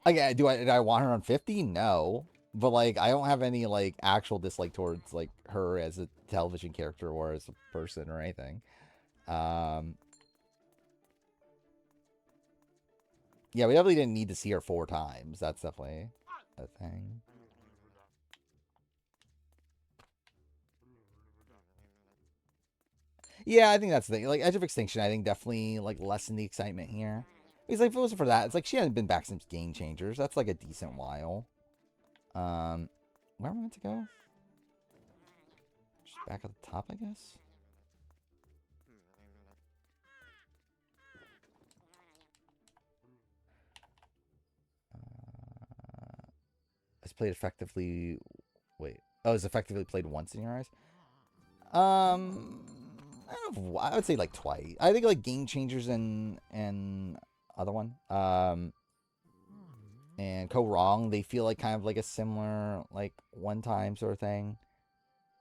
Like, do I want her on 50? No, but like I don't have any like actual dislike towards like her as a television character or as a person or anything. Yeah, we definitely didn't need to see her 4 times. That's definitely a thing. Yeah, I think that's the thing. Like Edge of Extinction, I think definitely like lessened the excitement here. Because like if it wasn't for that, it's like she hadn't been back since Game Changers. That's like a decent while. Where am I meant to go? Just back at the top, I guess. It's played effectively. Wait. Oh, it's effectively played once in your eyes? I don't know. I would say like twice. I think like Game Changers and other one. And Co Wrong, they feel like kind of like a similar like one time sort of thing.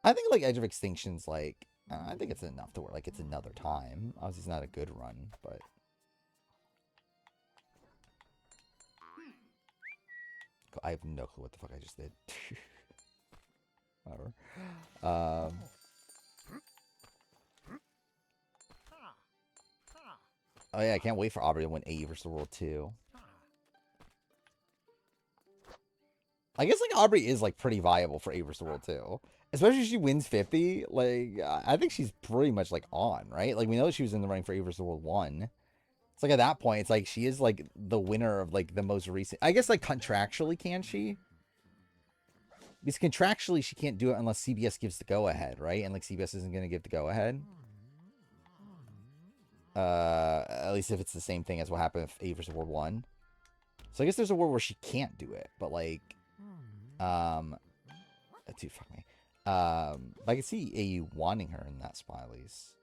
I think like Edge of Extinction's like I think it's enough to where like it's another time. Obviously, it's not a good run, but I have no clue what the fuck I just did. Whatever. Oh yeah, I can't wait for Aubrey to win AE versus the World 2. I guess like Aubrey is like pretty viable for AE versus the World 2. Especially if she wins 50. Like I think she's pretty much like on, right? Like we know she was in the running for AE versus the World 1. It's like at that point, it's like she is like the winner of like the most recent. I guess like contractually can she? Because contractually she can't do it unless CBS gives the go ahead, right? And like CBS isn't going to give the go ahead. At least if it's the same thing as what happened with AE versus World 1. So I guess there's a world where she can't do it, but like, dude, fuck me. I can see AU wanting her in that spot at least.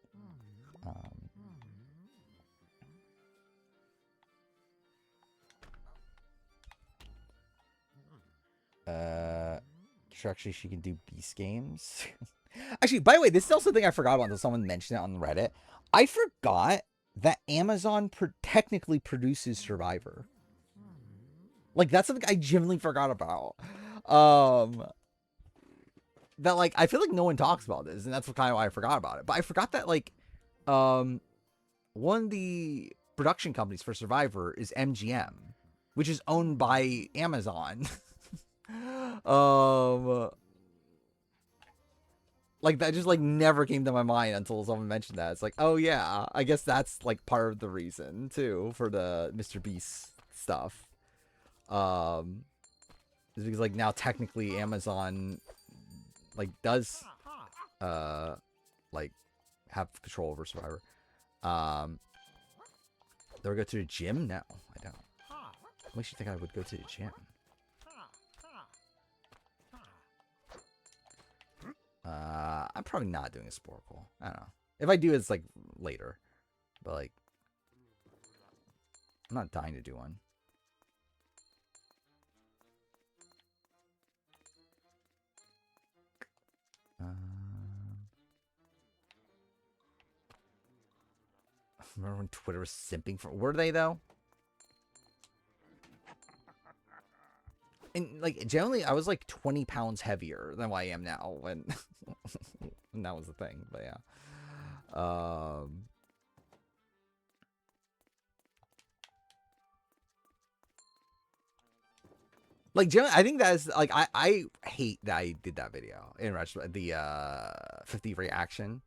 Actually, she can do Beast games. Actually, by the way, this is also something I forgot about until someone mentioned it on Reddit. I forgot that Amazon technically produces Survivor. Like, that's something I genuinely forgot about. That, like, I feel like no one talks about this, and that's kind of why I forgot about it. But I forgot that, like, one of the production companies for Survivor is MGM, which is owned by Amazon. Like that just like never came to my mind until someone mentioned that. It's like, oh yeah, I guess that's like part of the reason too for the Mr. Beast stuff. Is because like now technically Amazon like does like have control over Survivor. Do I go to the gym? No, I don't. What makes you think I would go to the gym? I'm probably not doing a Sporkle. I don't know. If I do, it's like later. But like, I'm not dying to do one. Remember when Twitter was simping for? Were they though? And like generally, I was like 20 pounds heavier than what I am now when, when that was the thing. But yeah, like generally, I think that is like I hate that I did that video in retrospect. The 50 reaction.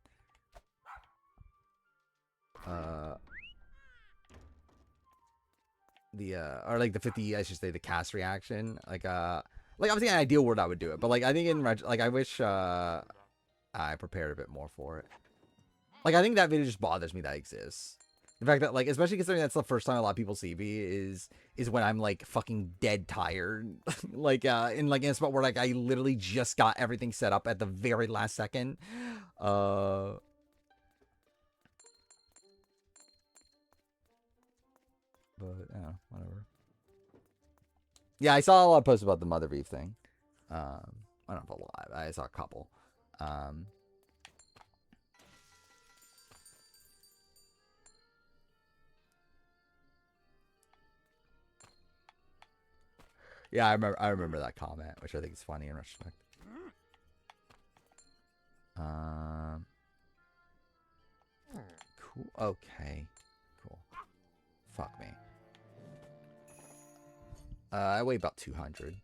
Or like the 50, I should say, the cast reaction. Like obviously an ideal word I would do it, but like I think like I wish I prepared a bit more for it. Like I think that video just bothers me that exists. The fact that like, especially considering that's the first time a lot of people see me is when I'm like fucking dead tired. Like in a spot where like I literally just got everything set up at the very last second. But yeah, whatever. Yeah, I saw a lot of posts about the mother beef thing. I don't know if a lot. I saw a couple. Yeah, I remember that comment, which I think is funny in retrospect. Cool. Okay. Cool. Fuck me. I weigh about 200.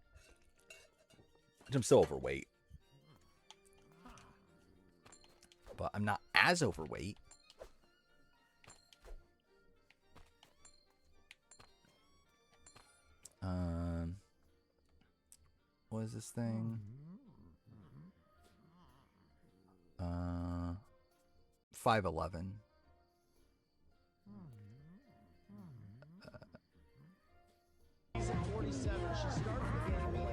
Which I'm still overweight. but I'm not as overweight. What is this thing? 5'11".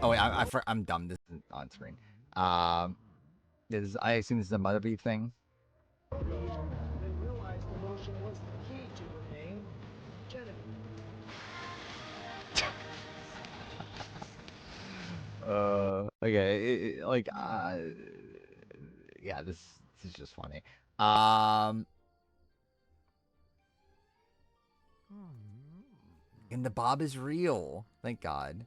Oh wait, I'm dumb. This is on screen. I assume this is a Mother Beef thing. Okay, yeah, this is just funny. And the Bob is real. Thank God.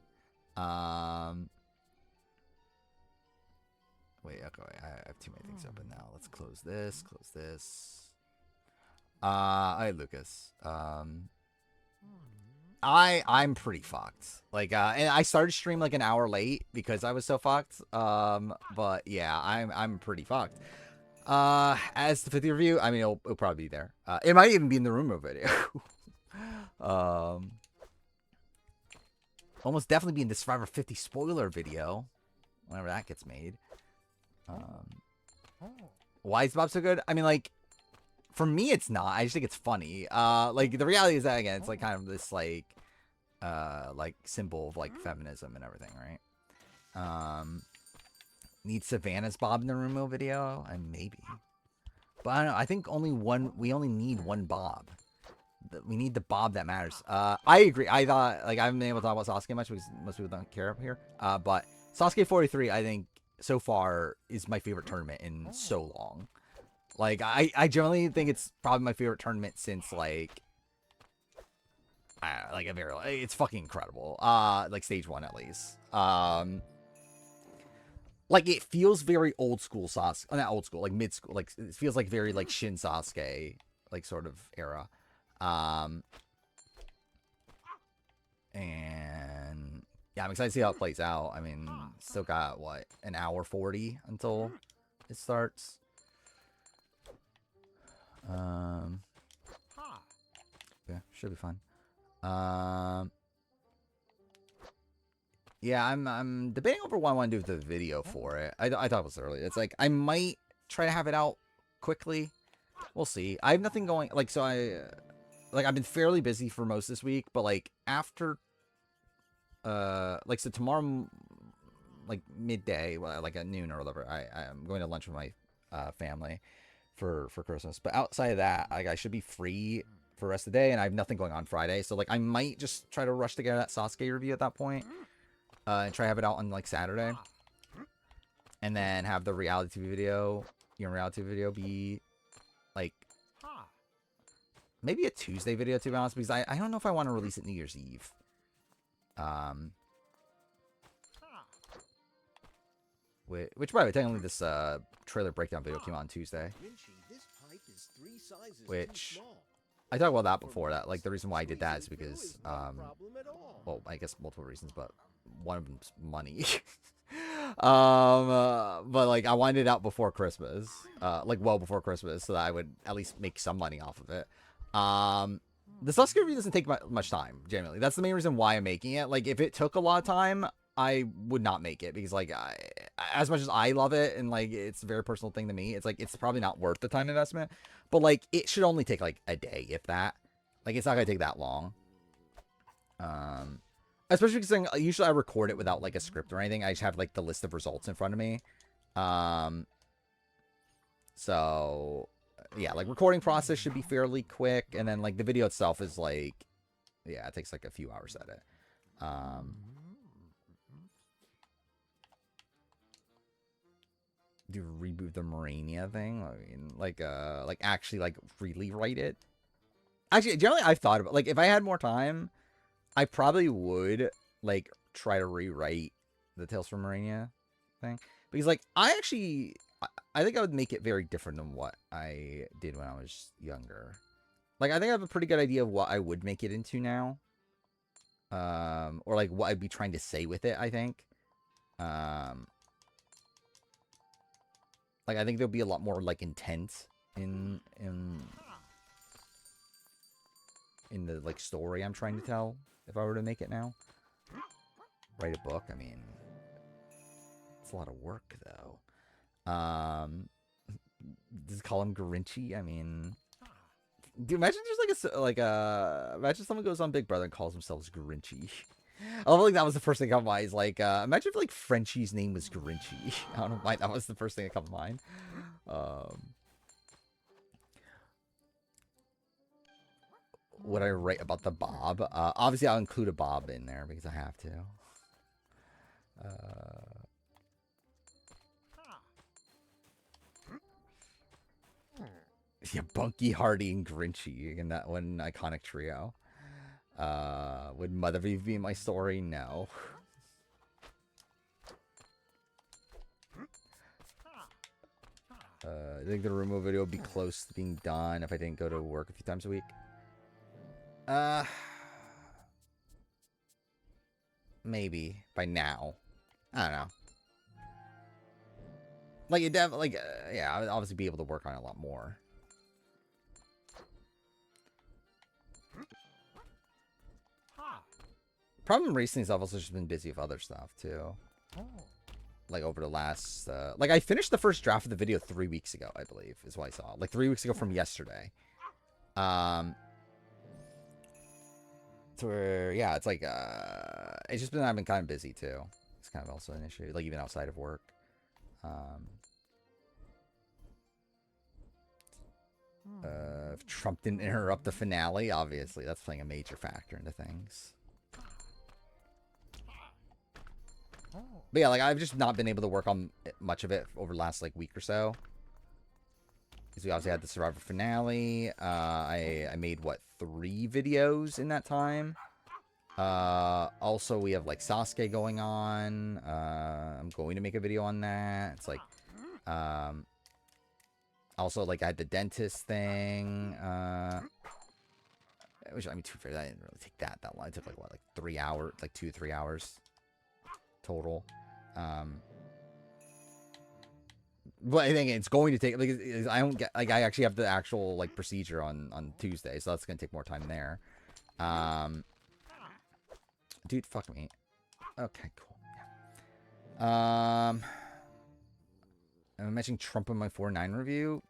Wait, okay, I have too many things open now. Let's close this, close this. Hi, Lucas. I'm pretty fucked. Like, and I started stream like an hour late because I was so fucked. But yeah, I'm pretty fucked. As the 50 review, I mean, it'll probably be there. It might even be in the Rumor video. Almost definitely be in the Survivor 50 spoiler video whenever that gets made. Why is Bob so good? I mean, like, for me, it's not. I just think it's funny. Like, the reality is that, again, it's, like, kind of this, like symbol of, like, feminism and everything, right? Need Savannah's Bob in the Rumo video? And maybe. But I don't know. I think we only need one Bob. We need the Bob that matters. I agree. I thought, like, I haven't been able to talk about Sasuke much because most people don't care up here. But Sasuke 43, I think, so far, is my favorite tournament in so long. Like, I generally think it's probably my favorite tournament since, like, it's fucking incredible. Like, stage 1, at least. Like, it feels very old school Sasuke. Not old school, like, mid school. Like, it feels like very, like, Shin Sasuke, like, sort of era. And yeah, I'm excited to see how it plays out. I mean, still got what, an hour 40 until it starts. Yeah, should be fun. Yeah, I'm debating over what I want to do with the video for it. I thought it was early. It's like I might try to have it out quickly. We'll see. I have nothing going. Like, so I've been fairly busy for most this week, but like after, like, so tomorrow, like midday, like at noon or whatever, I'm going to lunch with my family for Christmas. But outside of that, like, I should be free for the rest of the day, and I have nothing going on Friday. So like I might just try to rush to get that Sasuke review at that point, and try to have it out on like Saturday, and then have the reality TV video, reality video be like maybe a Tuesday video, to be honest, because I don't know if I want to release it New Year's Eve. Which by the way, technically this trailer breakdown video came out on Tuesday. Which I talked about that before. That, like, the reason why I did that is because well, I guess multiple reasons, but one of them's money. But like I wanted it out before Christmas, like well before Christmas, so that I would at least make some money off of it. The Sasuke review doesn't take much time, generally. That's the main reason why I'm making it. Like, if it took a lot of time, I would not make it, because like as much as I love it and like it's a very personal thing to me, it's like it's probably not worth the time investment. But like it should only take like a day, if that. Like, it's not gonna take that long. Especially because usually I record it without like a script or anything. I just have like the list of results in front of me. So yeah, like recording process should be fairly quick, and then like the video itself is like, yeah, it takes like a few hours at it. Do reboot the Morania thing? I mean, like actually like really write it. Actually, generally I've thought about, like, if I had more time, I probably would like try to rewrite the Tales from Morania thing, because like I think I would make it very different than what I did when I was younger. Like, I think I have a pretty good idea of what I would make it into now. Or like what I'd be trying to say with it, I think. Like, I think there'll be a lot more, like, intent in the, like, story I'm trying to tell if I were to make it now. Write a book, I mean, it's a lot of work, though. Just call him Grinchy, I mean... Dude, imagine just imagine someone goes on Big Brother and calls themselves Grinchy. I don't think that was the first thing that came to mind. Is like, imagine if like Frenchie's name was Grinchy. I don't know why that was the first thing that came to mind. Would I write about the Bob? Obviously, I'll include a Bob in there because I have to. Yeah, Bunky, Hardy, and Grinchy in that one iconic trio. Would Mothervee be my story? No. I think the removal video would be close to being done if I didn't go to work a few times a week. Maybe by now. I don't know. Like, yeah, I would obviously be able to work on it a lot more. Problem recently is I've also just been busy with other stuff too. Like over the last, like I finished the first draft of the video 3 weeks ago, I believe, is what I saw. Like 3 weeks ago from yesterday. So yeah, it's like, it's just been, I've been kind of busy too. It's kind of also an issue, like even outside of work. If Trump didn't interrupt the finale, obviously that's playing a major factor into things. But yeah, like I've just not been able to work on much of it over the last like week or so. Because we obviously had the Survivor finale. I made what, 3 videos in that time. Also we have like Sasuke going on. I'm going to make a video on that. It's like, also like I had the dentist thing. Which, I mean, to be fair, that didn't really take that long. It took like what, like 3 hours, like 2 to 3 hours total. But I think it's going to take, like, I don't get, like, I actually have the actual like procedure on Tuesday, so that's gonna take more time there. Dude, fuck me. Okay, cool. Yeah. I'm mentioning Trump in my 4-9 review.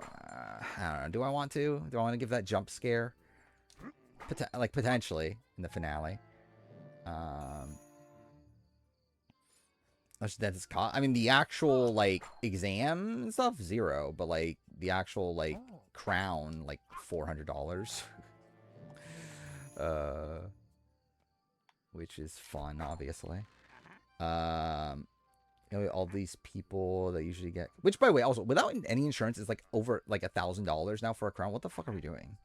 I don't know. Do I want to? Do I want to give that jump scare? Like potentially in the finale. Dentist cost. I mean, the actual like exam and stuff, 0, but like the actual like crown, like $400. Which is fun, obviously. You know, all these people that usually get, which by the way, also without any insurance is like over like $1,000 now for a crown. What the fuck are we doing?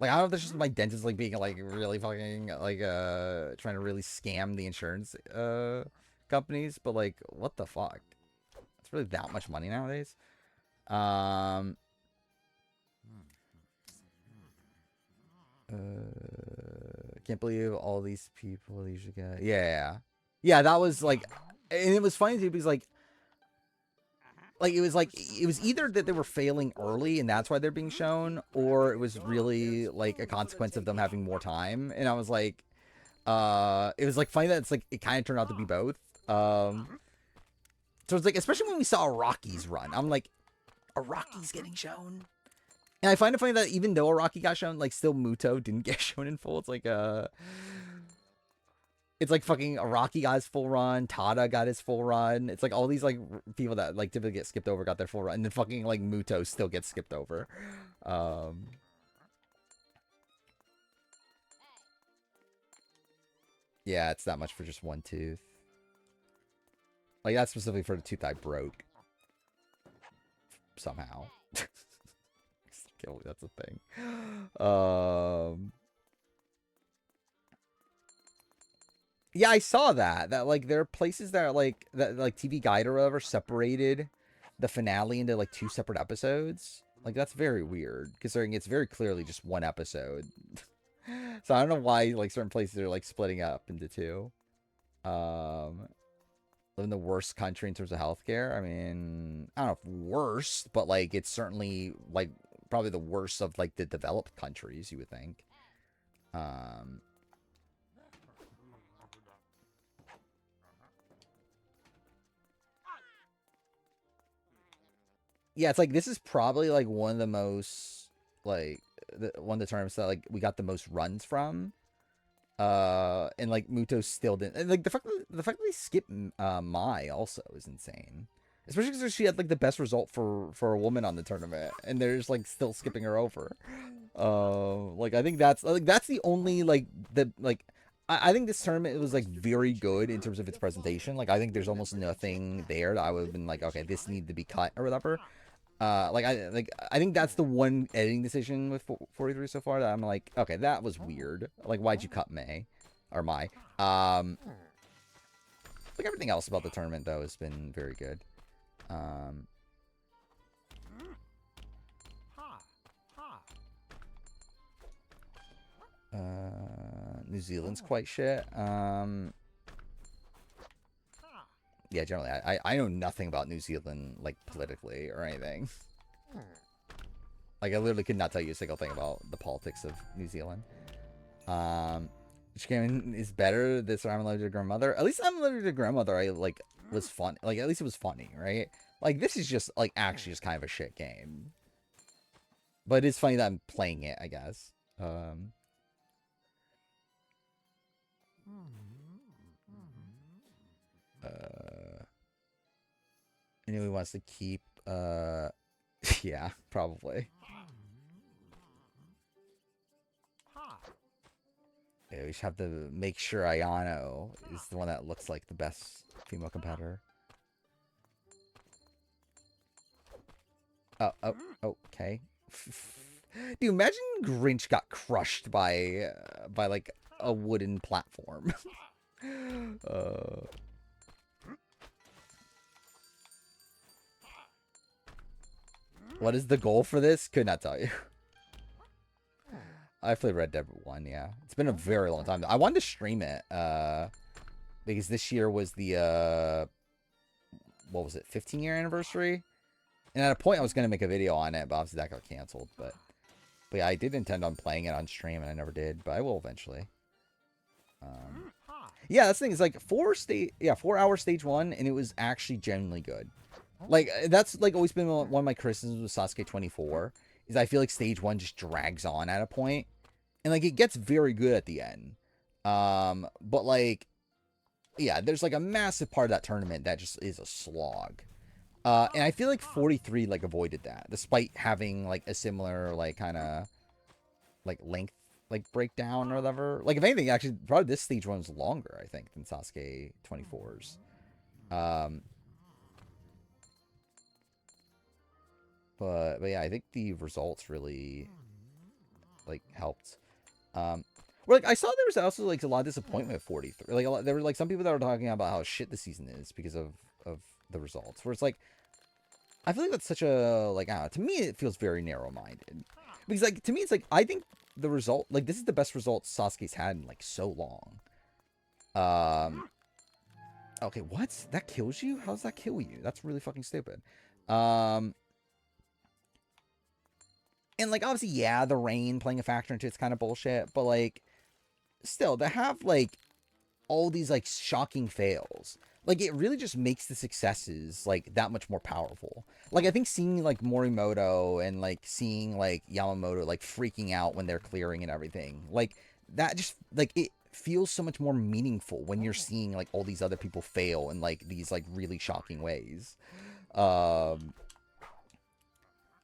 Like, I don't know if that's just my dentist like being like really fucking like trying to really scam the insurance companies, but like what the fuck? It's really that much money nowadays. Can't believe all these people usually get. Yeah, that was like, and it was funny too because like it was either that they were failing early and that's why they're being shown, or it was really like a consequence of them having more time. And I was like, it was like funny that it's like it kind of turned out to be both. So it's like, especially when we saw a Rockies run, I'm like, a Rockies getting shown? And I find it funny that even though a Rocky got shown, like still Muto didn't get shown in full. It's like fucking Araki got his full run, Tada got his full run. It's like all these like people that like typically get skipped over got their full run, and then fucking like Muto still gets skipped over. Yeah, it's that much for just one tooth. Like that's specifically for the tooth I broke. Somehow. That's a thing. Yeah, I saw that. That like there are places that are like that like TV Guide or whatever separated the finale into like 2 separate episodes. Like that's very weird, considering it's very clearly just one episode. So I don't know why like certain places are like splitting up into 2. live in the worst country in terms of healthcare. I mean, I don't know if worst, but like it's certainly like probably the worst of like the developed countries, you would think. Um, yeah, it's like this is probably like one of the most like one of the tournaments that like we got the most runs from. And like Muto still didn't. And like the fact that they skipped Mai also is insane. Especially because she had like the best result for a woman on the tournament, and they're just like still skipping her over. Like I think that's the only like the like I think this tournament was like very good in terms of its presentation. Like I think there's almost nothing there that I would have been like, okay, this needed to be cut or whatever. I think that's the one editing decision with 43 so far that I'm like, okay, that was weird. Like, why'd you cut May or Mai? Like everything else about the tournament though has been very good. New Zealand's quite shit. Yeah, generally, I know nothing about New Zealand, like, politically or anything. Like, I literally could not tell you a single thing about the politics of New Zealand. Which game is better, this or I'm Allergic to Grandmother? At least I'm Allergic to Grandmother, was fun. Like, at least it was funny, right? Like, this is just, like, actually just kind of a shit game. But it's funny that I'm playing it, I guess. Anyway, wants to keep, yeah, probably. Yeah, we should have to make sure Ayano is the one that looks like the best female competitor. Oh, okay. Dude, imagine Grinch got crushed by like a wooden platform. What is the goal for this? Could not tell you. I played Red Dead 1, yeah. It's been a very long time. I wanted to stream it, because this year was the, what was it, 15-year anniversary? And at a point, I was going to make a video on it, but obviously that got canceled. But yeah, I did intend on playing it on stream, and I never did, but I will eventually. Yeah, that's the thing. It's like 4 hour stage 1, and it was actually genuinely good. Like, that's like always been one of my criticisms with Sasuke 24, is I feel like stage 1 just drags on at a point, and like it gets very good at the end. But like, yeah, there's like a massive part of that tournament that just is a slog. And I feel like 43 like avoided that, despite having like a similar like kind of like length like breakdown or whatever. Like if anything, actually probably this stage 1 is longer, I think, than Sasuke 24's. But yeah, I think the results really like helped. Well, like I saw there was also like a lot of disappointment with 43. Like there were like some people that were talking about how shit the season is because of the results. Where it's like, I feel like that's such a like, I don't know, to me it feels very narrow-minded. Because like to me it's like I think the result, like this is the best result Sasuke's had in like so long. Okay, what? That kills you? How does that kill you? That's really fucking stupid. And, like, obviously, yeah, the rain playing a factor into it's kind of bullshit. But, like, still, to have, like, all these, like, shocking fails, like, it really just makes the successes, like, that much more powerful. Like, I think seeing, like, Morimoto and, like, seeing, like, Yamamoto, like, freaking out when they're clearing and everything, like, that just, like, it feels so much more meaningful when you're seeing, like, all these other people fail in, like, these, like, really shocking ways.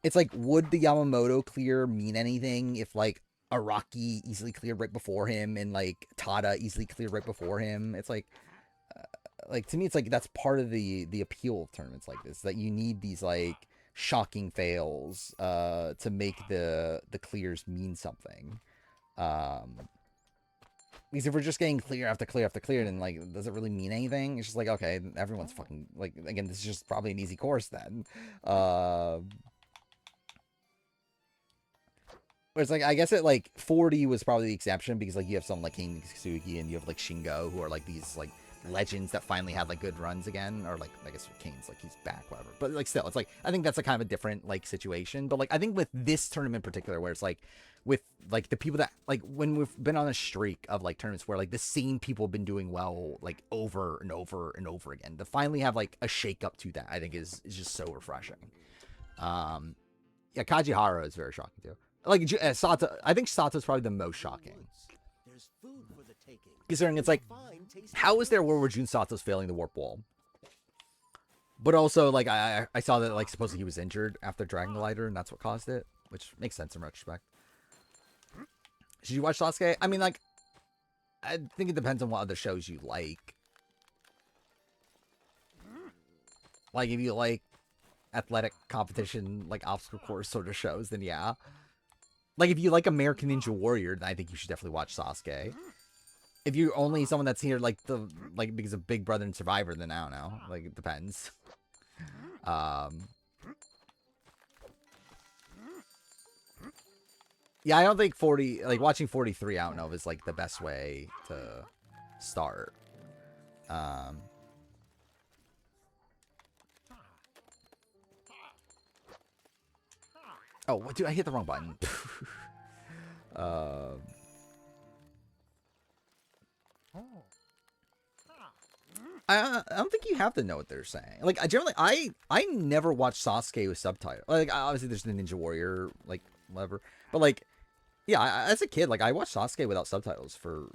It's like, would the Yamamoto clear mean anything if, like, Araki easily cleared right before him and, like, Tada easily cleared right before him? It's like to me, it's like that's part of the appeal of tournaments like this, that you need these, like, shocking fails to make the clears mean something. Because if we're just getting clear after clear after clear, then, like, does it really mean anything? It's just like, okay, everyone's fucking, like, again, this is just probably an easy course then. Whereas, like, I guess it, like, 40 was probably the exception because, like, you have someone like King Sugi and you have, like, Shingo who are, like, these, like, legends that finally had like good runs again, or like I guess Kane's like he's back, whatever. But like still, it's like I think that's a kind of a different like situation. But like I think with this tournament in particular, where it's like with like the people that like when we've been on a streak of like tournaments where like the same people have been doing well like over and over and over again, to finally have like a shake up to that, I think is just so refreshing. Yeah, Kajihara is very shocking too. Like Sato, I think Sato's probably the most shocking. There's food for the taking. Considering it's like, how is there a world where Jun Sato's failing the warp wall? But also, like, I saw that, like, supposedly he was injured after Dragon Glider, and that's what caused it, which makes sense in retrospect. Should you watch Sasuke? I mean, like, I think it depends on what other shows you like. Like, if you like athletic competition, like, obstacle course sort of shows, then yeah. Like, if you like American Ninja Warrior, then I think you should definitely watch Sasuke. If you're only someone that's here, like, because of Big Brother and Survivor, then I don't know. Like, it depends. Yeah, I don't think watching 43, I don't know, is, like, the best way to start. Oh, what, dude, I hit the wrong button. I don't think you have to know what they're saying. Like, I never watch Sasuke with subtitles. Like, obviously there's the Ninja Warrior, like, whatever. But, like, yeah, as a kid, like, I watched Sasuke without subtitles for,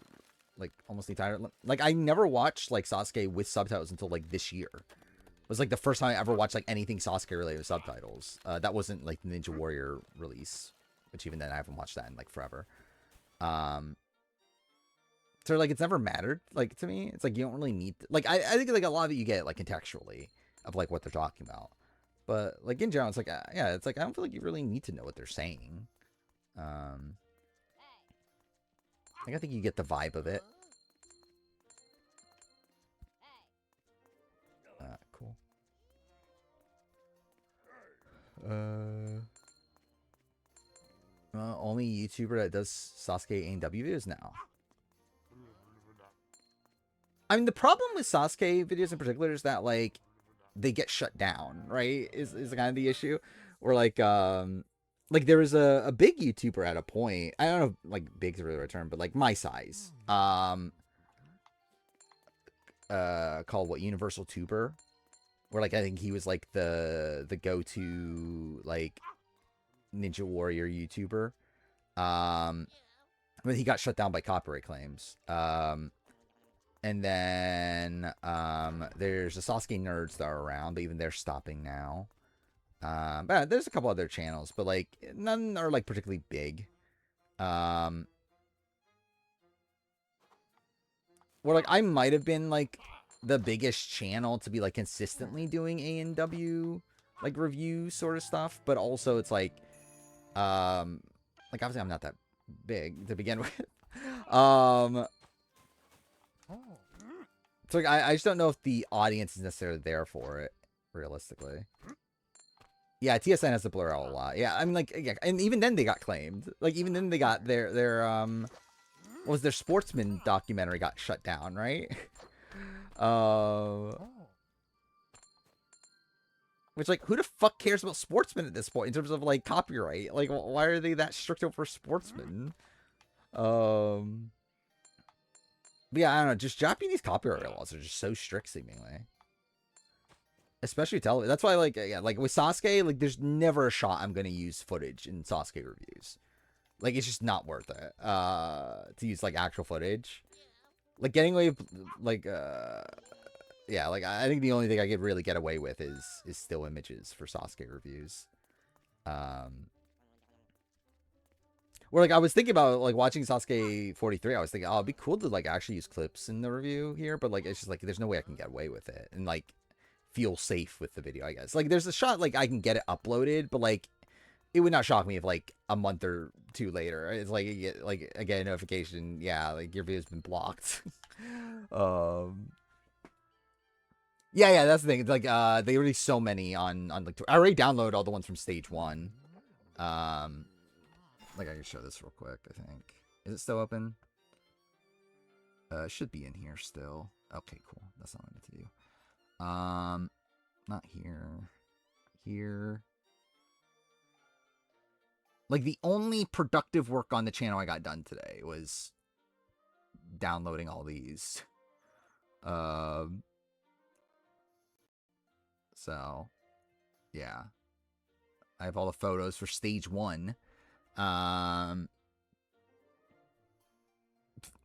like, almost the entire... Like, I never watched, like, Sasuke with subtitles until, like, this year. It was, like, the first time I ever watched, like, anything Sasuke related with subtitles. That wasn't, like, the Ninja Warrior release. Which even then, I haven't watched that in, like, forever. So, like, it's never mattered, like, to me. It's, like, you don't really need... Like, I think, like, a lot of it you get, like, contextually of, like, what they're talking about. But, like, in general, it's, like, yeah, it's, like, I don't feel like you really need to know what they're saying. Like, I think you get the vibe of it. Cool. Only YouTuber that does Sasuke A&W videos now. I mean, the problem with Sasuke videos in particular is that, like, they get shut down, right? Is kind of the issue. Or, like there was a big YouTuber at a point. I don't know if, like, big's really the right term, but, like, my size. Called, what, Universal Tuber? Where, like, I think he was, like, the go-to, like, Ninja Warrior YouTuber. But he got shut down by copyright claims. And then there's the Sasuke nerds that are around, but even they're stopping now. But there's a couple other channels, but like none are like particularly big. Where like I might have been like the biggest channel to be like consistently doing A&W like review sort of stuff, but also it's like obviously I'm not that big to begin with. So like, I just don't know if the audience is necessarily there for it, realistically. Yeah, TSN has to blur out a lot. Yeah, I mean, like, yeah, and even then they got claimed. Like, even then they got their what was their Sportsman documentary got shut down, right? Which, like, who the fuck cares about Sportsman at this point in terms of, like, copyright? Like, why are they that strict over Sportsman? But yeah, I don't know. Just Japanese copyright laws are just so strict, seemingly. Especially television. That's why, like, yeah, like with Sasuke, like, there's never a shot I'm gonna use footage in Sasuke reviews. Like, it's just not worth it. To use like actual footage. Like getting away with, like, yeah, like I think the only thing I could really get away with is still images for Sasuke reviews. Where, like, I was thinking about, like, watching Sasuke 43, I was thinking, oh, it'd be cool to, like, actually use clips in the review here, but, like, it's just, like, there's no way I can get away with it, and, like, feel safe with the video, I guess. Like, there's a shot, like, I can get it uploaded, but, like, it would not shock me if, like, a month or two later, it's, like, you get, like, I get a notification, yeah, like, your video's been blocked. Yeah, that's the thing, it's, like, they release so many on, like, I already downloaded all the ones from Stage 1. Like, I can show this real quick, I think. Is it still open? It should be in here still. Okay, cool. That's not what I need to do. Not here. Here. Like, the only productive work on the channel I got done today was downloading all these. So, yeah. I have all the photos for stage 1. Actually,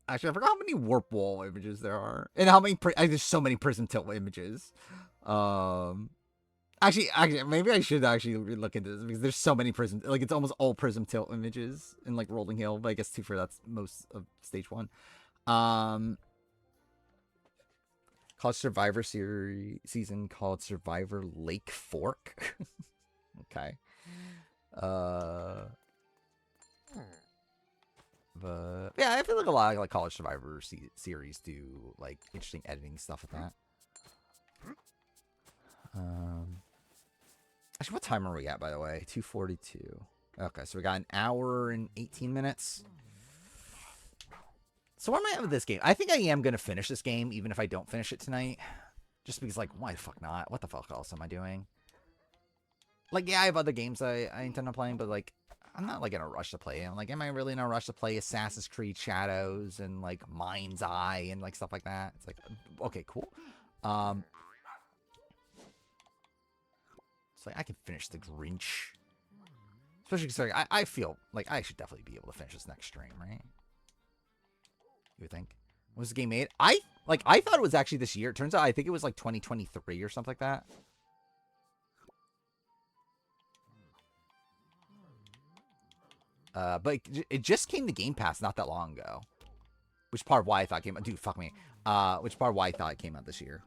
I forgot how many warp wall images there are, and how many. There's so many prism tilt images. Actually, maybe I should actually look into this because there's so many prism. Like, it's almost all prism tilt images in like Rolling Hill, but I guess too for that's most of stage 1. College Survivor season called Survivor Lake Fork. Okay. But yeah, I feel like a lot of like College Survivor series do like interesting editing stuff with that. Actually, what time are we at, by the way? 2:42. Okay, so we got an hour and 18 minutes. So where am I at with this game? I think I am going to finish this game, even if I don't finish it tonight. Just because, like, why the fuck not? What the fuck else am I doing? Like, yeah, I have other games I intend on playing, but, like, I'm not, like, in a rush to play. I'm like, am I really in a rush to play Assassin's Creed Shadows and, like, Mind's Eye and, like, stuff like that? It's like, okay, cool. It's like, I can finish the Grinch. Especially considering I feel like I should definitely be able to finish this next stream, right? You would think. When was the game made? I thought it was actually this year. It turns out I think it was like 2023 or something like that. But it just came to Game Pass not that long ago. Which part of why I thought it came out. Dude, fuck me. Which part of why I thought it came out this year.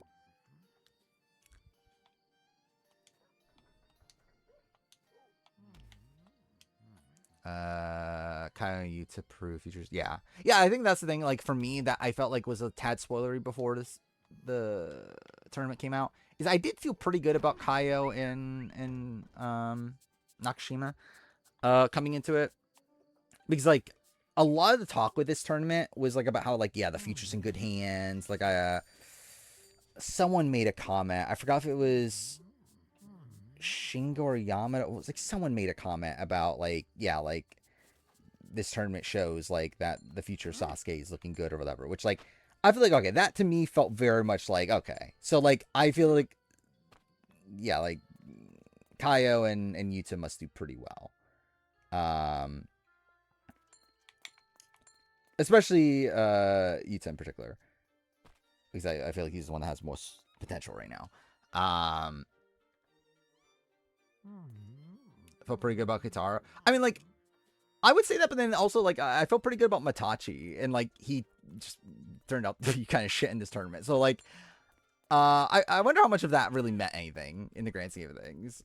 Kind of you to prove features. Yeah, I think that's the thing. Like for me, that I felt like was a tad spoilery before the tournament came out. Is I did feel pretty good about Kaio and Nakashima coming into it, because like a lot of the talk with this tournament was like about how like the future's in good hands. Like someone made a comment. I forgot if it was Shingo or Yamada. It was like someone made a comment about like this tournament shows like that the future of Sasuke is looking good or whatever, which like I feel like okay, that to me felt very much like okay, so like I feel like like Kaio and Yuta must do pretty well, especially Yuta in particular, because I feel like he's the one that has most potential right now. I felt pretty good about Kitara. I mean, like, I would say that, but then also, like, I felt pretty good about Matachi, and, like, he just turned out to be kind of shit in this tournament. So, like, I wonder how much of that really meant anything in the grand scheme of things.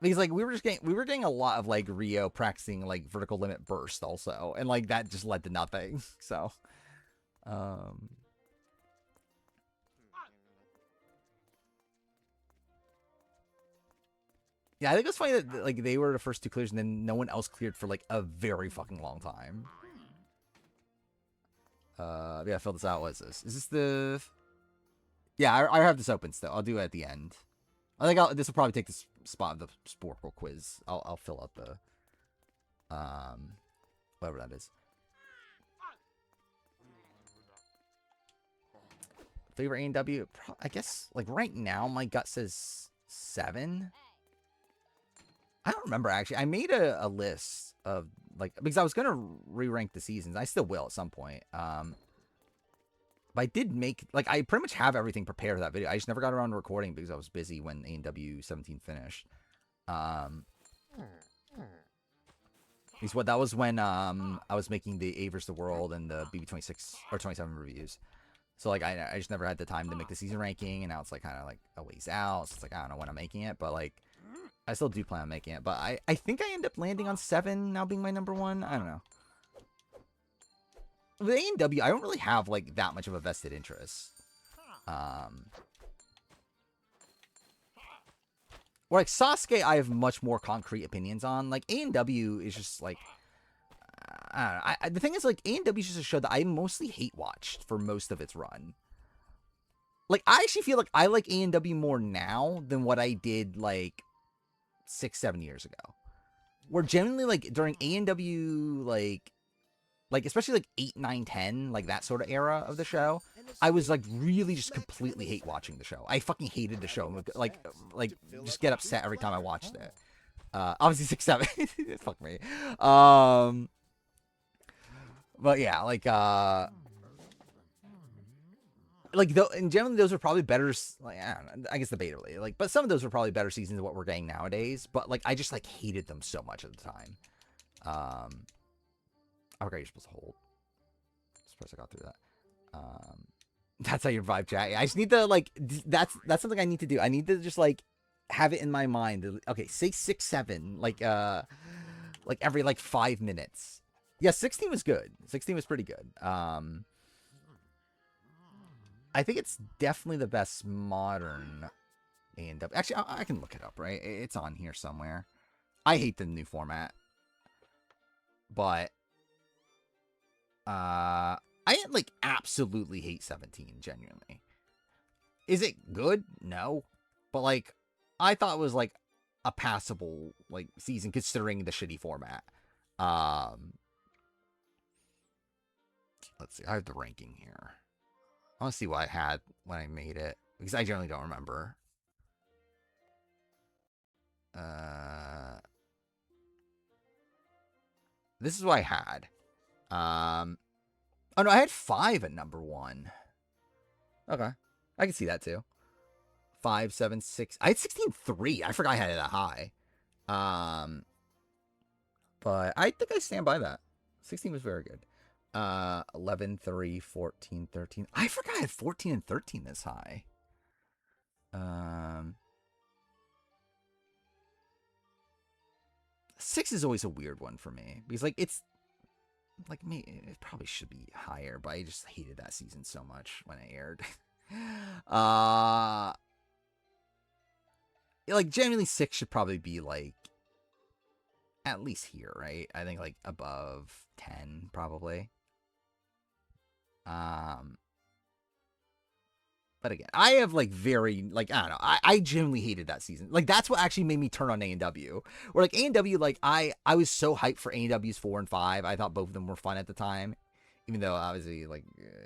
Because, like, we were getting a lot of, like, Rio practicing, like, vertical limit burst also, and, like, that just led to nothing. So, yeah, I think it was funny that like they were the first 2 clears and then no one else cleared for like a very fucking long time. Yeah, fill this out. What is this? Is this the? Yeah, I have this open still. I'll do it at the end. I think this will probably take the spot of the Sporkle quiz. I'll fill out the whatever that is. Favorite A&W? I guess like right now my gut says 7. I don't remember actually. I made a list of like because I was gonna re-rank the seasons. I still will at some point. But I did make like I pretty much have everything prepared for that video. I just never got around to recording because I was busy when A&W 17 finished. That was when I was making the A vs the World and the BB26 or 27 reviews. So like I just never had the time to make the season ranking, and now it's like kind of like a ways out. So it's like I don't know when I'm making it, but like. I still do plan on making it, but I think I end up landing on 7 now being my number 1. I don't know. With A&W, I don't really have, like, that much of a vested interest. Or, like, Sasuke, I have much more concrete opinions on. Like, A&W is just, like... I don't know. The thing is, like, A&W is just a show that I mostly hate watched for most of its run. Like, I actually feel like I like A&W more now than what I did, like, 6-7 years ago. Where generally, like, during A&W, like especially like 8, 9, 10, like that sort of era of the show, I was like really just completely hate watching the show. I fucking hated the show. Like just get upset every time I watched it. Obviously 6, 7. Fuck me. But yeah, and generally those are probably better. Like, I don't know, I guess debatably, like, but some of those are probably better seasons than what we're getting nowadays. But like, I just like hated them so much at the time. I forgot you're supposed to hold. Surprised I got through that. That's how you revive chat. I just need to like. That's something I need to do. I need to just like have it in my mind. Okay, say 6, 7. Like every like 5 minutes. Yeah, 16 was good. 16 was pretty good. I think it's definitely the best modern A&W. Actually, I can look it up. Right, it's on here somewhere. I hate the new format, but. I like absolutely hate 17, genuinely. Is it good? No. But like, I thought it was like a passable like season considering the shitty format. Let's see. I have the ranking here. I want to see what I had when I made it because I generally don't remember. This is what I had. Oh no, I had 5 at number 1. Okay, I can see that too. 5, 7, 6. I had 16.3. I forgot I had it that high. But I think I stand by that. 16 was very good. 11, 3, 14, 13. I forgot I had 14 and 13 this high. 6 is always a weird one for me because like it's like me, it probably should be higher, but I just hated that season so much when it aired. Like genuinely 6 should probably be like at least here, right? I think like above 10 probably. But again, I have like very like I don't know. I genuinely hated that season. Like that's what actually made me turn on A&W. Where like A&W, like I was so hyped for A&W's 4 and 5. I thought both of them were fun at the time, even though obviously like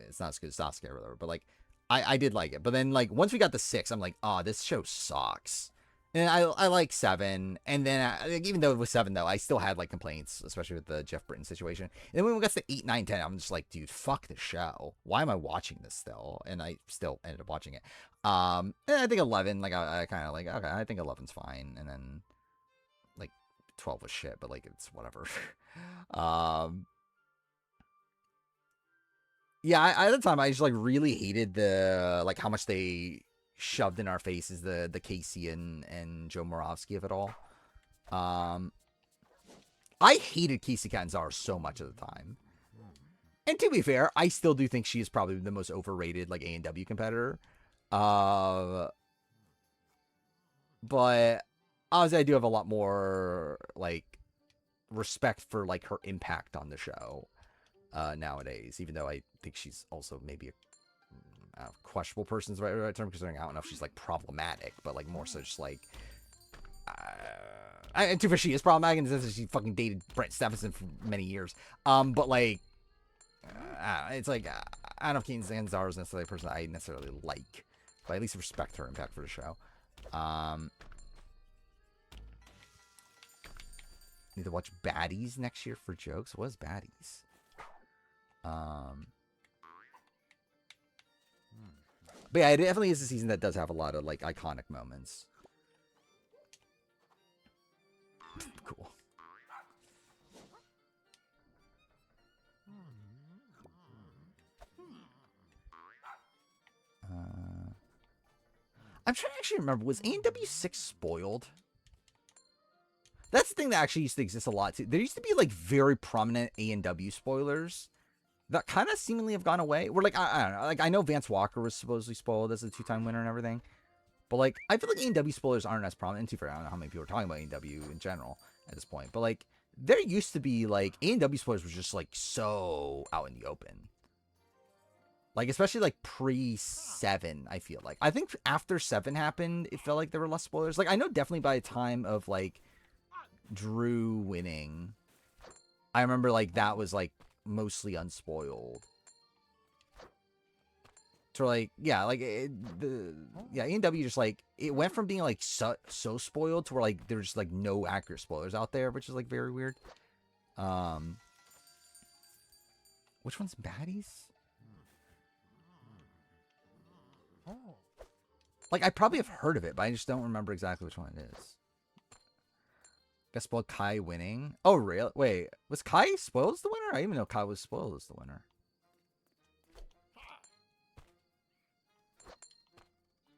it's not as good as Sasuke or whatever. But like I did like it. But then like once we got to 6, I'm like, oh, this show sucks. And I like 7, and then like, even though it was 7 though, I still had like complaints, especially with the Jeff Britton situation. And then when we got to 8, 9, 10, I'm just like, dude, fuck the show. Why am I watching this still? And I still ended up watching it. And I think 11, like I kind of like, okay, I think 11's fine, and then like 12 was shit, but like it's whatever. Yeah, at the time I just like really hated the like how much they shoved in our faces the Casey and Joe Moravsky of it all. I hated Casey Catanzaro so much at the time. And to be fair, I still do think she is probably the most overrated like A&W competitor. But honestly, I do have a lot more like respect for like her impact on the show nowadays, even though I think she's also maybe a questionable person's right term, considering I don't know if she's like problematic, but like more so just like and too fair, she is problematic in the sense that she fucking dated Brent Stephenson for many years. But like it's like I don't know if Kate Zanzaro is necessarily a person I necessarily like, but I at least respect her impact for the show. Need to watch Baddies next year for jokes. What is Baddies? But yeah, it definitely is a season that does have a lot of like iconic moments. Cool. I'm trying to actually remember, was A&W 6 spoiled? That's the thing that actually used to exist a lot too. There used to be like very prominent A&W spoilers that kind of seemingly have gone away. We're like, I don't know. Like, I know Vance Walker was supposedly spoiled as a 2-time winner and everything. But, like, I feel like A&W spoilers aren't as prominent. I don't know how many people are talking about A&W in general at this point. But, like, there used to be like A&W spoilers was just like so out in the open. Like especially like pre-7, I feel like. I think after 7 happened, it felt like there were less spoilers. Like I know definitely by the time of like Drew winning, I remember like that was like mostly unspoiled. So like yeah, like A&W just like it went from being like so spoiled to where like there's just like no accurate spoilers out there, which is like very weird. Which one's baddies? Like I probably have heard of it, but I just don't remember exactly which one it is. Got spoiled Kai winning. Oh really? Wait, was Kai spoiled as the winner? I didn't even know Kai was spoiled as the winner.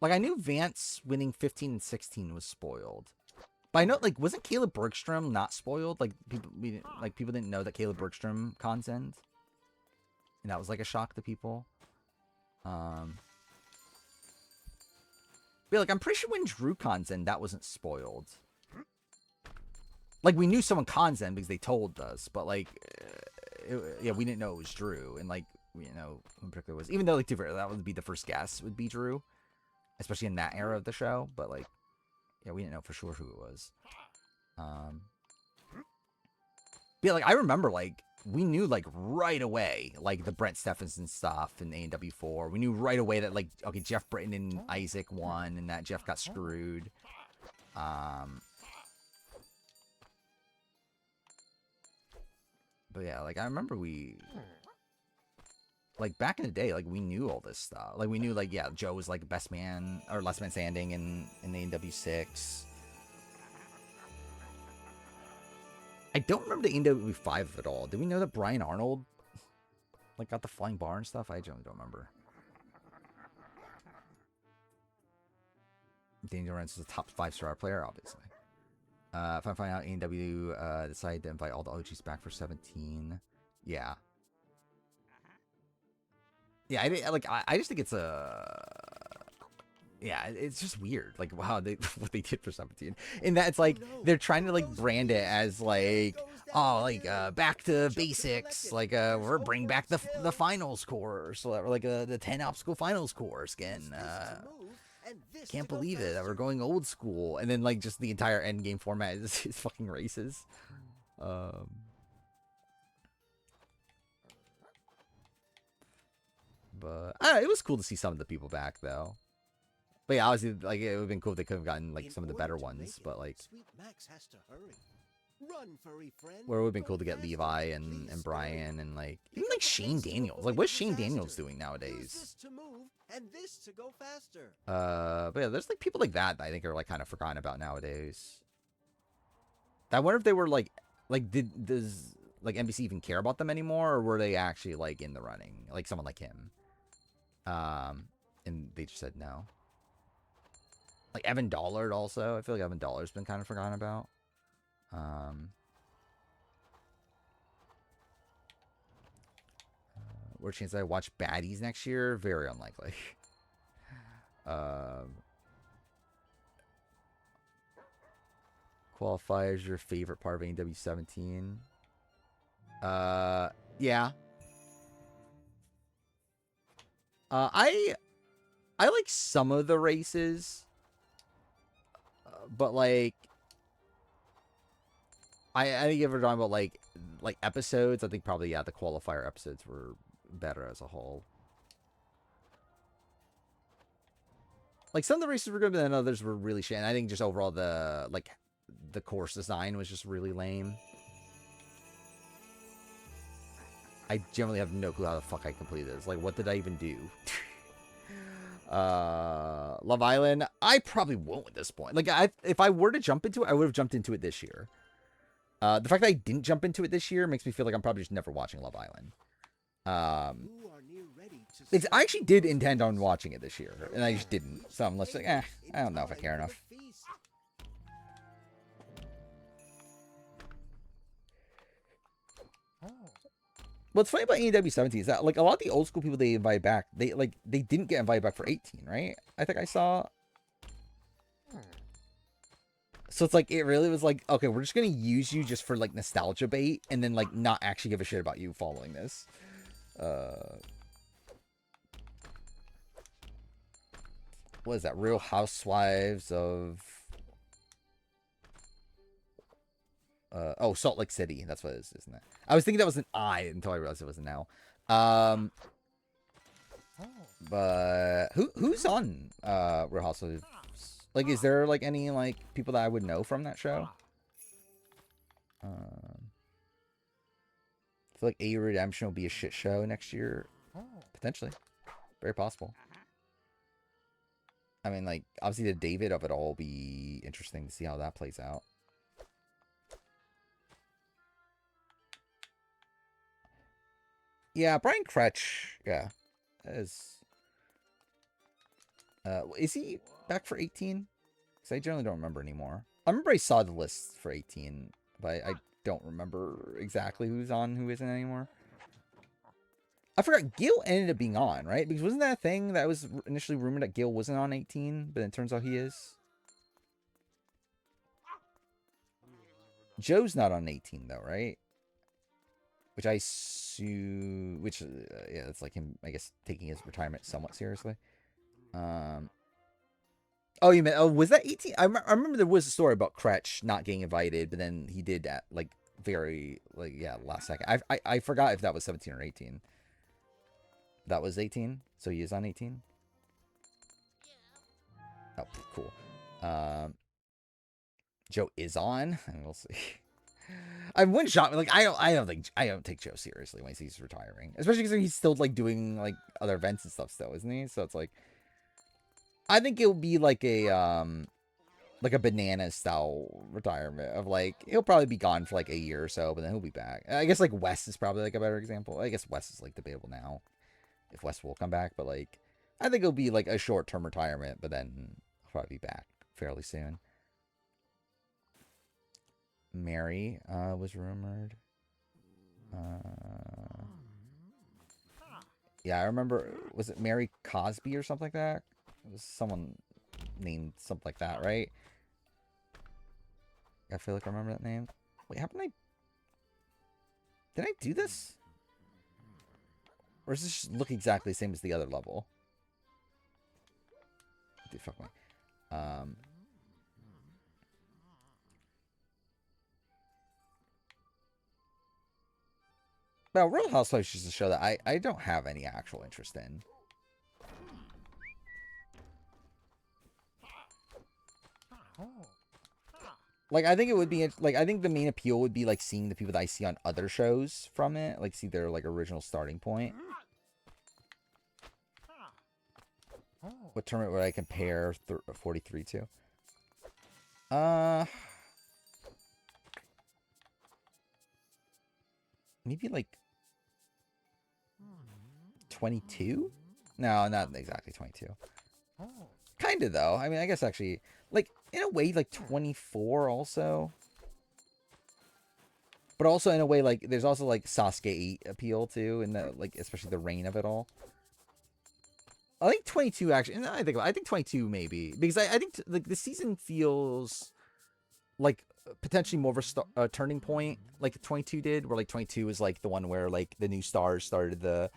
Like, I knew Vance winning 15 and 16 was spoiled. But I know, like, wasn't Caleb Bergstrom not spoiled? Like, people didn't know that Caleb Bergstrom consent. And that was, like, a shock to people. But, like, I'm pretty sure when Drew consent, that wasn't spoiled. Like, we knew someone consent because they told us. But, like, yeah, we didn't know it was Drew. And, like, you know, who in particular was. Even though, like, that would be the first guess, would be Drew. Especially in that era of the show, but like, yeah, we didn't know for sure who it was. Yeah, like I remember, like we knew like right away, like the Brent Stephenson stuff in A&W 4. We knew right away that like, okay, Jeff Britton and Isaac won, and that Jeff got screwed. But yeah, like I remember like, back in the day, like, we knew all this stuff. Like, we knew, like, yeah, Joe was, like, best man, or last man standing in A&W 6. I don't remember the A&W 5 at all. Did we know that Brian Arnold, like, got the flying bar and stuff? I generally don't remember. Daniel Rance is a top 5-star player, obviously. If I find out A&W decided to invite all the OGs back for 17. Yeah. Yeah, I just think it's yeah, it's just weird, like wow, what they did for 17, and that it's like they're trying to like brand it as like back to basics, like we're bringing back the finals course, or like the 10 obstacle finals course again. Can't believe it that we're going old school, and then like just the entire end game format is fucking races. But I don't know, it was cool to see some of the people back, though. But yeah, obviously, like it would have been cool if they could have gotten like some of the better ones. But like, where it would have been cool to get Levi and Brian and like even like Shane Daniels. Like, what's Shane Daniels doing nowadays? But yeah, there's like people like that I think are like kind of forgotten about nowadays. I wonder if they were like does like NBC even care about them anymore, or were they actually like in the running, like someone like him? And they just said no. Like Evan Dollard also. I feel like Evan Dollard's been kind of forgotten about. What chance I watch Baddies next year? Very unlikely. Qualifiers, your favorite part of AW 17? Yeah. I like some of the races, but like, I think if we're talking about like episodes, I think probably yeah the qualifier episodes were better as a whole. Like some of the races were good, but then others were really shit. And I think just overall the course design was just really lame. I generally have no clue how the fuck I completed this. Like, what did I even do? Love Island, I probably won't at this point. Like, if I were to jump into it, I would have jumped into it this year. The fact that I didn't jump into it this year makes me feel like I'm probably just never watching Love Island. I actually did intend on watching it this year, and I just didn't. So I'm like, I don't know if I care enough. What's funny about AEW 17 is that like a lot of the old school people they invite back, they didn't get invited back for 18, right? I think I saw. So it's like, it really was like, okay, we're just gonna use you just for like nostalgia bait, and then like not actually give a shit about you following this. What is that? Real Housewives of oh, Salt Lake City. That's what it is, isn't it? I was thinking that was an I until I realized it was an L. But who's on Real Housewives? Like, is there like any like people that I would know from that show? I feel like A Redemption will be a shit show next year. Potentially. Very possible. I mean, like, obviously the David of it all will be interesting to see how that plays out. Yeah, Brian Kretsch. Yeah. Is he back for 18? Because I generally don't remember anymore. I remember I saw the list for 18, but I don't remember exactly who's on, who isn't anymore. I forgot, Gil ended up being on, right? Because wasn't that a thing that was initially rumored that Gil wasn't on 18, but it turns out he is? Joe's not on 18, though, right? Which I assume... Which, yeah, it's like him, I guess, taking his retirement somewhat seriously. Oh, you meant... Oh, was that 18? I remember there was a story about Kretsch not getting invited, but then he did at, like, very... Like, yeah, last second. I forgot if that was 17 or 18. That was 18, so he is on 18. Oh, cool. Joe is on, and we'll see. I wouldn't shock me. Like, I don't take Joe seriously when he's retiring, especially because he's still like doing like other events and stuff still, isn't he? So it's like, I think it'll be like a banana style retirement of like, he'll probably be gone for like a year or so, but then he'll be back. I guess like Wes is probably like a better example. I guess Wes is like debatable now, if West will come back, but like, I think it'll be like a short-term retirement, but then he'll probably be back fairly soon. Mary was rumored. Yeah, I remember, was it Mary Cosby or something like that? It was someone named something like that, right? I feel like I remember that name. Wait, haven't I... Did I do this? Or does this look exactly the same as the other level? Dude, fuck me. Well, Real Housewives is a show that I don't have any actual interest in. Like, I think it would be, like, I think the main appeal would be, like, seeing the people that I see on other shows from it. Like, see their, like, original starting point. What tournament would I compare 43 to? Maybe, like, 22? No, not exactly 22. Kinda, though. I mean, I guess actually, like, in a way, like, 24 also. But also, in a way, like, there's also, like, Sasuke 8 appeal, too, and, like, especially the reign of it all. I think 22, actually, I think 22, maybe. Because I think, like, the season feels like potentially more of a turning point, like 22 did, where, like, 22 was, like, the one where, like, the new stars started the...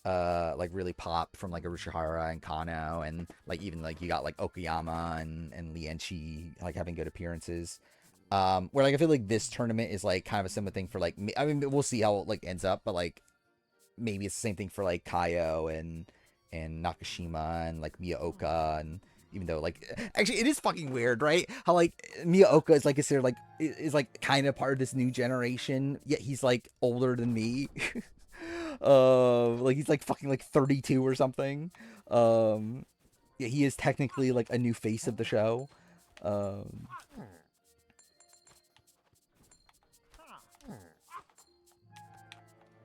like really pop from like Arushihara and Kano, and like even like you got like Okayama and Lienchi like having good appearances. Where like I feel like this tournament is like kind of a similar thing for like, I mean, we'll see how it like ends up, but like maybe it's the same thing for like Kaio and Nakashima and like Miyaoka, and even though like actually it is fucking weird, right? How like Miyaoka is like considered like is like kind of part of this new generation, yet he's like older than me. Like he's like fucking like 32 or something. Yeah, he is technically like a new face of the show.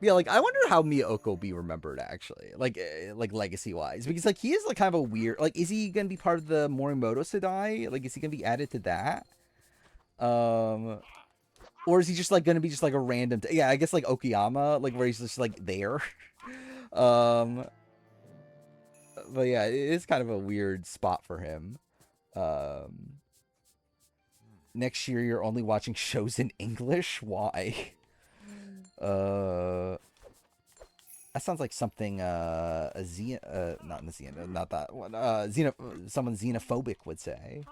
Yeah, like I wonder how Miyaoka will be remembered actually, like legacy wise, because like he is like kind of a weird, like is he gonna be part of the Morimoto Sedai? Like is he gonna be added to that? Or is he just like gonna be just like a random? Yeah, I guess like Okayama, like where he's just like there. But yeah, it is kind of a weird spot for him. Yeah, next year you're only watching shows in English? Why? That sounds like something a not in the Xena, not that one. Someone xenophobic would say.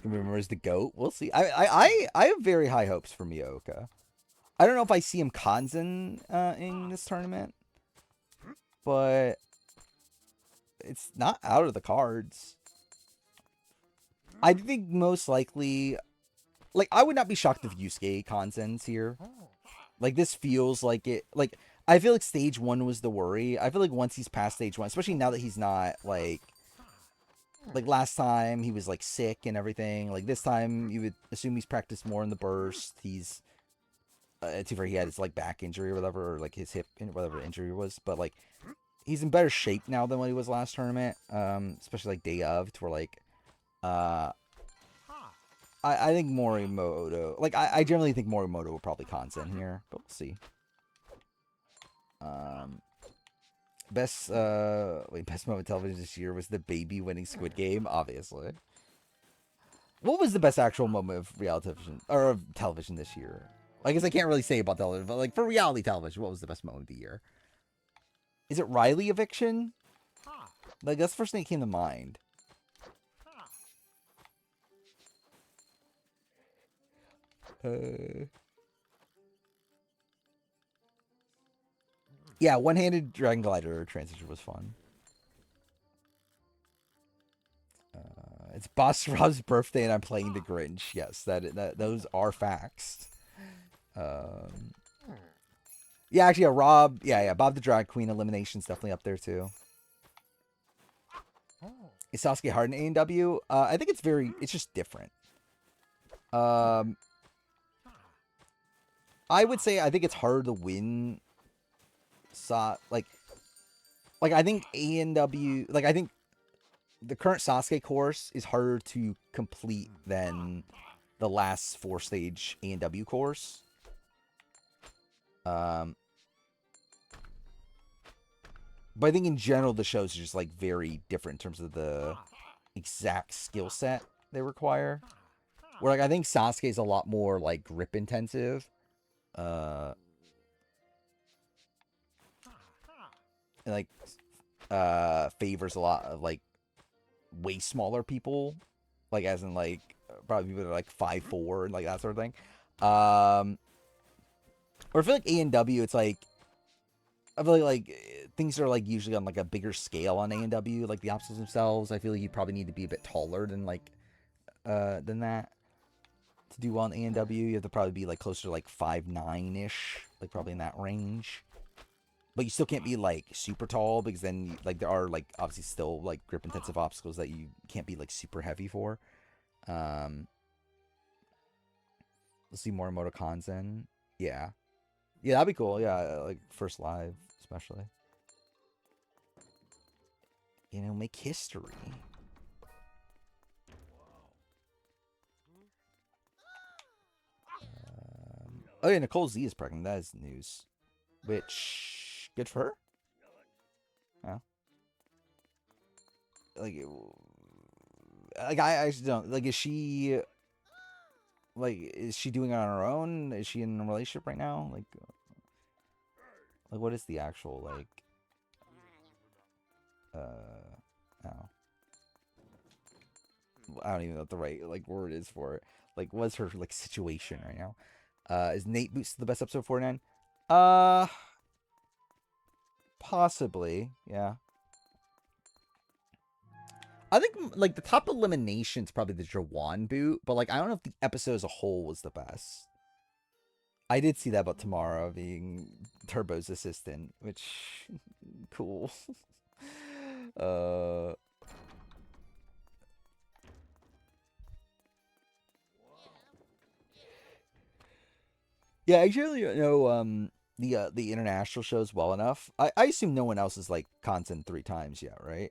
Remembers the GOAT. We'll see. I have very high hopes for Miyoka. I don't know if I see him Kanzen in this tournament, but it's not out of the cards. I think most likely, like, I would not be shocked if Yusuke Kanzen's here. Like, this feels like it. Like, I feel like stage 1 was the worry. I feel like once he's past stage 1, especially now that he's not like last time he was like sick and everything. Like this time, you would assume he's practiced more in the burst. He's too far he had his like back injury or whatever, or like his hip, whatever the injury was. But like he's in better shape now than when he was last tournament. Especially like day of, to where like I think Morimoto, like I generally think Morimoto will probably Kanzen here, but we'll see. Best moment television this year was the baby winning Squid Game, obviously. What was the best actual moment of reality television, or of television this year? I guess I can't really say about television, but like for reality television, what was the best moment of the year? Is it Riley eviction? Like that's the first thing that came to mind. Yeah, one-handed Dragon Glider transition was fun. It's Boss Rob's birthday and I'm playing the Grinch. Yes, those are facts. Yeah, actually, yeah, Rob. Yeah, Bob the Drag Queen elimination's definitely up there too. Is Sasuke hard in A&W? I think it's just different. I would say I think it's harder to win. Like I think A&W, like I think the current Sasuke course is harder to complete than the last 4-stage A&W course. But I think in general the shows are just like very different in terms of the exact skill set they require. Where like I think Sasuke is a lot more like grip intensive. And like favors a lot of like way smaller people, like as in like probably people that are like 5'4" and like that sort of thing. Or I feel like A&W, it's like I feel like things are like usually on like a bigger scale on A&W, like the obstacles themselves. I feel like you probably need to be a bit taller than like than that to do well on A&W. You have to probably be like closer to like 5'9" like probably in that range. But you still can't be like super tall because then like there are like obviously still like grip intensive obstacles that you can't be like super heavy for. Let's see Morimoto Kanzen. Yeah, that'd be cool. Yeah, like first live especially. You know, make history. Oh yeah, Nicole Z is pregnant. That is news. Which, good for her? Yeah. Like I actually don't, like, is she doing it on her own? Is she in a relationship right now? Like what is the actual, like, I don't even know what the right, like, word is for it. Like, what's her, like, situation right now? Is Nate Boots the best episode 49? Possibly, yeah. I think, like, the top elimination's probably the Jawan boot, but, like, I don't know if the episode as a whole was the best. I did see that about Tamara being Turbo's assistant, which, cool. Yeah, I generally don't know, the international shows well enough. I assume no one else is, like, content 3 times yet, right?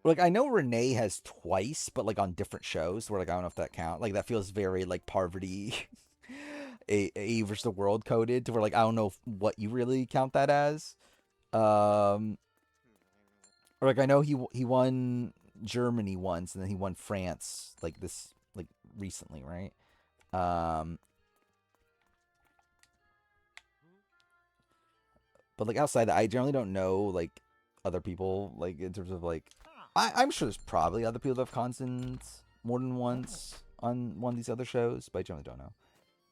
Like, I know Renee has twice, but, like, on different shows, where, like, I don't know if that counts. Like, that feels very, like, Parvati. a versus the world coded to where like I don't know what you really count that as. Or like I know he won Germany once, and then he won France like this like recently, right? But like outside that, I generally don't know like other people like in terms of like I'm sure there's probably other people that have consons more than once on one of these other shows, but I generally don't know.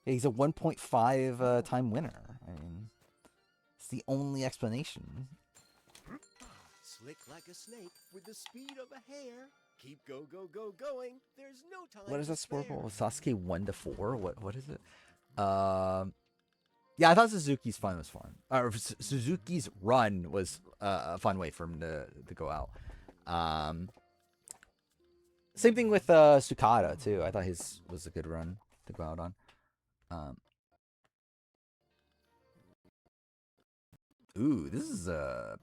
Yeah, he's a 1.5 time winner. I mean, it's the only explanation. Slick like a snake with the speed of a hare. Keep go going. There's no time. What is to that sport spare. ball? Sasuke 1-4? What is it? Yeah, I thought Suzuki's fun was fun. Or Suzuki's run was a fun way for him to go out. Same thing with Sukada too. I thought his was a good run to go out on. Ooh, this is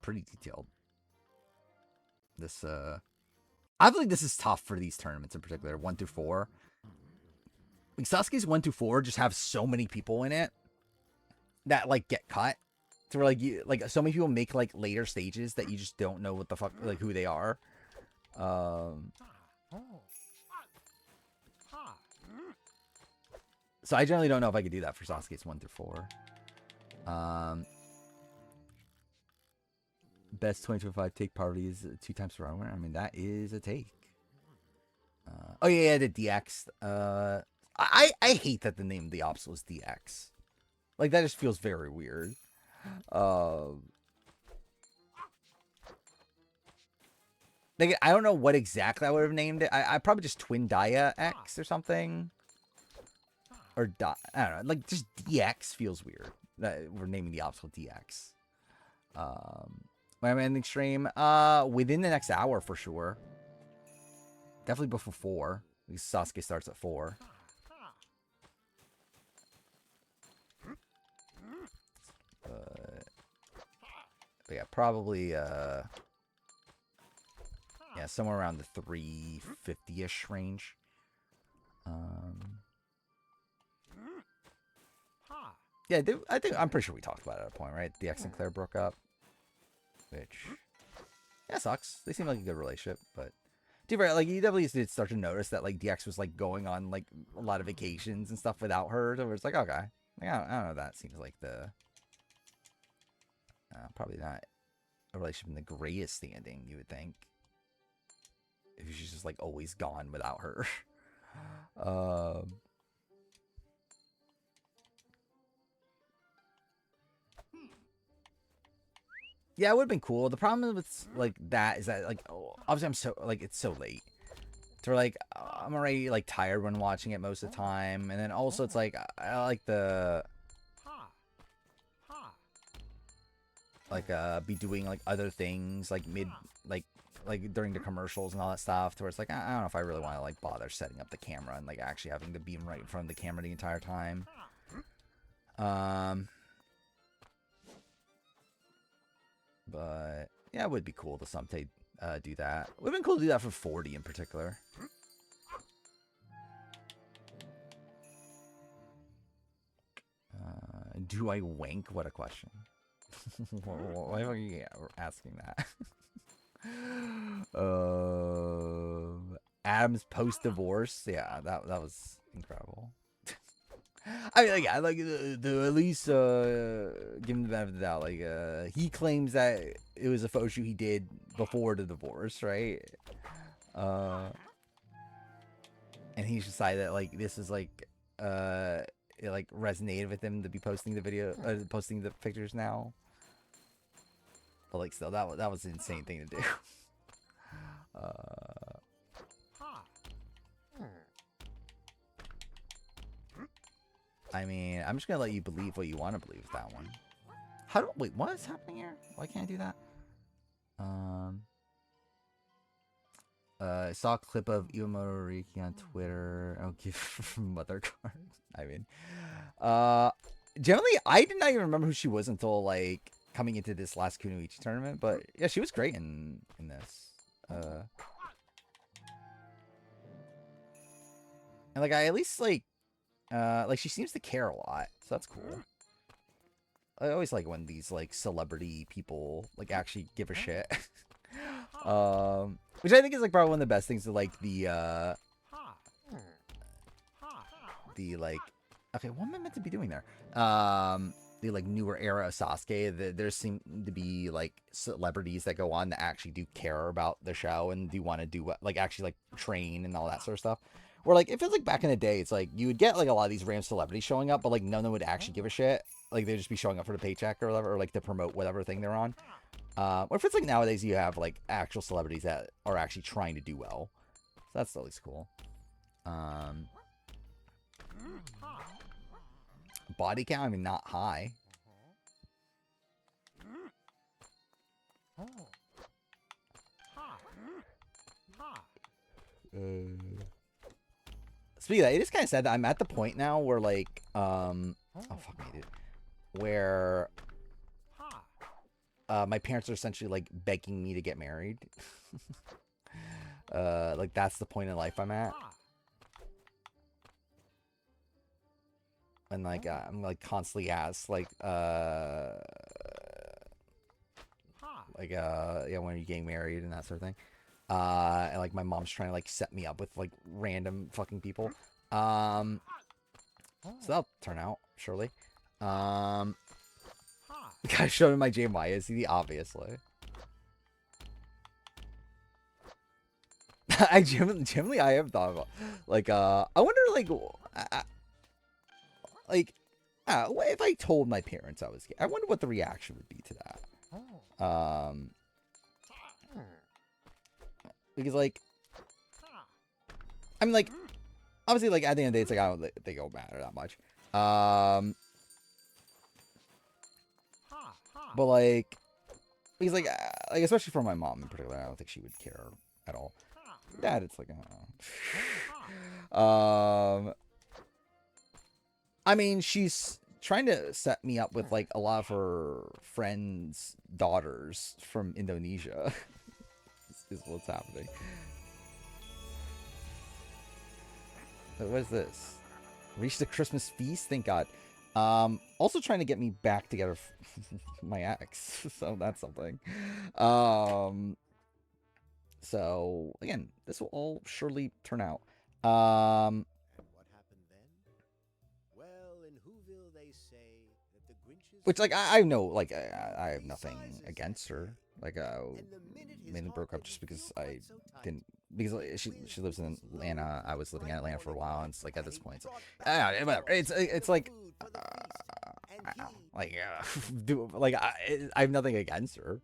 pretty detailed. This I feel like this is tough for these tournaments in particular, 1 through 4. Like Sasuke's 1 through 4 just have so many people in it that like get cut. So like so many people make like later stages that you just don't know what the fuck like who they are. So I generally don't know if I could do that for Sasuke's 1 through 4. Best 2025 take parties 2 times per hour. I mean, that is a take. Oh yeah, the DX. I hate that the name of the obstacle is DX. Like that just feels very weird. Like I don't know what exactly I would have named it. I probably just Twin Dia X or something. Or I don't know. Like just DX feels weird. That we're naming the obstacle DX. When I'm ending stream, within the next hour for sure. Definitely before 4. Because Sasuke starts at 4. But yeah, probably yeah, somewhere around the 350-ish range. Yeah, I'm pretty sure we talked about it at a point, right? DX and Claire broke up. Which, yeah, sucks. They seem like a good relationship, but dude, right, like you definitely did start to notice that like DX was like going on like a lot of vacations and stuff without her. So it's like, okay, like, I don't know. That seems like the probably not a relationship in the greatest standing. You would think if she's just like always gone without her. Yeah, it would have been cool. The problem with like that is that like obviously I'm so like it's so late. So like I'm already like tired when watching it most of the time, and then also it's like I like the be doing like other things like mid like during the commercials and all that stuff. To where it's like I don't know if I really want to like bother setting up the camera and like actually having to be right in front of the camera the entire time. But yeah, it would be cool to someday do that. It would have been cool to do that for 40 in particular. Do I wank? What a question. Why are you asking that? Adam's post-divorce. Yeah, that was incredible. I mean, like, yeah, like the at least give him the benefit of the doubt. Like, he claims that it was a photo shoot he did before the divorce, right? And he's decided that like this is like it like resonated with him to be posting the video, posting the pictures now. But like, still, that was an insane thing to do. I mean, I'm just gonna let you believe what you want to believe with that one. Wait, what is happening here? Why can't I do that? I saw a clip of Iwamori Riki on Twitter. I'll give mother card. I mean, generally, I did not even remember who she was until like coming into this last Kunoichi tournament. But yeah, she was great in this. And like, I at least like like she seems to care a lot, so that's cool. I always like when these like celebrity people like actually give a shit. Which I think is like probably one of the best things to like the like, okay, what am I meant to be doing there? The like newer era of Sasuke, there seem to be like celebrities that go on that actually do care about the show and do want to do like actually like train and all that sort of stuff. Where like it feels like back in the day, it's like you would get like a lot of these random celebrities showing up, but like none of them would actually give a shit. Like they'd just be showing up for the paycheck or whatever, or like to promote whatever thing they're on. Or if it's like nowadays, you have like actual celebrities that are actually trying to do well. So that's always cool. Body count, I mean, not high. Speaking of that, it is kind of sad that I'm at the point now where like, oh fuck me, dude. Where my parents are essentially like begging me to get married. Like that's the point in life I'm at. And like I'm like constantly asked like yeah, when are you getting married and that sort of thing. And like my mom's trying to like set me up with like random fucking people. So that'll turn out surely. The guy showed him my JMY CD, obviously. I genuinely I have thought about like I wonder like what if I told my parents I was gay? I wonder what the reaction would be to that. Because like I mean like obviously like at the end of the day it's like I don't think it'll matter that much. But like because like especially for my mom in particular, I don't think she would care at all. Dad, it's like I mean, she's trying to set me up with like a lot of her friends' daughters from Indonesia. is what's happening. What is this? Reach the Christmas feast? Thank God. Also trying to get me back together my ex. So that's something. So again, this will all surely turn out. And what happened then? Well, in Whoville they say that the Grinch's Which like I know like I have nothing against her. Like mainly broke up just because I didn't because like, she lives in Atlanta. I was living in Atlanta for a while, and it's like at this point, whatever. It's like do like I have nothing against her.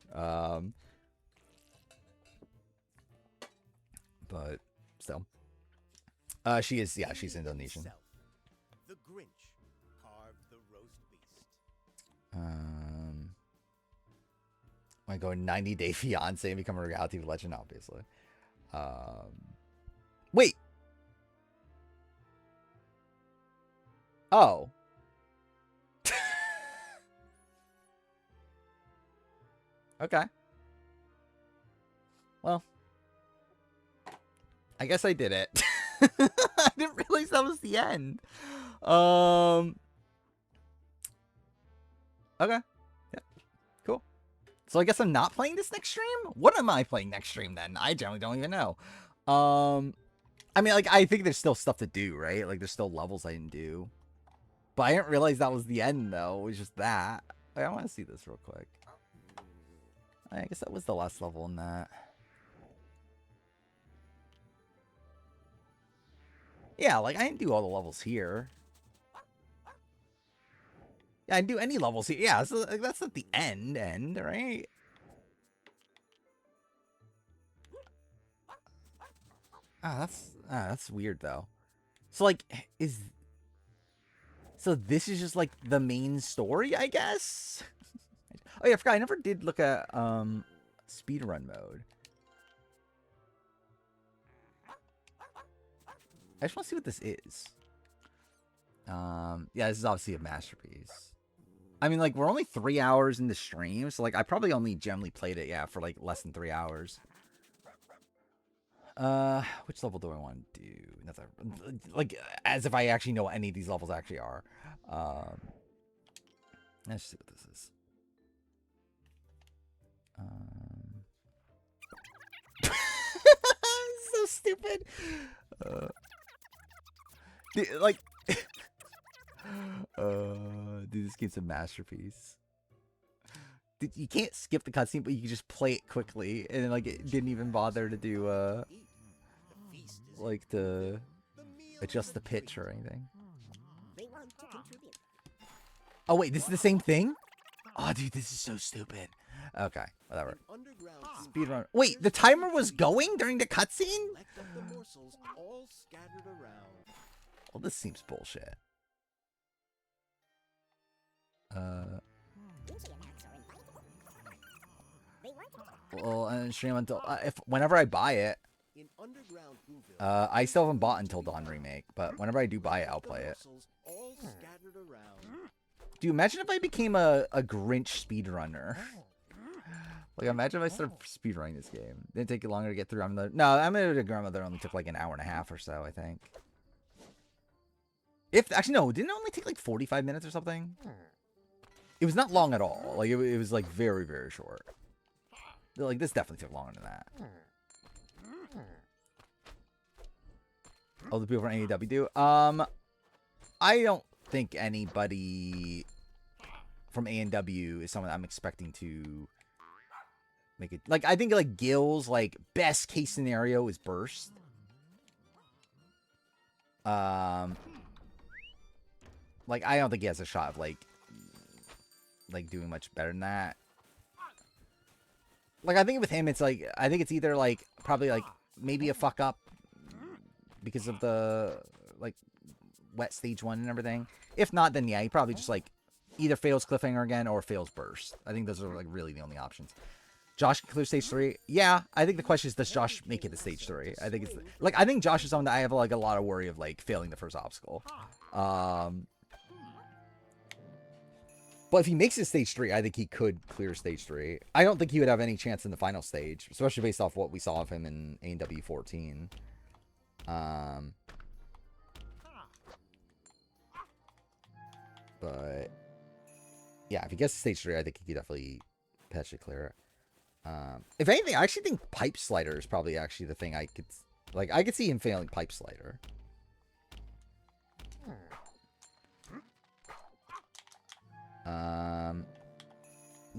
But still, she is she's Indonesian. The Grinch carved the roast beast. I go 90-day fiance and become a reality legend, obviously. Wait. Oh. Okay. Well. I guess I did it. I didn't realize that was the end. Okay. Yeah. Cool. So I guess I'm not playing this next stream? What am I playing next stream then? I generally don't even know. I mean, like, I think there's still stuff to do, right? Like, there's still levels I didn't do. But I didn't realize that was the end, though. It was just that. Like, I want to see this real quick. I guess that was the last level in that. Yeah, like, I didn't do all the levels here. Yeah, I didn't do any levels here. Yeah, so like, that's not the end, right? That's weird, though. So, like, so this is just, like, the main story, I guess? Oh, yeah, I forgot. I never did look at, speedrun mode. I just want to see what this is. Yeah, this is obviously a masterpiece. I mean, like, we're only 3 hours into stream, so, like, I probably only generally played it, yeah, for, like, less than 3 hours. Which level do I want to do? Nothing. Like, as if I actually know what any of these levels actually are. Let's see what this is. So stupid. Dude, like, dude, this game's a masterpiece. Dude, you can't skip the cutscene, but you can just play it quickly, and like it didn't even bother to do like to adjust the pitch or anything. Oh wait, this is the same thing? Oh, dude, this is so stupid. Okay, whatever. Speedrun. Wait, the timer was going during the cutscene? Well, this seems bullshit. Well, and stream until whenever I buy it. I still haven't bought Until Dawn remake, but whenever I do buy it, I'll play it. Dude, imagine if I became a Grinch speedrunner. Like, imagine if I started speedrunning this game. Didn't take it longer to get through. No, I'm gonna Grandmother only took like an hour and a half or so, I think. Actually, no, didn't it only take like 45 minutes or something? It was not long at all. Like, it was like very, very short. Like, this definitely took longer than that. Oh, the people from AEW do? I don't think anybody from A&W is someone I'm expecting to make it. Like, I think, like, Gil's, like, best case scenario is Burst. Like, I don't think he has a shot of, like doing much better than that. Like, I think with him, it's, like, I think it's either, like, probably, like, maybe a fuck up because of the, like, wet stage 1 and everything. If not, then, yeah, he probably just, like, either fails Cliffhanger again or fails Burst. I think those are, like, really the only options. Josh can clear stage 3. Yeah, I think the question is, does Josh make it to stage 3? I think it's, like, I think Josh is someone that I have, like, a lot of worry of, like, failing the first obstacle. But if he makes it stage 3, I think he could clear stage 3. I don't think he would have any chance in the final stage, especially based off what we saw of him in A&W 14. But yeah, if he gets to stage 3, I think he could definitely potentially clear it. If anything, I actually think Pipe Slider is probably actually the thing I could, like, I could see him failing Pipe Slider.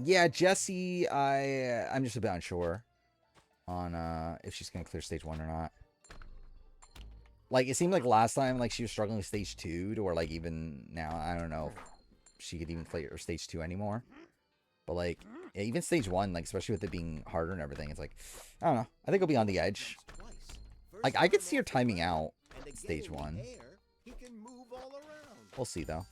Yeah, Jessie, I'm just a bit unsure on if she's gonna clear stage 1 or not. Like, it seemed like last time, like, she was struggling with stage 2 to where, like, even now, I don't know if she could even clear stage 2 anymore. But, like, yeah, even stage 1, like, especially with it being harder and everything, it's like, I don't know. I think it'll be on the edge. Like, I could see her timing out stage 1. We'll see, though.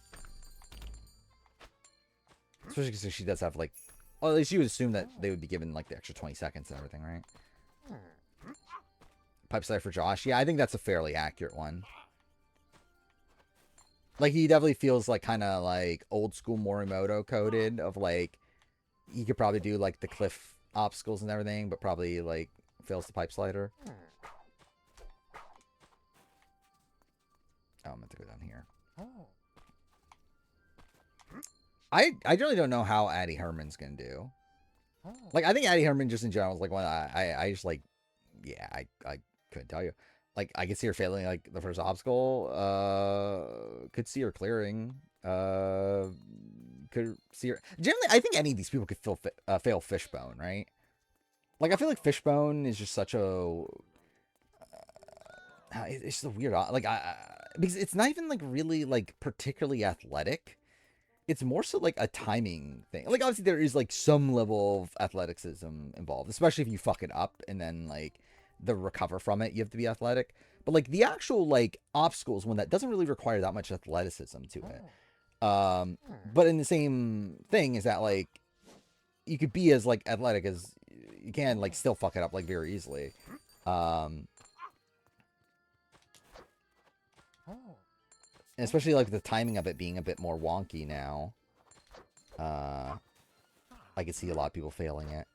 Especially because she does have, like... Well, at least you would assume that they would be given, like, the extra 20 seconds and everything, right? Pipe Slider for Josh. Yeah, I think that's a fairly accurate one. Like, he definitely feels, like, kind of, like, old-school Morimoto coded of, like... He could probably do, like, the cliff obstacles and everything, but probably, like, fails the Pipe Slider. Oh, I'm going to go down here. I generally don't know how Addie Herman's gonna do. Like, I think Addie Herman just in general is like one I just like, yeah, I couldn't tell you. Like, I could see her failing like the first obstacle. Could see her clearing. Could see her. Generally, I think any of these people could fail Fishbone, right? Like, I feel like Fishbone is just such a. It's just a weird, like, because it's not even like really like particularly athletic. It's more so like a timing thing. Like, obviously there is like some level of athleticism involved, especially if you fuck it up and then like the recover from it, you have to be athletic. But like the actual like obstacles one that doesn't really require that much athleticism to it. But in the same thing is that like you could be as like athletic as you can, like still fuck it up like very easily. And especially, like, the timing of it being a bit more wonky now. I could see a lot of people failing it.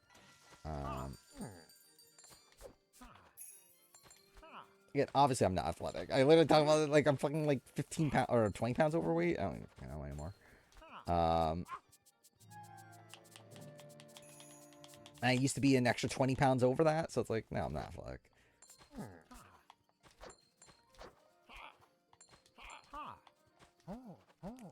Again, obviously I'm not athletic. I literally talk about it like I'm fucking like 15 pounds or 20 pounds overweight. I don't even know anymore. I used to be an extra 20 pounds over that, so it's like, no, I'm not athletic.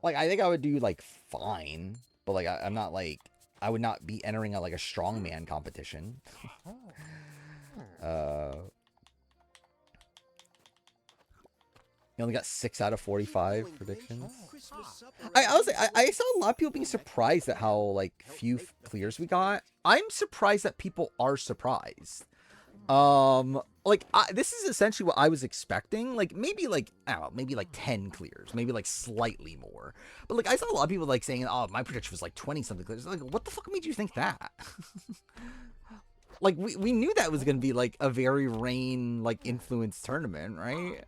Like, I think I would do, like, fine. But, like, I'm not, like... I would not be entering, like, a strongman competition. You only got 6 out of 45 predictions. I saw a lot of people being surprised at how, like, few clears we got. I'm surprised that people are surprised. This is essentially what I was expecting. Like, maybe, like, I don't know, maybe, like, 10 clears. Maybe, like, slightly more. But, like, I saw a lot of people, like, saying, oh, my prediction was, like, 20-something clears. Like, what the fuck made you think that? Like, we knew that was gonna be, like, a very rain, like, influenced tournament, right?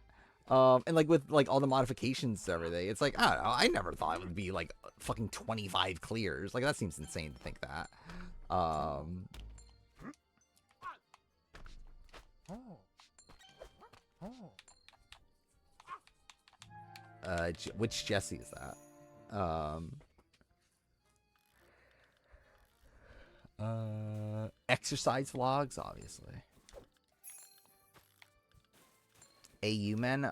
And, like, with, like, all the modifications and everything, it's like, I don't know, I never thought it would be, like, fucking 25 clears. Like, that seems insane to think that. Which Jesse is that? Exercise vlogs, obviously. AU men,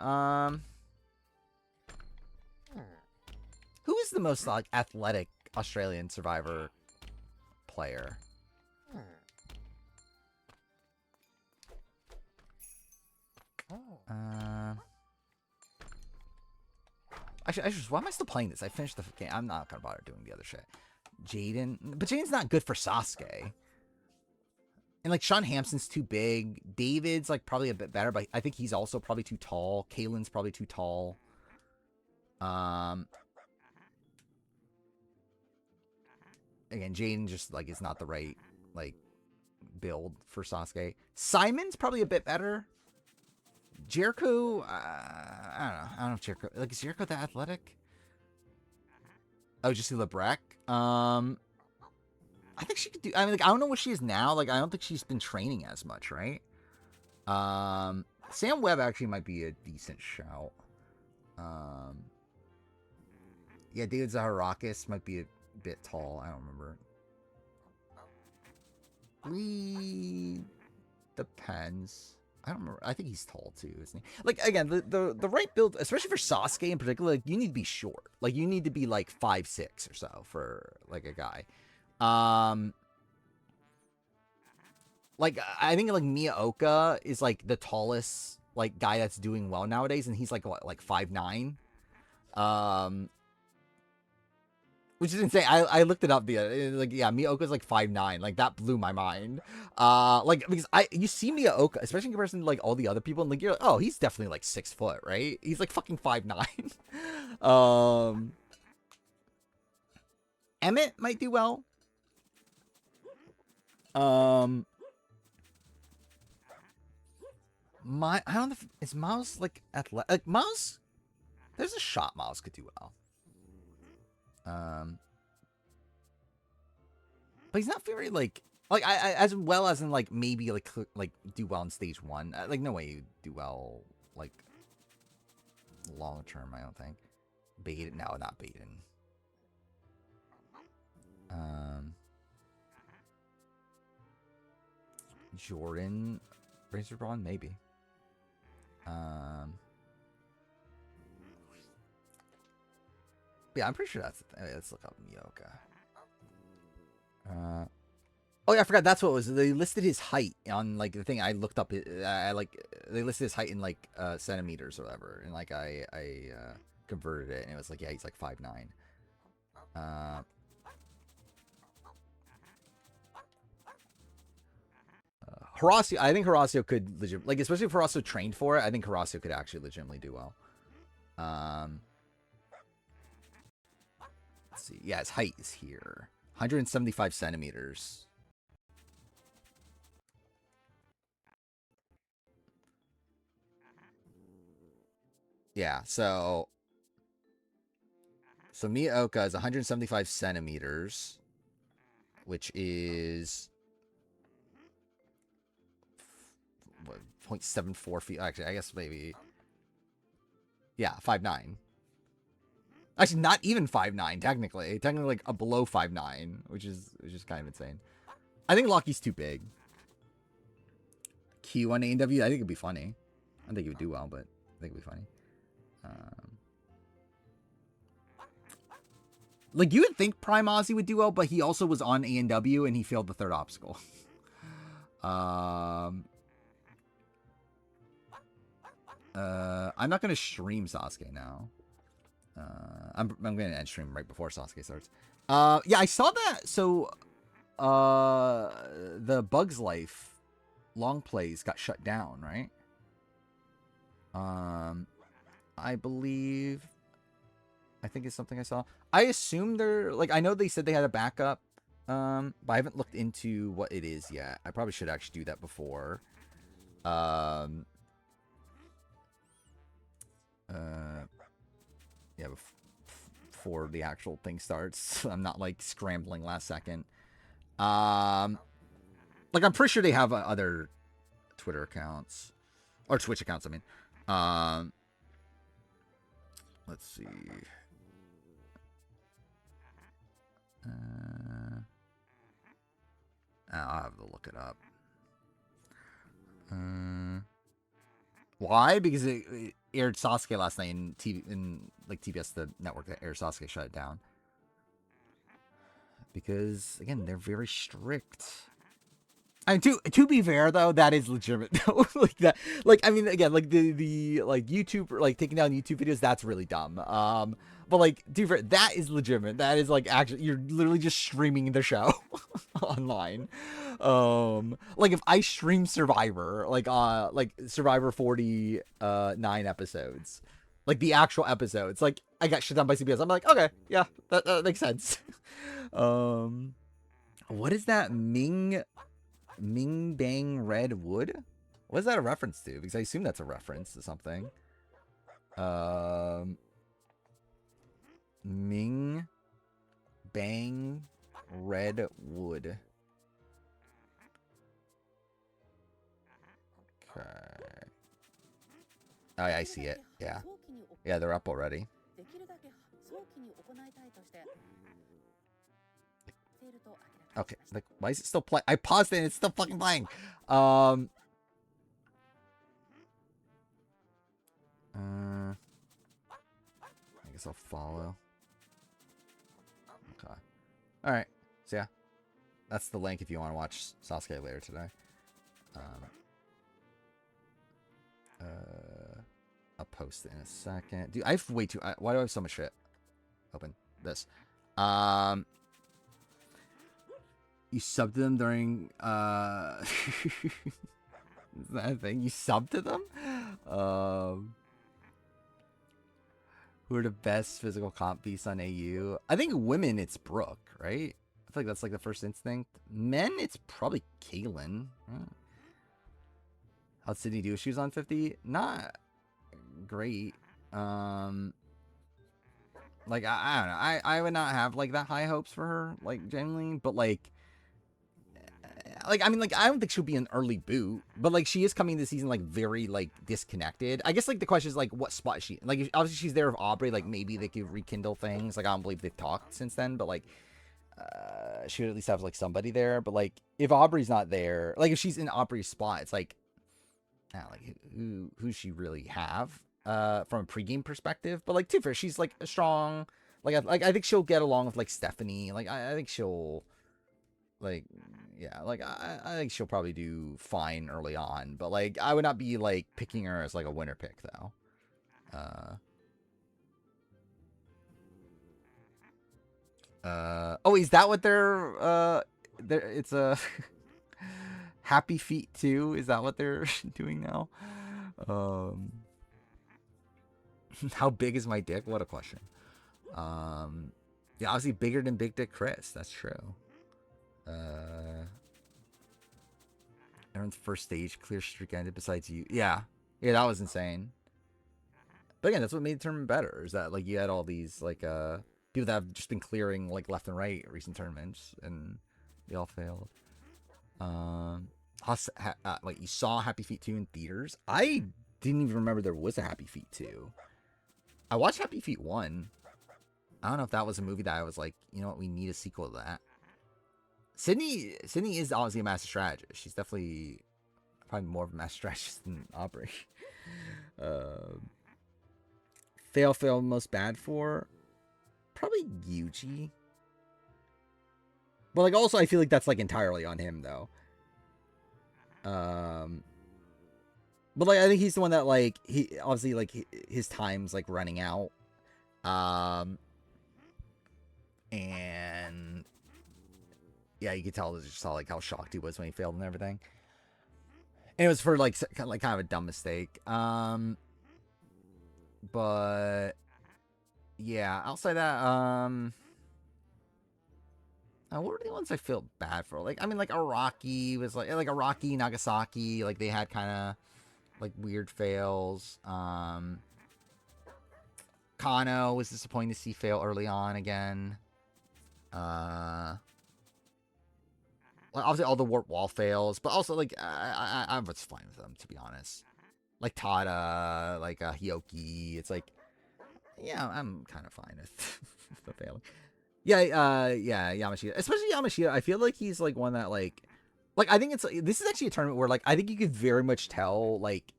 who is the most, like, athletic Australian Survivor player? Actually, why am I still playing this? I finished the game. I'm not gonna bother doing the other shit. Jaden, but Jaden's not good for Sasuke. And, like, Sean Hampson's too big. David's, like, probably a bit better, but I think he's also probably too tall. Kaylin's probably too tall. Again, Jaden just, like, is not the right, like, build for Sasuke. Simon's probably a bit better. Jericho, I don't know. I don't know if Jericho, like, is Jericho that athletic? Oh, just see Lebrec. I think she could do, I mean, like, I don't know what she is now. Like, I don't think she's been training as much, right? Sam Webb actually might be a decent shout. Yeah, David Zaharakis might be a bit tall. I don't remember. Depends. I don't remember. I think he's tall too, isn't he? Like, again, the right build, especially for Sasuke in particular, like, you need to be short. Like, you need to be like 5'6" or so for, like, a guy. Like, I think, like, Miyaoka is, like, the tallest, like, guy that's doing well nowadays, and he's like, what, like 5'9". Which is insane. I looked it up like, yeah, Miyaoka's like 5'9". Like, that blew my mind. Like, because you see Miyaoka, especially in comparison to, like, all the other people, and, like, you're like, oh, he's definitely like 6 foot, right? He's like fucking 5'9". Emmett might do well. I don't know if, is Miles like athletic? Like, Miles, there's a shot Miles could do well. But he's not very, like I as well as in, like, maybe like do well in stage 1. Like, no way you do well, like, long term. I don't think. Baden, no, not Baden. Jordan, Razor Brawn, maybe. Yeah, I'm pretty sure that's the thing. Let's look up Miyoka. Oh yeah, I forgot. That's what it was. They listed his height on, like, the thing I looked up. They listed his height in, like, centimeters or whatever, and, like, I converted it, and it was like, yeah, he's like 5'9". Horacio, I think Horacio could like, especially if Horacio trained for it, I think Horacio could actually legitimately do well. Let's see. Yeah, his height is here. 175 centimeters. Yeah, so Miyaoka is 175 centimeters, which is 0.74 feet. Actually, I guess maybe. Yeah, 5'9". Actually, not even 5'9", technically. Technically, like, a below 5'9", which is kind of insane. I think Lockie's too big. Q on AEW, I think it'd be funny. I think he would do well, but I think it'd be funny. Like, you would think Prime Ozzy would do well, but he also was on AEW, and he failed the third obstacle. I'm not going to stream Sasuke now. I'm going to end stream right before Sasuke starts. Yeah, I saw that. So, the Bugs Life long plays got shut down, right? I believe. I think it's something I saw. I assume they're like. I know they said they had a backup. But I haven't looked into what it is yet. I probably should actually do that before. Yeah, before the actual thing starts. I'm not like scrambling last second. Like I'm pretty sure they have other Twitter accounts or Twitch accounts. I mean, let's see. I'll have to look it up. Why? Because it aired Sasuke last night in TBS, the network that airs Sasuke, shut it down. Because again, they're very strict. I mean, to be fair though, that is legitimate though. Like that, like I mean, again, like the like YouTube, like taking down YouTube videos, that's really dumb. But like, dude, that is legitimate. That is like actually, you're literally just streaming the show online. Like if I stream Survivor, like Survivor 49 episodes, like the actual episodes, like I got shit down by CBS. I'm like, okay, yeah, that makes sense. What is that Ming Bang Red Wood? What is that a reference to? Because I assume that's a reference to something. Ming Bang Red Wood. Okay. Oh, yeah, I see it. Yeah. Yeah, they're up already. Okay, like, why is it still playing? I paused it and it's still fucking playing. I guess I'll follow. Okay. Alright, so yeah. That's the link if you want to watch Sasuke later today. I'll post it in a second. Dude, I have way too... why do I have so much shit? Open this. You subbed to them during, is that a thing? You subbed to them? Who are the best physical comp beasts on AU? I think women, it's Brooke, right? I feel like that's like the first instinct. Men, it's probably Kaylin. How'd Sydney do if she was on 50? Not great. Like, I don't know. I would not have, like, that high hopes for her, like, genuinely. But, like, I mean, like, I don't think she'll be an early boot. But, like, she is coming this season, like, very, like, disconnected. I guess, like, the question is, like, what spot is she... Like, obviously she's there with Aubrey. Like, maybe they could rekindle things. Like, I don't believe they've talked since then. But, like, she would at least have, like, somebody there. But, like, if Aubrey's not there... Like, if she's in Aubrey's spot, it's like... who she really have? From a pregame perspective, but like, too fair, she's like a strong, I think she'll get along with like Stephanie. Like, I think she'll, like, yeah, like I think she'll probably do fine early on. But like, I would not be like picking her as like a winner pick though. Oh, is that what they're it's a Happy Feet 2? Is that what they're doing now? How big is my dick? What a question. Yeah, obviously bigger than Big Dick Chris. That's true. Everyone's first stage clear streak ended besides you. Yeah, that was insane. But again, that's what made the tournament better. Is that like you had all these like people that have just been clearing like left and right recent tournaments, and they all failed. like you saw Happy Feet 2 in theaters. I didn't even remember there was a Happy Feet 2. I watched Happy Feet 1. I don't know if that was a movie that I was like, you know what, we need a sequel to that. Sydney is obviously a master strategist. She's definitely probably more of a master strategist than Aubrey. Fail most bad for probably Yuji. But like also I feel like that's like entirely on him though. But like I think he's the one that like he obviously like his time's like running out. And yeah, you could tell just saw like how shocked he was when he failed and everything. And it was for like kind of a dumb mistake. But yeah, outside that, what were the ones I feel bad for? Like, I mean, like Araki was like Araki, Nagasaki, like they had kind of like weird fails. Kano was disappointing to see fail early on again. Like obviously all the warp wall fails, but also like I was fine with them to be honest. Like Tada, like Hyoki, it's like yeah, I'm kind of fine with the failing. Yeah, yeah, Yamashita, especially Yamashita. I feel like he's like one that like I think this is actually a tournament where like I think you could very much tell like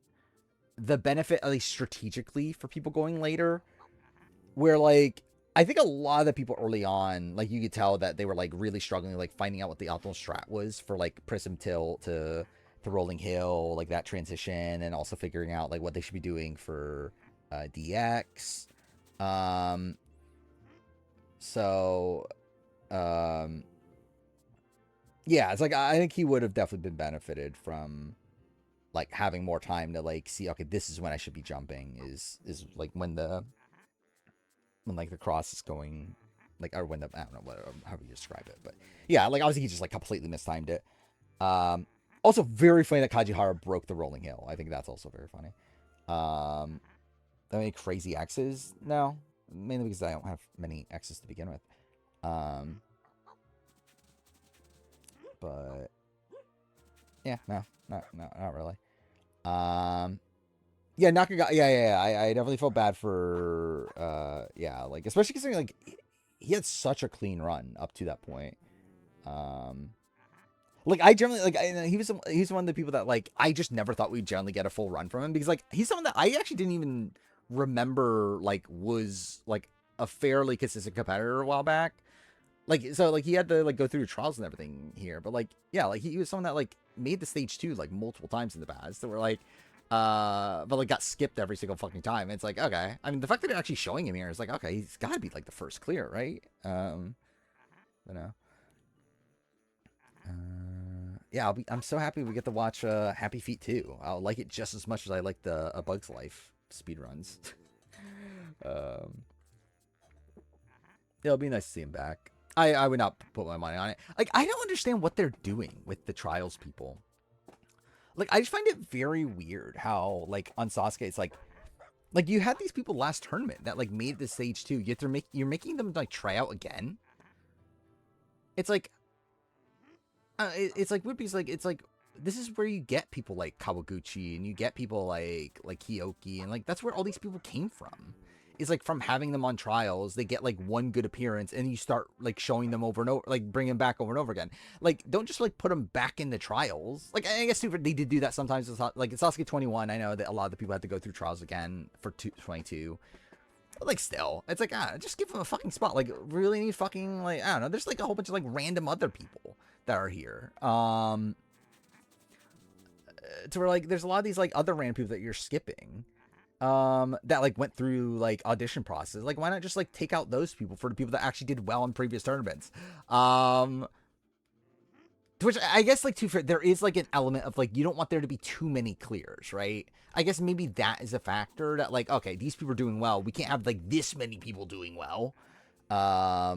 the benefit at least strategically for people going later, where like I think a lot of the people early on, like you could tell that they were like really struggling, like finding out what the optimal strat was for like Prism Tilt to Rolling Hill, like that transition, and also figuring out like what they should be doing for DX. Yeah, it's like I think he would have definitely been benefited from like having more time to like see, okay, this is when I should be jumping, is like when like the cross is going, like, or when the, I don't know what, however you describe it, but yeah, like obviously he just like completely mistimed it. Also very funny that Kajihara broke the rolling hill. I think that's also very funny. Any crazy X's? No, mainly because I don't have many X's to begin with. But yeah, no, not really. Yeah, Nakagawa. Yeah. I definitely felt bad for. Yeah, like especially considering like he had such a clean run up to that point. Like I generally like he's one of the people that like I just never thought we'd generally get a full run from him, because like he's someone that I actually didn't even remember like was like a fairly consistent competitor a while back. Like so like he had to like go through trials and everything here, but like yeah, like he was someone that like made the stage 2 like multiple times in the past. So we're like but like got skipped every single fucking time. It's like, okay. I mean the fact that they're actually showing him here is like, okay, he's gotta be like the first clear, right? You know. Yeah, I'm so happy we get to watch Happy Feet 2. I'll like it just as much as I like the A Bug's Life speedruns. It'll be nice to see him back. I would not put my money on it. Like, I don't understand what they're doing with the trials people. Like, I just find it very weird how, like, on Sasuke, it's like you had these people last tournament that, like, made the stage 2, yet you're making them, like, try out again? It's like, it's like Whippy's like, it's like this is where you get people like Kawaguchi and you get people like Hyoki, and like that's where all these people came from. Is like from having them on trials, they get like one good appearance and you start like showing them over and over, like bring them back over and over again. Like don't just like put them back in the trials. Like I guess they did do that sometimes. Like in Sasuke 21, I know that a lot of the people had to go through trials again for 22. But like still, it's like just give them a fucking spot. Like really need fucking like I don't know. There's like a whole bunch of like random other people that are here. To where like there's a lot of these like other random people that you're skipping. That like went through like audition process. Like why not just like take out those people for the people that actually did well in previous tournaments? Which I guess like there is like an element of like you don't want there to be too many clears, right? I guess maybe that is a factor that like okay, these people are doing well. We can't have like this many people doing well. But I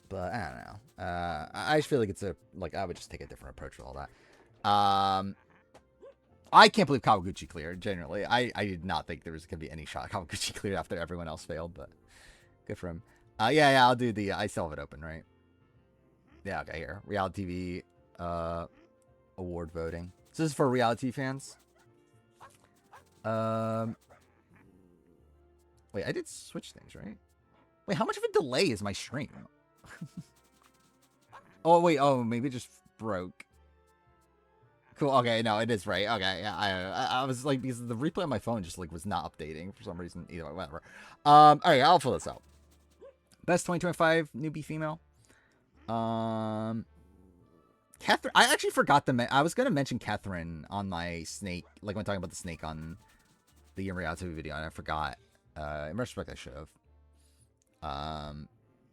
don't know. I just feel like it's I would just take a different approach with all that. I can't believe Kawaguchi cleared, generally. I did not think there was going to be any shot Kawaguchi cleared after everyone else failed, but good for him. Yeah, I'll do the, I still have it open, right? Yeah, okay, here. Reality TV. award voting. So this is for reality fans. Wait, I did switch things, right? Wait, how much of a delay is my stream? Oh, wait. Oh, maybe it just broke. Cool. Okay, no, it is right. Okay, yeah. I was like, because the replay on my phone just like was not updating for some reason. Either way, whatever. All right, I'll fill this out. Best 2025 newbie female. Catherine. I actually forgot to. I was gonna mention Catherine on my snake, like when talking about the snake on the Year Reality video, and I forgot. In retrospect, I should have.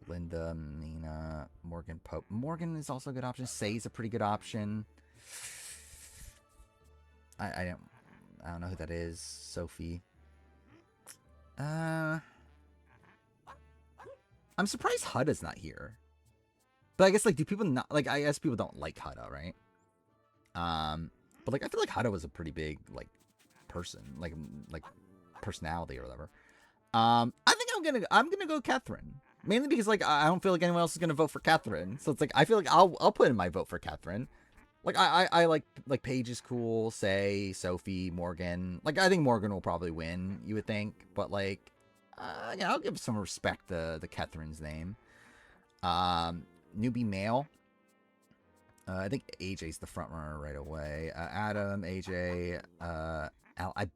Linda, Nina, Morgan Pope. Morgan is also a good option. Say's a pretty good option. I don't know who that is. Sophie. I'm surprised Hudda's not here. But I guess like do people not like I guess people don't like Hudda, right? But like I feel like Hudda was a pretty big like person, like personality or whatever. I think I'm gonna go Catherine. Mainly because like I don't feel like anyone else is gonna vote for Catherine. So it's like I feel like I'll put in my vote for Catherine. Like I like Paige is cool, Say, Sophie, Morgan. Like I think Morgan will probably win, you would think, but like yeah, I'll give some respect to Catherine's name. Newbie male. I think AJ's the front runner right away. Adam, AJ, I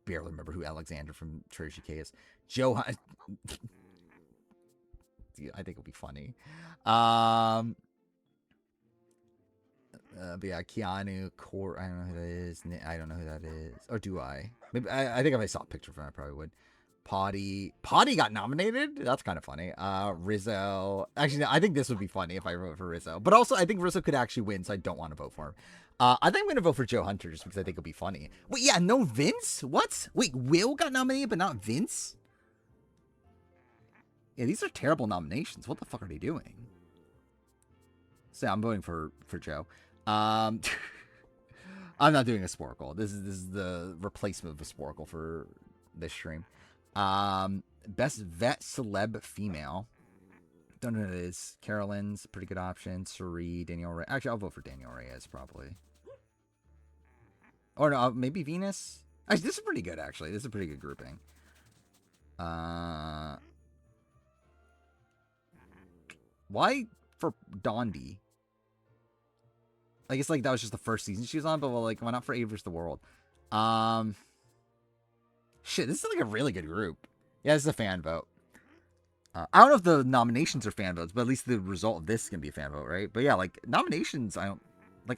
barely remember who Alexander from Trader GK is. Johan. I think it'll be funny. But yeah, Keanu, Core. I don't know who that is. I don't know who that is. Or do I? Maybe I think if I saw a picture from it, I probably would. Potty got nominated. That's kind of funny. Rizzo. Actually, I think this would be funny if I vote for Rizzo. But also, I think Rizzo could actually win, so I don't want to vote for him. I think I'm gonna vote for Joe Hunter just because I think it'll be funny. Wait, yeah, no Vince? What? Wait, Will got nominated, but not Vince? Yeah, these are terrible nominations. What the fuck are they doing? So I'm voting for Joe. I'm not doing a Sporkle. This is the replacement of a Sporkle for this stream. Best vet celeb female. Don't know who it is. Carolyn's a pretty good option. Suri, Danielle Reyes. Actually, I'll vote for Danielle Reyes probably. Or no, maybe Venus. Actually, this is pretty good. Actually, this is a pretty good grouping. Why for Dondi? I guess like that was just the first season she was on, but well, like why not for Avery's the World? Shit, this is like a really good group. Yeah, this is a fan vote. I don't know if the nominations are fan votes, but at least the result of this can be a fan vote, right? But yeah, like nominations, I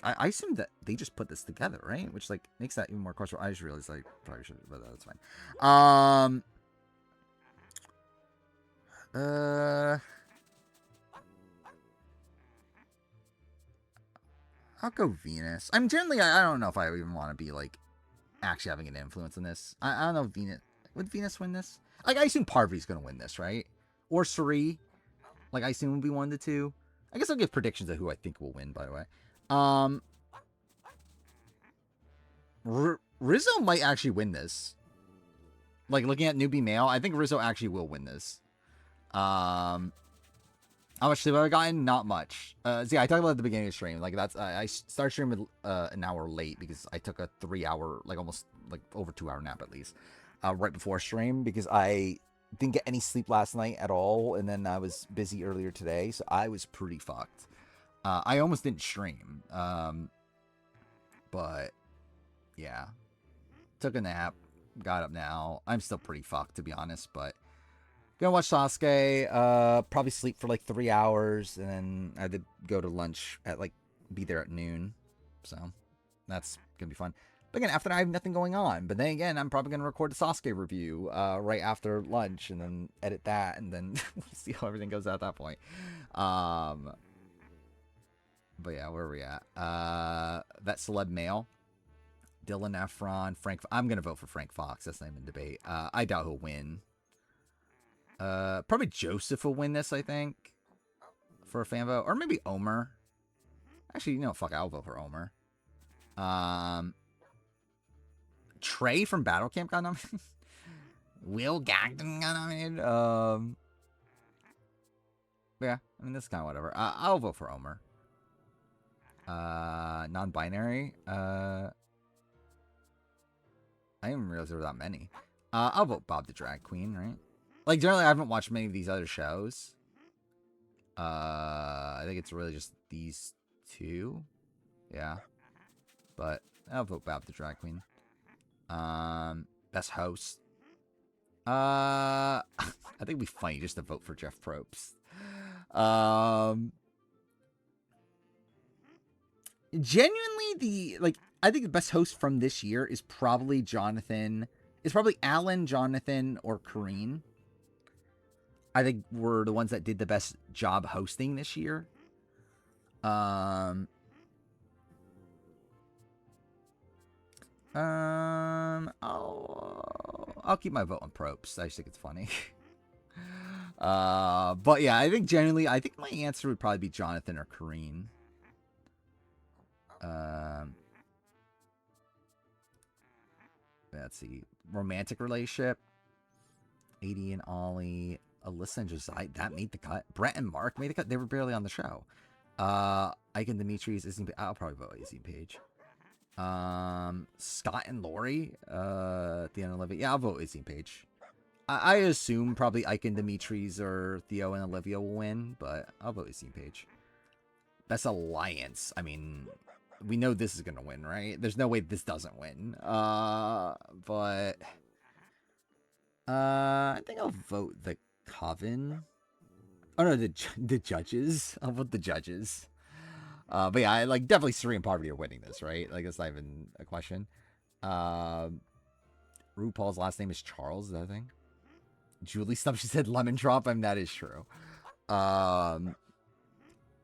I assume that they just put this together, right? Which like makes that even more questionable. I just realized I probably should, but that's fine. I'll go Venus. I'm generally, I don't know if I even want to be like actually having an influence in this. I don't know if Venus, would Venus win this? Like, I assume Parvati's going to win this, right? Or Suri. Like, I assume would be one of the two. I guess I'll give predictions of who I think will win, by the way. Rizzo might actually win this. Like, looking at newbie male, I think Rizzo actually will win this. How much sleep have I gotten? Not much. See, I talked about it at the beginning of the stream. Like, that's I started streaming an hour late because I took a 3-hour, like almost like over 2-hour nap at least, right before stream because I didn't get any sleep last night at all, and then I was busy earlier today, so I was pretty fucked. I almost didn't stream, but yeah, took a nap, got up now. I'm still pretty fucked to be honest, but. Gonna watch Sasuke, probably sleep for like 3 hours, and then I did go to lunch at like, be there at noon, so that's gonna be fun. But again, after that, I have nothing going on, but then again, I'm probably gonna record the Sasuke review, right after lunch, and then edit that, and then we'll see how everything goes at that point. But yeah, where are we at? That celeb male. Dylan Efron, Frank, I'm gonna vote for Frank Fox, that's not even a debate. I doubt he'll win. Probably Joseph will win this, I think, for a fan vote, or maybe Omer. Actually, you know, fuck, I'll vote for Omer. Trey from Battle Camp got nominated. Will Gagnon got nominated. Yeah, I mean, that's kind of whatever. I'll vote for Omer. Non-binary. I didn't even realize there were that many. I'll vote Bob the Drag Queen, right? Like, generally, I haven't watched many of these other shows. I think it's really just these two. Yeah. But I'll vote Bob the Drag Queen. Best host. I think it'd be funny just to vote for Jeff Probst. Genuinely, I think the best host from this year is probably Jonathan. It's probably Alan, Jonathan, or Kareen. I think were the ones that did the best job hosting this year. I'll keep my vote on Probst. I just think it's funny. But yeah, I think generally, I think my answer would probably be Jonathan or Kareen. Let's see. Romantic relationship. 80 and Ollie. Alyssa and Josiah. That made the cut. Brett and Mark made the cut. They were barely on the show. Ike and Dimitri's. I'll probably vote Izzy and Paige. Scott and Lori. Theo and Olivia. Yeah, I'll vote Izzy and Paige. I assume probably Ike and Dimitri's or Theo and Olivia will win, but I'll vote Izzy and Paige. Best alliance. I mean, we know this is gonna win, right? There's no way this doesn't win. But I think I'll vote the Coven. Oh no, the judges. I'll vote the judges. But yeah, I definitely Serene and Poverty are winning this, right? Like, that's not even a question. RuPaul's last name is Charles, is that a thing? Julie stuff, she said lemon drop. I mean, that is true.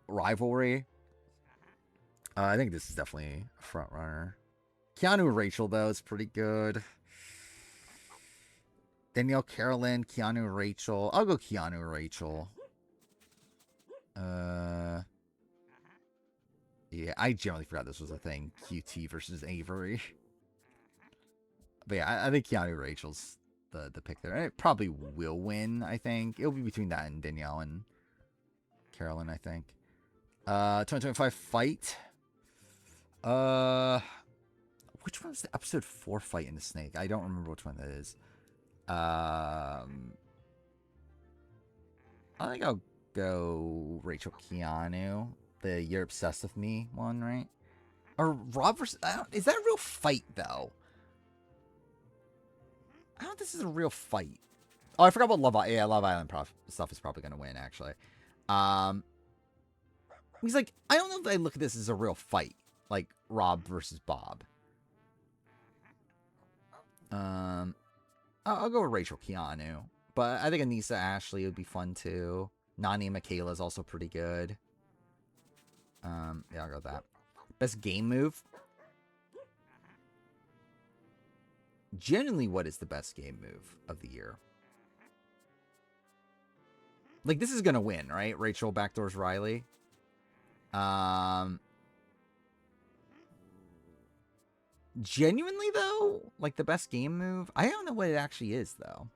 Rivalry. I think this is definitely a front runner. Keanu and Rachel, though, is pretty good. Danielle, Carolyn, Keanu, Rachel. I'll go Keanu, Rachel. Yeah, I generally forgot this was a thing. QT versus Avery. But yeah, I think Keanu, Rachel's the pick there. And it probably will win, I think. It'll be between that and Danielle and Carolyn, I think. 2025 fight. Which one was the episode 4 fight in the snake? I don't remember which one that is. I think I'll go Rachel Keanu. The You're Obsessed With Me one, right? Or Rob versus... is that a real fight, though? I don't think this is a real fight. Oh, I forgot about Love Island. Yeah, Love Island stuff is probably going to win, actually. He's like, I don't know if I look at this as a real fight. Like, Rob versus Bob. I'll go with Rachel Keanu. But I think Anissa Ashley would be fun, too. Nani and Michaela is also pretty good. Yeah, I'll go with that. Best game move. Genuinely, what is the best game move of the year? Like, this is gonna win, right? Rachel backdoors Riley. Genuinely, though, like, the best game move, I don't know what it actually is, though.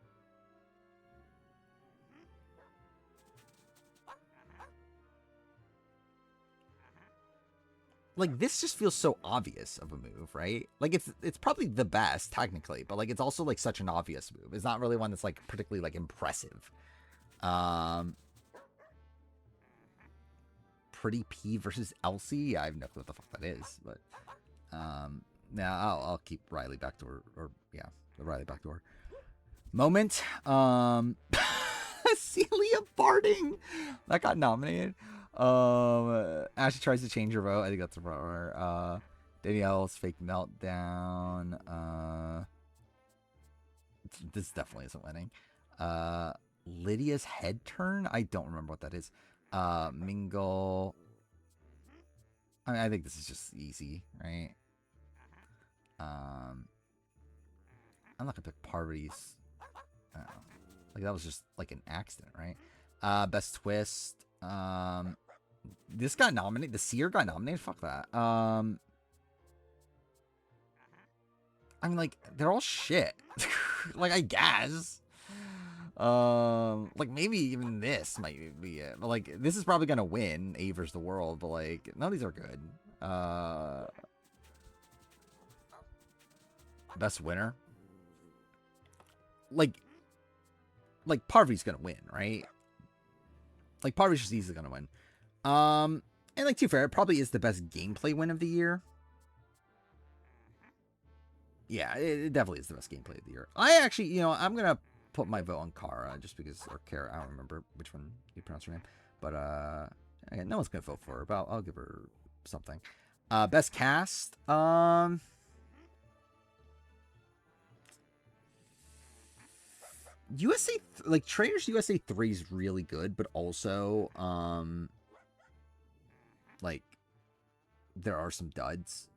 Like, this just feels so obvious of a move, right? Like, it's probably the best, technically, but, like, it's also, like, such an obvious move. It's not really one that's, like, particularly, like, impressive. Pretty P versus Elsie? Yeah, I have no clue what the fuck that is, but, now I'll keep Riley backdoor, or, yeah, the Riley backdoor. Moment, Celia Barding! That got nominated. Ashley tries to change her vote. I think that's a front runner. Danielle's fake meltdown. This definitely isn't winning. Lydia's head turn. I don't remember what that is. Mingle. I mean, I think this is just easy, right? I'm not gonna pick Parvati's. Like, that was just like an accident, right? Best twist. This got nominated. The Seer got nominated. Fuck that. I mean, like, they're all shit. Like, I guess. Like, maybe even this might be it. But, like, this is probably gonna win Aver's the World. But, like, none of these are good. Best winner. Like Parvey's gonna win, right? Like Parvey's just easily gonna win. And like, to be fair, it probably is the best gameplay win of the year. Yeah, it definitely is the best gameplay of the year. I actually, you know, I'm gonna put my vote on Kara just because, or Kara, I don't remember which one you pronounce her name, but again, no one's gonna vote for her, but I'll give her something. Best cast, USA, like Traitors USA 3 is really good, but also, like, there are some duds.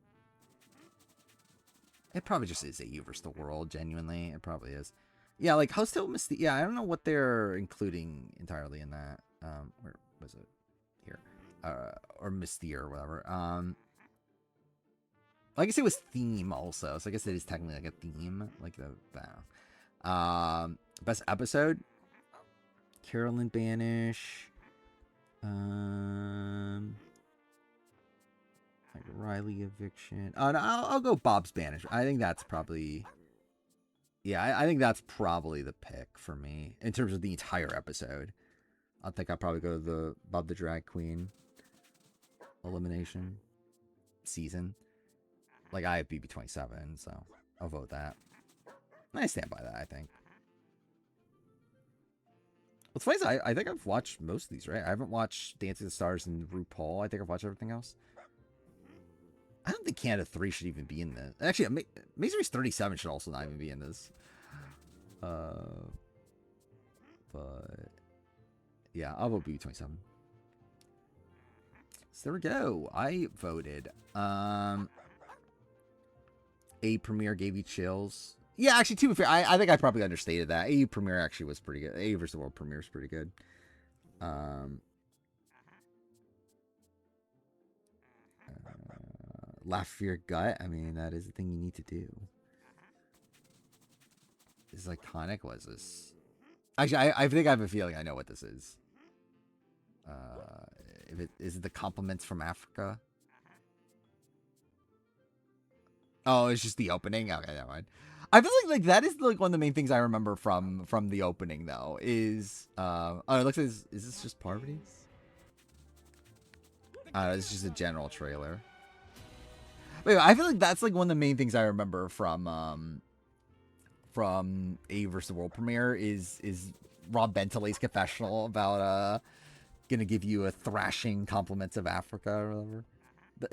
It probably just is AU versus the world, genuinely. It probably is. Yeah, like Hostel Mystique. Yeah, I don't know what they're including entirely in that. Where was it? Here. Or Mystere or whatever. I guess it was theme also, so I guess it is technically like a theme. Like the best episode. Carolyn Banish. Like Riley Eviction. Oh, no, I'll go Bob's Banish. I think that's probably... Yeah, I think that's probably the pick for me in terms of the entire episode. I think I'll probably go to the Bob the Drag Queen elimination season. Like, I have BB27, so I'll vote that. I stand by that, I think. What's funny is I think I've watched most of these, right? I haven't watched Dancing with the Stars and RuPaul. I think I've watched everything else. I don't think Canada 3 should even be in this. Actually, Amazing Race 37 should also not even be in this. But yeah, I'll vote BB27. So there we go. I voted. A Premiere gave you chills. Yeah, actually, to be fair, I think I probably understated that. A Premiere actually was pretty good. A versus the World Premiere is pretty good. Laugh for your gut. I mean, that is the thing you need to do. This is iconic. What is this? Actually, I think I have a feeling I know what this is. Is it the compliments from Africa? Oh, it's just the opening. Okay, never mind. I feel like that is like one of the main things I remember from the opening though. Is oh, it looks like is this just Parvati's? It's just a general trailer. Wait, I feel like that's like one of the main things I remember from A versus the World premiere is Rob Bentley's confessional about gonna give you a thrashing compliments of Africa or whatever.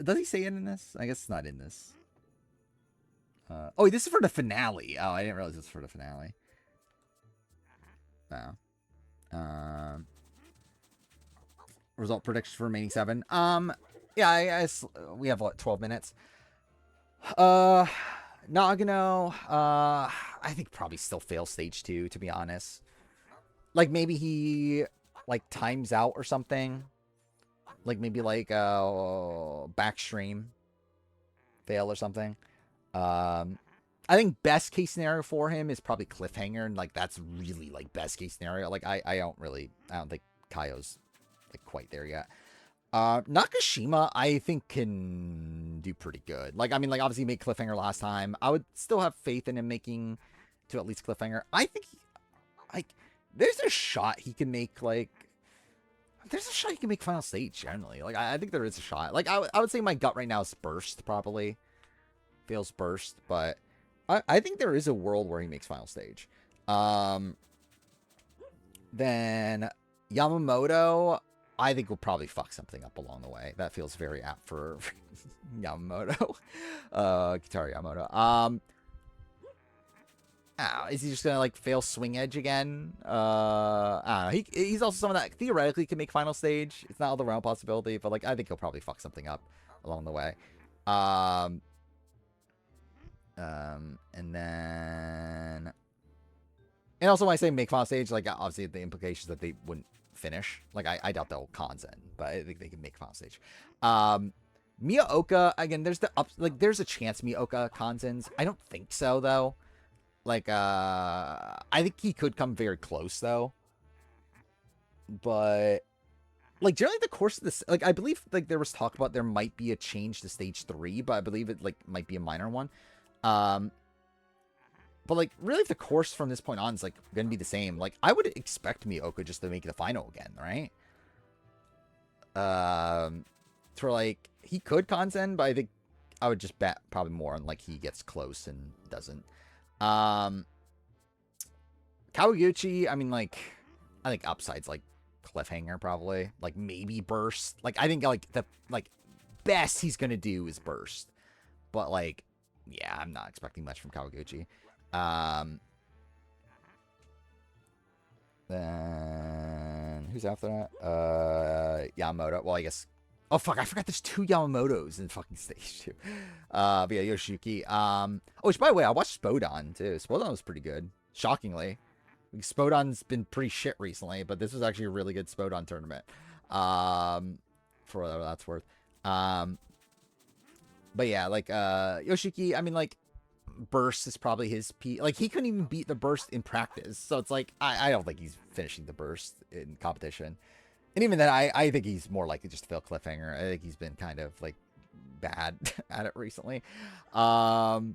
Does he say it in this? I guess it's not in this. Oh, this is for the finale. Oh, I didn't realize this was for the finale. Oh. Result predictions for remaining 7. Yeah, I guess we have what, 12 minutes. Nagano, I think probably still fails stage 2, to be honest. Like maybe he like times out or something. Like maybe like backstream fail or something. I think best case scenario for him is probably cliffhanger, and like that's really like best case scenario. Like I don't think Kaio's like quite there yet. Nakashima I think can do pretty good. Like I mean, like obviously he made cliffhanger last time. I would still have faith in him making to at least cliffhanger. I think there's a shot he can make like. There's a shot he can make final stage generally. Like I think there is a shot. Like I would say my gut right now is burst probably. Feels burst, but I think there is a world where he makes final stage. Then Yamamoto, I think will probably fuck something up along the way. That feels very apt for Yamamoto. Kitaro Yamamoto. Is he just gonna like fail swing edge again? I don't know. He's also someone that theoretically can make final stage. It's not all the realm possibility, but like I think he'll probably fuck something up along the way. And then, and also when I say make final stage, like obviously the implications that they wouldn't finish. Like I doubt they'll cons in, but I think they can make final stage. Miyaoka, again, there's a chance Miyaoka cons ins. I don't think so though. Like I think he could come very close though. But like generally the course of this, like I believe like there was talk about there might be a change to stage 3, but I believe it like might be a minor one. But like really if the course from this point on is like gonna be the same, like I would expect Miyoka just to make the final again, right? For like he could Kanzen, but I think I would just bet probably more on like he gets close and doesn't. Kawaguchi, I mean like I think upside's like cliffhanger probably, like maybe burst. Like I think like the like best he's gonna do is burst, but like yeah, I'm not expecting much from Kawaguchi. Then who's after that? Yamamoto. Well, I guess. Oh fuck! I forgot there's 2 Yamamotos in fucking stage 2. But yeah, Yoshiki. Oh, which by the way, I watched Spodon too. Spodon was pretty good, shockingly. Spodon's been pretty shit recently, but this was actually a really good Spodon tournament. For whatever that's worth. But yeah, like Yoshiki. I mean, like burst is probably his like he couldn't even beat the burst in practice, so it's like I don't think he's finishing the burst in competition. And even then, I think he's more likely just to fail cliffhanger. I think he's been kind of like bad at it recently. And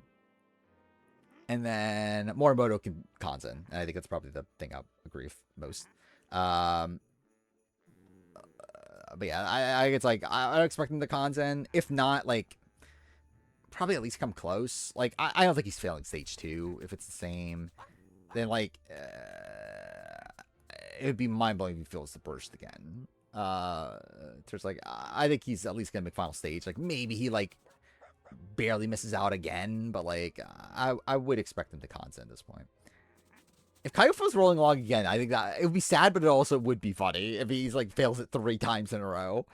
then Morimoto can Kanzen, and I think that's probably the thing I agree with most. But yeah, I it's like I'm expecting the Kanzen. If not, like probably at least come close. Like I don't think he's failing stage 2. If it's the same, then like it would be mind blowing if he fails the burst again. There's like I think he's at least gonna make final stage. Like maybe he like barely misses out again, but like I would expect him to Kanzen at this point. If Kaifu's rolling along again, I think that it would be sad, but it also would be funny if he's like fails it 3 times in a row.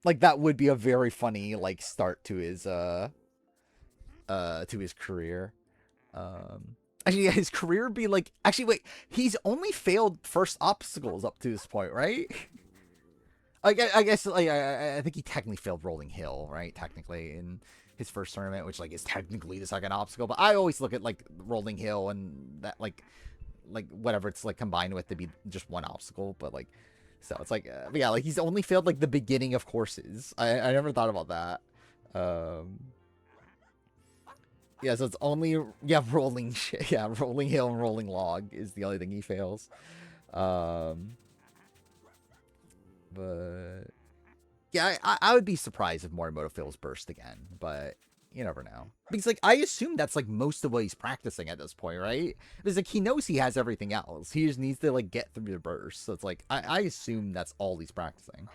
Like that would be a very funny like start to his career. Actually, yeah, his career would be like actually wait, he's only failed first obstacles up to this point, right? I guess like I think he technically failed Rolling Hill, right? Technically in his first tournament, which like is technically the second obstacle, but I always look at like Rolling Hill and that like whatever it's like combined with to be just one obstacle, but like so it's like yeah, like he's only failed like the beginning of courses. I never thought about that. Yeah, so it's only rolling Rolling Hill and Rolling Log is the only thing he fails. But yeah, I would be surprised if Morimoto fails burst again, but you never know. Because like I assume that's like most of what he's practicing at this point, right? Because like he knows he has everything else. He just needs to like get through the burst. So it's like I assume that's all he's practicing.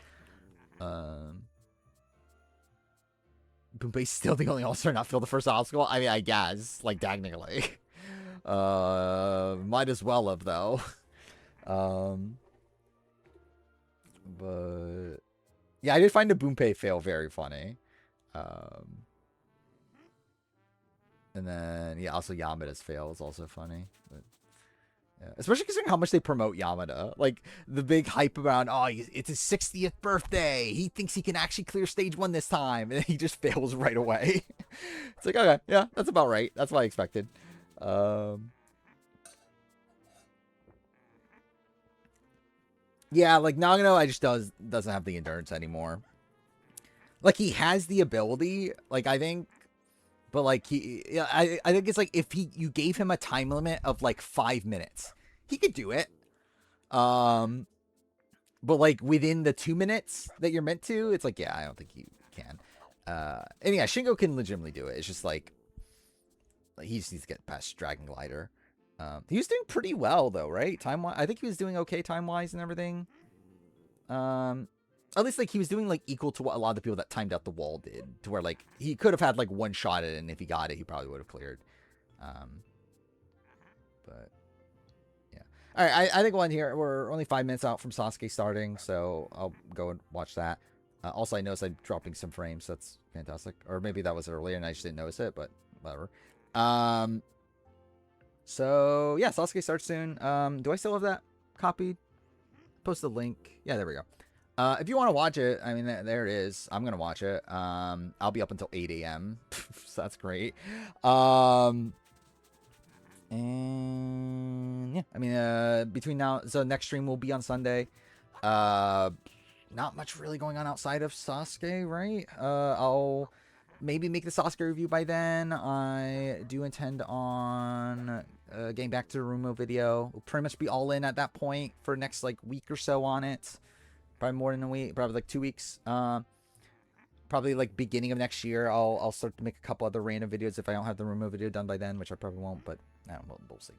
Bunpei's still the only all-star not fail the first obstacle. I mean, I guess like technically, might as well have though. But yeah, I did find the Bunpei fail very funny. And then yeah, also Yamada's fail is also funny. But, yeah. Especially considering how much they promote Yamada. Like the big hype around, oh, it's his 60th birthday. He thinks he can actually clear stage 1 this time, and then he just fails right away. It's like, okay, yeah, that's about right. That's what I expected. Yeah, like Nagano, I just doesn't have the endurance anymore. Like he has the ability, like I think, but like I think it's like if you gave him a time limit of like 5 minutes, he could do it. But like within the 2 minutes that you're meant to, it's like yeah, I don't think he can. And yeah, Shingo can legitimately do it. It's just like he just needs to get past Dragon Glider. He was doing pretty well though, right? Time-wise, I think he was doing okay time-wise and everything. At least like he was doing like equal to what a lot of the people that timed out the wall did, to where like he could have had like one shot at it, and if he got it, he probably would have cleared. But yeah, all right. I think one here. We're only 5 minutes out from Sasuke starting, so I'll go and watch that. Also, I noticed I'm dropping some frames. So that's fantastic. Or maybe that was earlier and I just didn't notice it, but whatever. So yeah, Sasuke starts soon. Do I still have that copied? Post the link. Yeah, there we go. If you want to watch it, I mean, there it is. I'm gonna watch it. I'll be up until 8 a.m. So that's great. And And yeah, I mean, between now, so next stream will be on Sunday. Not much really going on outside of Sasuke, right? I'll maybe make the Sasuke review by then. I do intend on getting back to the Rumo video. We'll pretty much be all in at that point for next like week or so on it. Probably more than a week, probably like 2 weeks. Probably like beginning of next year, I'll start to make a couple other random videos if I don't have the Rumo video done by then, which I probably won't, but I don't know, we'll see.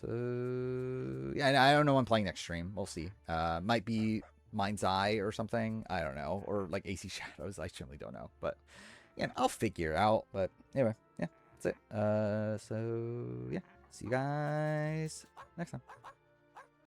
So yeah, I don't know when I'm playing next stream. We'll see. Might be Mind's Eye or something. I don't know, or like AC Shadows. I generally don't know, but yeah, I'll figure it out. But anyway, yeah, that's it. So yeah, see you guys next time.